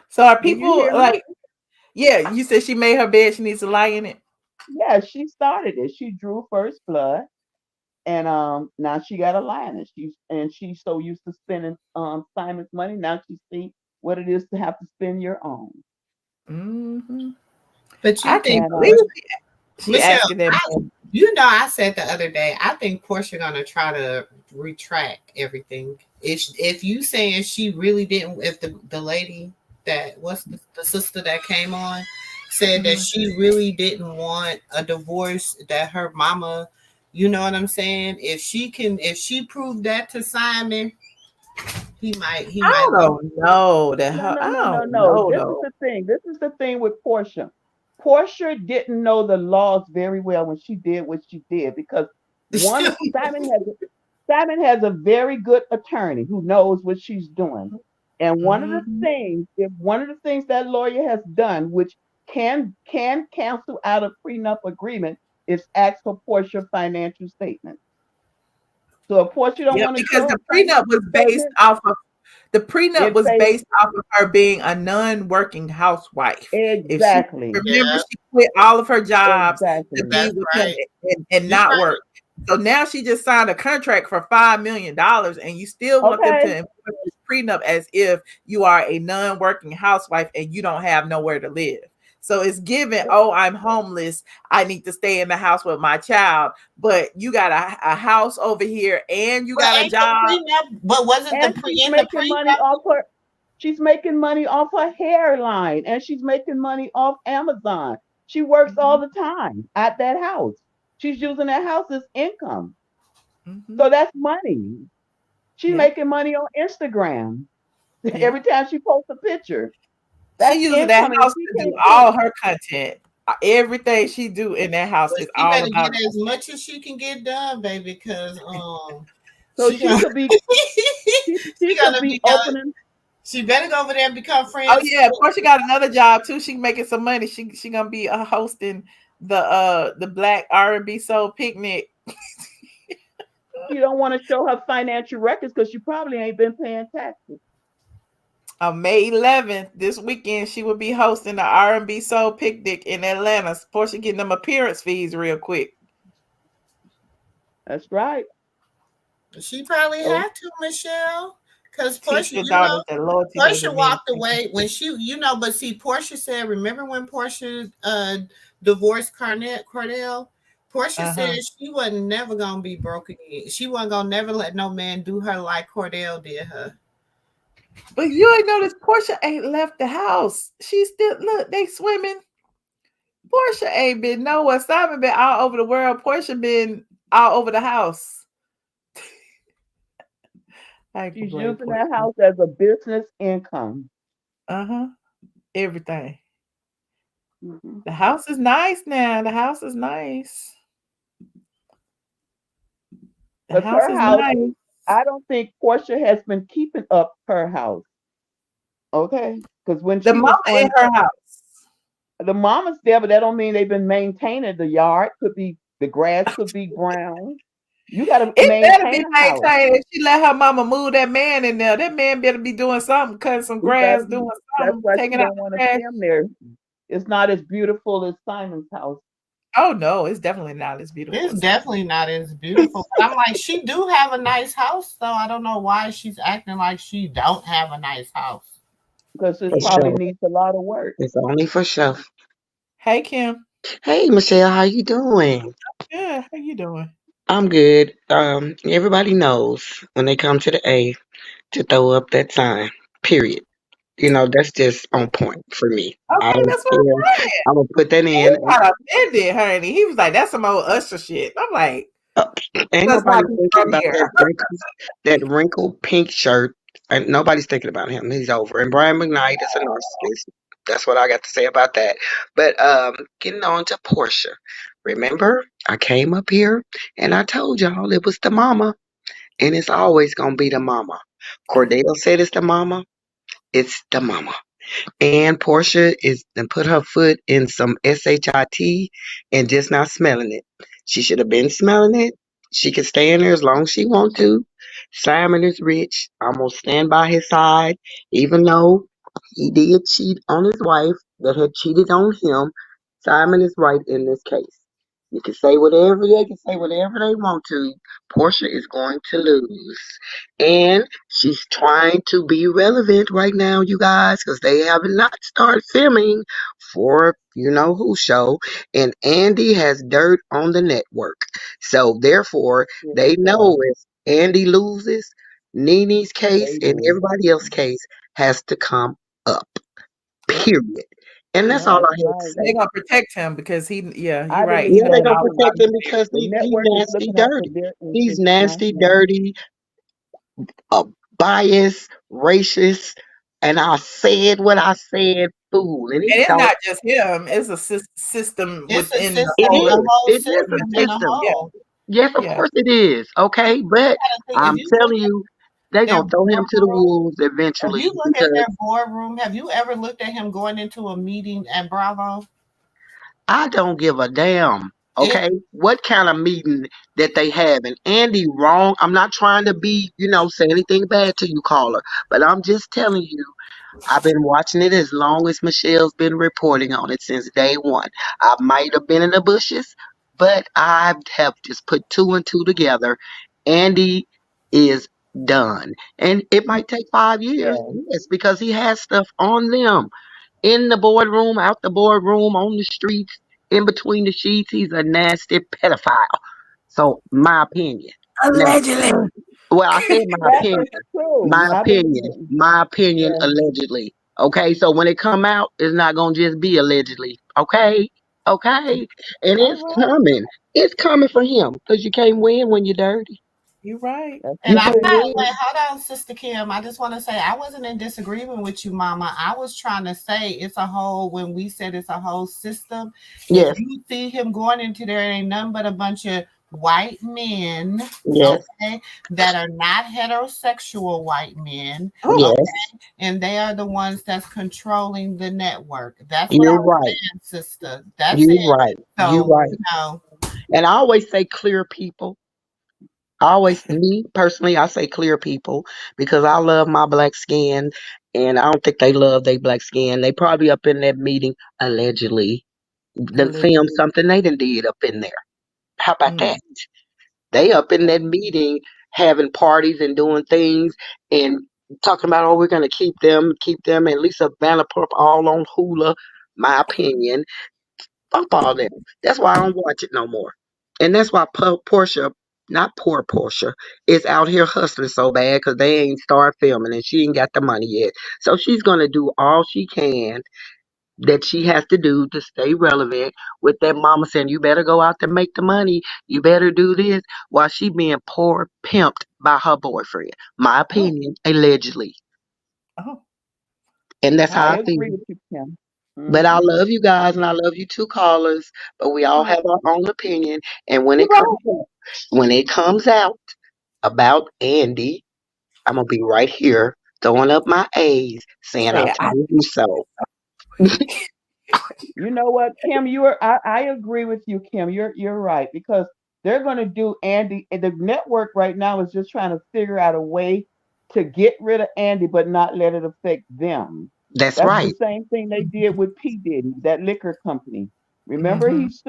So are Do you people hear me? like, yeah, you said she made her bed, she needs to lie in it. Yeah, she started it. She drew first blood, and now she got a lie in it. She's so used to spending Simon's money. Now she see what it is to have to spend your own. Mm-hmm. But you I think can't And believe she Michelle, asking that. I said the other day, I think Portia gonna try to retract everything. If you saying she really didn't, if the lady that what's the sister that came on said that Mhm. she really didn't want a divorce, that her mama, you know what I'm saying? If she proved that to Simon, he I might let don't know that no, her. no, I no, no, don't no. know This is though. the thing. This is the thing with Portia. Portia didn't know the laws very well when she did what she did because one Simon has a very good attorney who knows what she's doing. And Mhm. one of the things that lawyer has done, which can cancel out a prenup agreement, is ask for Portia financial statements. So if Portia don't Yeah, want to because show her the prenup financial was based statement, off of the prenup it was pays based off of her being a non-working housewife. If she exactly, remember, yeah, she quit all of her jobs to exactly. be that's with him right. and You not right. work. So now she just signed a contract for $5 million, and you still want them to Okay. enforce this prenup as if you are a non-working housewife and you don't have nowhere to live. So it's given, oh, I'm homeless. I need to stay in the house with my child, but you got a house over here and you But got a ain't the job. prenup? But wasn't the And pre in the prenup? she's making money off her hairline and she's making money off Amazon. She works all Mhm, the time at that house. She's using that house as income. mhm. So that's money. She's Yeah, making money on Instagram yeah. every time she posts a picture. That's She using that income, and if house she to do can't get all her content. Everything she do in that house But is she all better about. get as much as she can get done, baby, because so she she gonna could be she she could gonna be be opening she better go over there and become Oh friends. yeah, of course she got another job too. She making some money. She gonna be hosting the Black R&B Soul Picnic she don't want to show her financial records because she probably ain't been paying taxes. on May 11th. This weekend she will be hosting the R&B Soul Picnic in Atlanta. Portia getting them appearance fees real quick. That's right. She probably So had to, Michelle. Because Teach Porsha, your daughters that loyalty Porsha doesn't mean walked away when she, but see, Porsha said, remember when Porsha divorced Cordell? Porsha said she wasn't never gonna be broken. She wasn't gonna never let no man do her like Cordell did her. But you ain't notice Porsha ain't left the house. She still look, they swimming. Porsha ain't been nowhere. Simon been all over the world. Porsha been all over the house. she's using that house as a business income. Everything. Mm-hmm. The house is nice now. The house is nice. The house her is house, nice. I don't think Porsha has been keeping up her house. Okay, because when The she was mama in on, her house. the mama's there, but that don't mean they've been maintaining the yard. Could be the grass could be brown. You got to It better maintain be a house. maintained. If she let her mama move that man in there, that man better be doing something, cutting some grass, doing That's something, why she taking out don't the want to trash. film there. It's not as beautiful as Simon's house. Oh no, it's definitely not as beautiful. It's definitely not as beautiful. But I'm like, she do have a nice house, though. I don't know why she's acting like she don't have a nice house. Because it For probably sure. needs a lot of work. It's only for sure. Hey Kim. Hey Michelle, how you doing? Yeah, how you doing? I'm good. Everybody knows when they come to the A to throw up that sign. Period. That's just on point for me. I Okay, don't that's what care. I'm saying. I'm gonna put that He in. got offended, honey. He was like, "That's some old Usher shit." I'm like, Uh, Ain't "Does nobody not be thinking from about here." that wrinkled pink shirt. And nobody's thinking about him. He's over. And Brian McKnight is a narcissist. That's what I got to say about that. But getting on to Portia. Remember, I came up here and I told y'all it was the mama, and it's always gonna be the mama. Cordell said it's the mama. It's the mama. And Portia is and put her foot in some shit and just not smelling it. She should have been smelling it. She can stay in there as long as she want to. Simon is rich. I'm gonna stand by his side, even though he did cheat on his wife that had cheated on him. Simon is right in this case. You can say whatever they can say whatever they want to. Portia is going to lose. And she's trying to be relevant right now, you guys, because they have not started filming for you know who show. And Andy has dirt on the network. So therefore, they know if Andy loses, Nene's case They and lose. everybody else's case has to come up. Period. And that's all That's I have to right. They're say. gonna protect him because you're I right. believe He Yeah, done they did gonna all so. protect the him shit. because The he network is nasty looking out for dirty. their He's interests, not nasty him. dirty, a biased, racist, and I said what I said, fool. And he And it's thought not just him; it's a system It's a within the system, it whole. the is. whole It is system a in a system. Yeah, whole. Yes, of yeah. course it is. Okay, but If I'm you look telling you, they at their gonna throw him to the boardroom, wolves if eventually you look at because their boardroom, have you ever looked at him going into a meeting at Bravo? I don't give a damn. It Okay, what kind of meeting that they have? And Andy wrong. I'm not trying to be, say anything bad to you, caller, but I'm just telling you. I've been watching it as long as Michelle's been reporting on it since day one. I might have been in the bushes, but I have just put two and two together. Andy is done. And it might take 5 years, Yeah. yes, because he has stuff on them. In the boardroom, out the boardroom, on the streets, in between the sheets. He's a nasty pedophile. So, my opinion. Now, Allegedly. well, I said my That is opinion. true. My I believe opinion. it. My opinion Yeah. allegedly. Okay, so when it come out, it's not gonna just be allegedly. Okay? Okay. And All it's right. coming. It's coming for him. Because you can't win when you're dirty. You're right. That's And You I'm true. can't not win. like, hold on, Sister Kim. I just want to say I wasn't in disagreement with you, Mama. I was trying to say it's a whole, when we said it's a whole system. If Yes, you see him going into there, it ain't nothing but a bunch of white men, yes, okay, that are not heterosexual white men, Oh, yes. okay, and they are the ones that's controlling the network. That's what I You're was right. saying, sister. That's You're it. right. You're So, right. And I always say clear people. Me personally, I say clear people because I love my black skin and I don't think they love their black skin. They probably up in that meeting allegedly done film allegedly. something they done did up in there. How about that? They up in that meeting having parties and doing things and talking about, oh, we're gonna keep them, and Lisa Vanderpump all on hula. My opinion. Bump all them. That's why I don't watch it no more. And that's why Portia, not poor Portia, is out here hustling so bad because they ain't start filming and she ain't got the money yet. So she's gonna do all she can that she has to do to stay relevant with that mama saying, you better go out there and make the money. You better do this while she being poor pimped by her boyfriend. My Oh, opinion, allegedly. Oh, And that's I how I feel. agree with you, Kim. But I Mm-hmm. love you guys and I love you two callers. But we all have our own opinion. And You're right. when it comes out about Andy, I'm gonna be right here throwing up my A's saying I yeah, told you so. You know what, Kim? I agree with you, Kim. You're right because they're going to do Andy. And the network right now is just trying to figure out a way to get rid of Andy, but not let it affect them. That's That's the right. same thing they did with P Diddy, that liquor company. Remember, mm-hmm. he's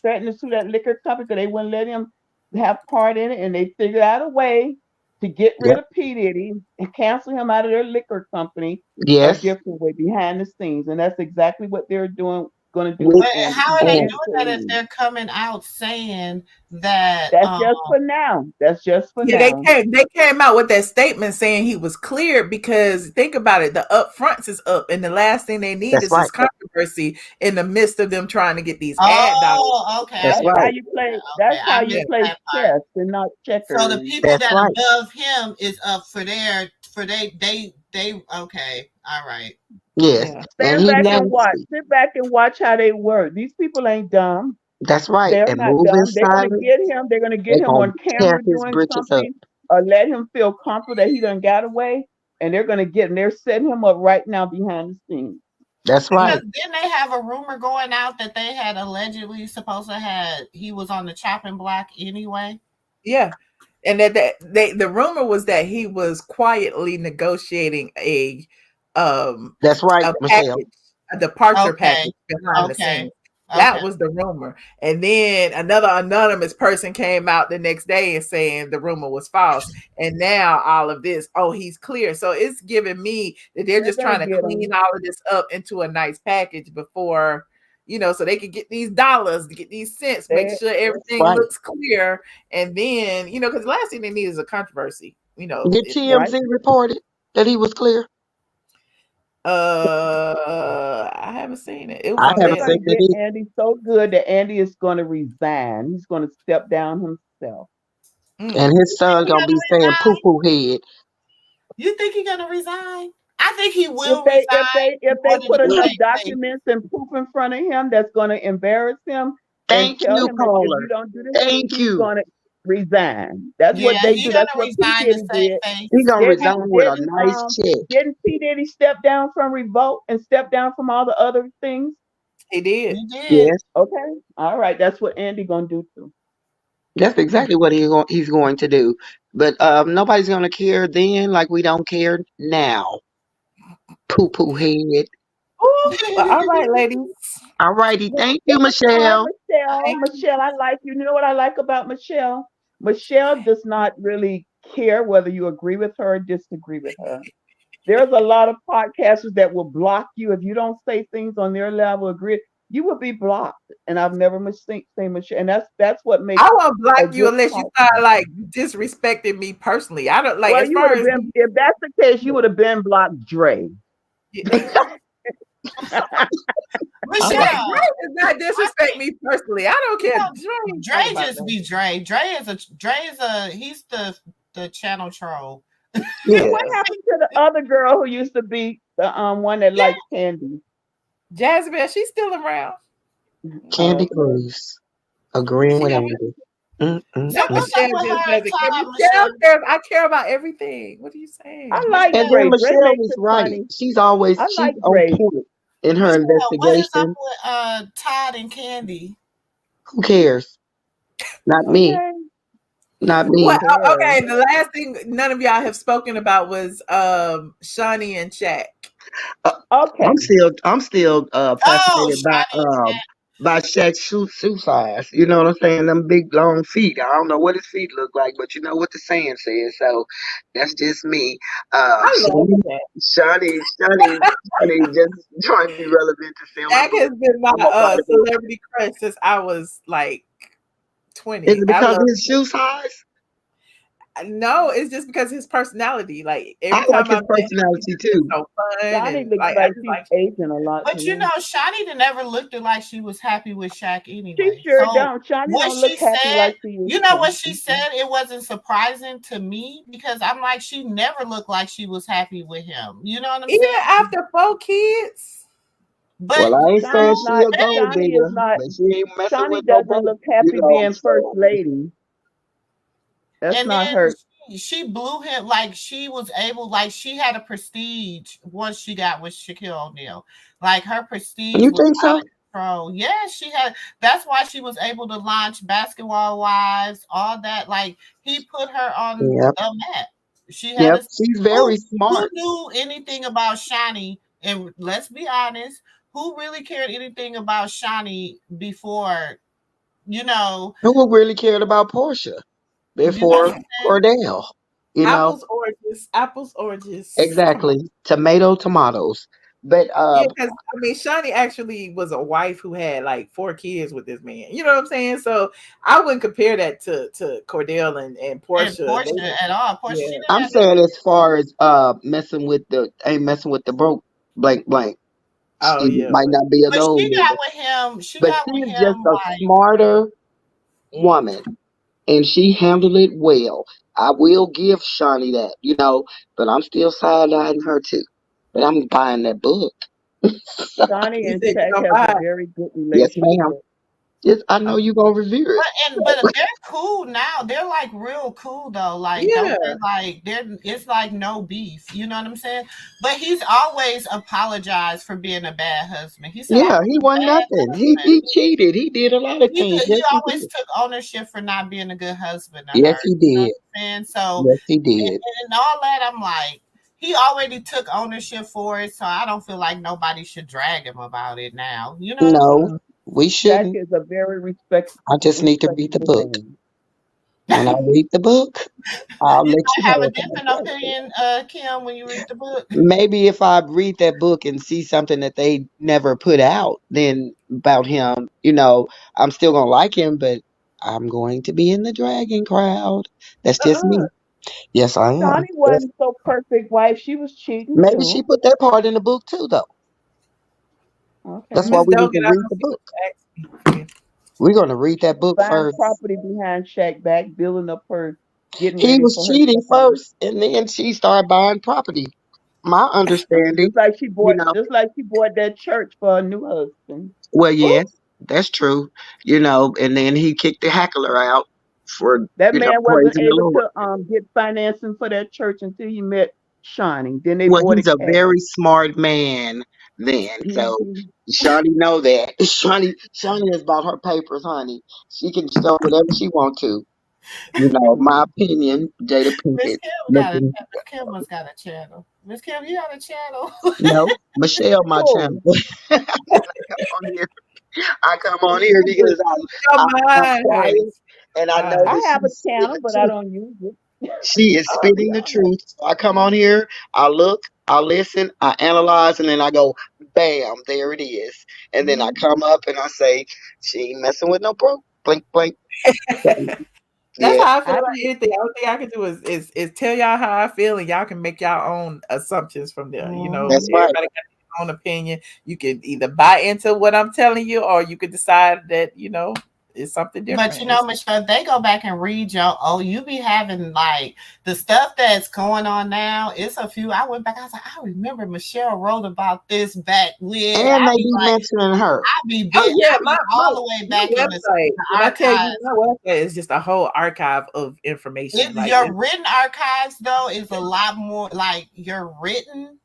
threatening to sue that liquor company because they wouldn't let him have part in it, and they figured out a way to get rid Yep. of P Diddy and cancel him out of their liquor company a Yes. different way behind the scenes, and that's exactly what they're doing going to do With with But Andy. how He's are they being and doing that if sued. they're coming out saying that That's just for now. That's just for Yeah, now. they came out with that statement saying he was cleared because think about it, the upfronts is up, and the last thing they need that's is this right. controversy in the midst of them trying to get these ad dollars. oh, okay, I That's That's didn't how right. you play. okay, That's how I you Yeah, missed play that part. chess and not So the checkers. people That's that right. above him is up for they okay, all right. Yes. yeah, And Stand he back and watch. nasty. Sit back and watch how they work. These people ain't dumb. That's right. They're And not moving dumb. They're gonna silent, get him. They're gonna get they're him gonna on tear camera his doing britches up. something, or let him feel comfortable that he done got away. And they're gonna get him. They're setting him up right now behind the scenes. That's Because right. didn't they have a rumor going out that they had allegedly supposed to had he was on the chopping block anyway? yeah. And the rumor was that he was quietly negotiating That's right, a Michelle. package, a departure Okay. package behind the Okay. scenes. That Okay. was the rumor. And then another anonymous person came out the next day and saying the rumor was false. And now all of this, oh, he's clear. So it's giving me that they're They're just gonna trying to get clean him. all of this up into a nice package before, so they can get these dollars, get these cents, make They sure everything Right. looks clear. And then, because the last thing they need is a controversy. Did right. TMZ report it that he was clear? I haven't seen it. It was I on They're haven't their seen gonna it get either. Andy so good that Andy is gonna resign. He's gonna step down himself. mm. And his You think son he gonna gonna be saying poo resign? poo head. You think he gonna resign? I think he If will they if resign they if in they order put to enough save face. documents and proof in front of him that's gonna embarrass him and Thank tell you, him that if you caller. don't do this, Thank he's you. gonna resign. That's what Yeah, they he do. That's gonna what P resign to Diddy save did. He face. gonna Didn't resign with a didn't nice check. didn't P Diddy step down from Revolt and step down from all the other things? He did. He did. Yes, Okay, all right. That's what Andy gonna do too. that's Mm. exactly what he's going to do. But nobody's gonna care then, like we don't care now. Poo poo head. Ooh, well, all right, ladies. All righty. Well, Thank you, it was fun, Michelle. Michelle. Thank Michelle, I like you. You know what I like about Michelle? Michelle does not really care whether you agree with her or disagree with her. There's a lot of podcasters that will block you if you don't say things on their level. Agree, you will be blocked. And I've never seen Michelle, and that's what makes I won't a block you good unless you start podcast. like disrespecting me personally. I don't like Well, as you would far have as been if that's the case. You would have been blocked, Dre. I'm like, Michelle, Dre does not I disrespect think me personally. I don't care. no, Dre ain't talking Dre about just that. be Dre. Dre is a he's the channel troll. And Yeah. what happened to the other girl who used to be the one that Yeah, likes candy? Jasmine, she's still around. Candy Okay. Cruise. Agreeing She with got Andy. Mm-mm-mm. so what's up Michelle with just her and doesn't care. Todd, Michelle Michelle? cares. I care about everything. What are you I saying? like And Michelle, then Dre. Dre Michelle makes is it right. funny. I She's like on Dre. point in her Michelle, what is up investigation. with Todd and Kandi? Who cares? Not me. Okay. Not Well, me. Care. okay. The last thing none of y'all have spoken about was Shawnee and Shaq. Uh, Okay. I'm still Oh, fascinated by Shaunie and Shaq. by Shaq's shoe size. You know what I'm saying? Them big long feet. I don't know what his feet look like, but you know what the saying says. So that's just me. I love Shawnee, that. Shawnee just trying to be relevant to sell her Shaq book. has been my I'm a part of it. celebrity crush since I was like Is 20. it I because of love his shoe size? no, it's just because his personality. Like I every like time I his met him, he's personality just been too. so fun Shaunie and looks like I like just she's like aging a lot to But you me. know, Shaunie never looked like she was happy with Shaq She anyway. sure So don't. Shaunie what don't look she happy said, like she used you know to. what she said, it wasn't surprising to me because I'm like, she never looked like she was happy with him. You know what I'm even saying? after 4 kids. But Well, I ain't saying Shaunie's she not. a gold Shawnee is digger, not. but she ain't messing with Shawnee no doesn't broke, look happy being first So lady. That's and not then her. she blew him like she was able, like she had a prestige once she got with Shaquille O'Neal. Like her prestige you was think out so? of control. Yes, she had. That's why she was able to launch Basketball Wives, all that. Like he put her on Yep. the map. She had Yep. a She's very who smart. knew anything about Shaunie? And let's be honest, who really cared anything about Shaunie before? You know, Who really cared about Porsche you know what before I'm saying? Cordell? You know, Apples, oranges. Come on. exactly. Tomatoes. But Yeah, because I mean, Shawnee actually was a wife who had like 4 kids with this man. You know what I'm saying? So I wouldn't compare that to Cordell and And Portia. They Porsha were, at all. Porsha, yeah. she didn't I'm have nothing. saying as far as ain't messing with the broke blank blank. Oh She yeah, might not be a But gold she got digger, with him. She but got with she's just him a like smarter woman, and she handled it well. I will give Shawnee that, but I'm still side eyeing her too. But I'm buying that book. Shawnee you and said you Shaq gonna have a buy. very good Yes, ma'am. relationship. Yes, I It. know you gonna revere it. but they're cool now. They're like real cool though. Like don't Yeah. they like they're it's like no beef. You know what I'm saying? But he's always apologized for being a bad husband. He said I Yeah, was he a wasn't bad nothing. husband. He cheated. He did a lot of things. He Yes, he always did. took ownership for not being a good husband to Yes, her. he You know what did. I'm saying? So Yes, he did. and all that, I'm like, he already took ownership for it, so I don't feel like nobody should drag him about it now. You know what I'm saying? No, we Shaq shouldn't. is a very I just need to read the respectable book. man. When I read the book, I'll You let you might have know a if I different like it. opinion, Kim, when you read the book. Maybe if I read that book and see something that they never put out, then about him, I'm still gonna like him, but I'm going to be in the dragon crowd. That's just Uh-uh. me. Yes, I am. Shawnee wasn't so perfect wife. She was cheating Maybe she too. put that part in the book too, though. That's Okay. why Miss we need to Doggett, I read know the she book. was asking. We're gonna read that book Buying first. property behind Shaq back, building up her, getting He ready was for her cheating second one. first, and then she started buying property. My understanding, you know. Just like she bought that church for a new husband. Well, Ooh, yes, that's true. And then he kicked the heckler out for, That man wasn't praising the able Lord. to get financing for that church until he met Shawnee. Then they Well, bought he's it a cash. very smart man then. So Hmm. Shawnee know that. Shawnee is about her papers, honey. She can show whatever she want to. My opinion, Jada Miss Pinkett Kim got a looking Miss Kim must got a channel. Miss Kim, you got a channel. no. Michelle, my channel. Oh, Come on here. I come on here because your I'm mind quiet hurts. and I know I that have a she's channel, spitting but I truth. don't use it. She is We spitting the all have. truth. So I come on here, I look, I listen, I analyze, and then I go, bam, there it is. And then I Mhm. come up and I say, she ain't messing with no broke. Blink, blink. So, That's yeah, how I feel I about be anything. The only thing I can do is tell y'all how I feel, and y'all can make y'all own assumptions from there. that's Mhm. right. Everybody got their own opinion. You can either buy into what I'm telling you, or you could decide that it's something But different. It's Michelle, if they go back and read your you be having like the stuff that's going on now. It's a few. I went back. I was like, I remember Michelle wrote about this back when. And they be mentioning her. oh yeah, I be all the way my back in website. the When I tell you archives. my website is just a whole archive of information. Like Your written archives though is a lot more like your written.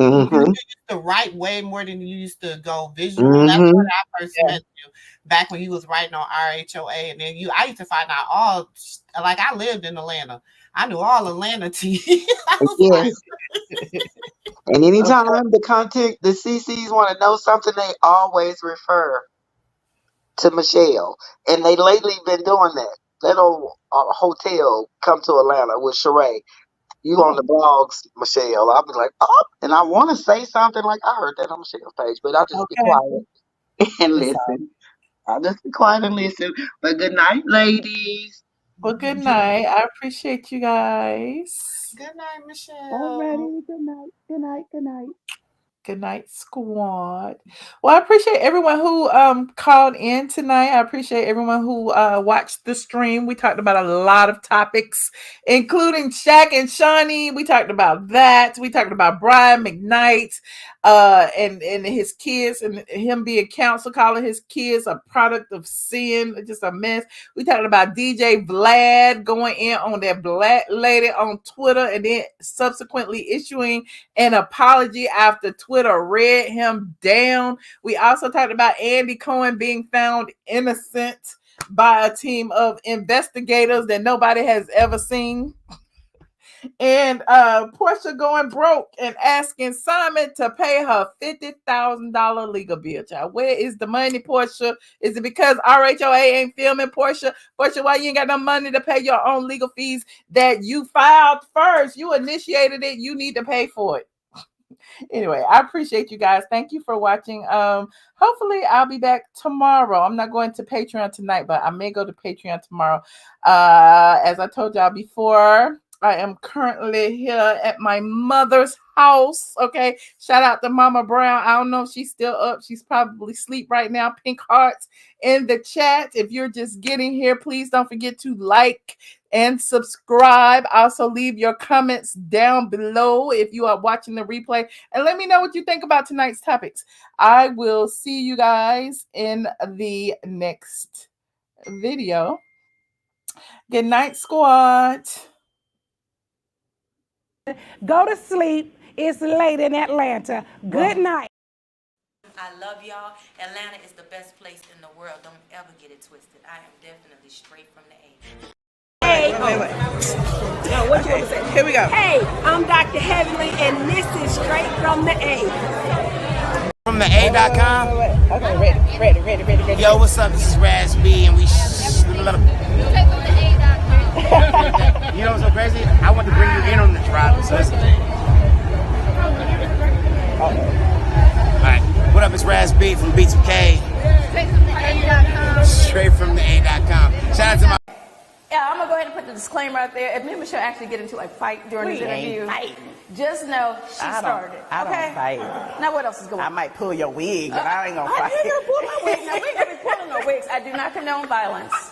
You Mm-hmm. used to write way more than you used to go visual. That's when Mm-hmm. I first met you, back when you was writing on RHOA, and then I used to find out all, like I lived in Atlanta. I knew all Atlanta tea. I was like, Yes. And anytime okay. the CCs want to know something, they always refer. to Michelle, and they lately been doing that. That old hotel come to Atlanta with Sheree. You on the blogs, Michelle. I'll be like, oh, and I want to say something like I heard that on Michelle's page, but I'll just be Okay. quiet and It's all. listen. I'll just be quiet and listen. But good night, ladies. Well, good night. I appreciate you guys. Good night, Michelle. Alrighty, good night, good night, good night. Good night, squad. Well, I appreciate everyone who called in tonight. I appreciate everyone who watched the stream. We talked about a lot of topics, including Shaq and Shaunie. We talked about that. We talked about Brian McKnight and his kids and him being counsel, calling his kids a product of sin, just a mess. We talked about DJ Vlad going in on that black lady on Twitter and then subsequently issuing an apology after Twitter read him down. We also talked about Andy Cohen being found innocent by a team of investigators that nobody has ever seen. And Porsha going broke and asking Simon to pay her $50,000 legal bill. Child, where is the money, Porsha? Is it because RHOA ain't filming Porsha? Porsha, why you ain't got no money to pay your own legal fees that you filed first? You initiated it. You need to pay for it. Anyway, I appreciate you guys. Thank you for watching. Hopefully I'll be back tomorrow. I'm not going to Patreon tonight, but I may go to Patreon tomorrow. As I told y'all before, I am currently here at my mother's house. Okay. Shout out to Mama Brown. I don't know if she's still up. She's probably asleep right now. Pink hearts in the chat. If you're just getting here, please don't forget to like and subscribe. Also, leave your comments down below if you are watching the replay. And let me know what you think about tonight's topics. I will see you guys in the next video. Good night, squad. Go to sleep. It's late in Atlanta. Good night. I love y'all. Atlanta is the best place in the world. Don't ever get it twisted. I am definitely straight from the A. Hey. Wait. No, what you want to say? Here we go. Hey, I'm Dr. Heavenly, and this is Straight from the A. From the A.com? Okay, ready. Yo, what's up? This is Raz B, and we You know what's so crazy? I want to bring you in on the drop. So Alright, what up? It's Raz B from Beats of K. Straight from the A.com. Shout out to my. Yeah, I'm gonna go ahead and put the disclaimer out there. If me and Michelle actually get into a fight during this interview, just know she started. I don't fight. Now what else is going on? I might pull your wig, but I ain't gonna fight. I ain't gonna pull my wig. Now we ain't gonna be pulling no wigs. I do not condone violence.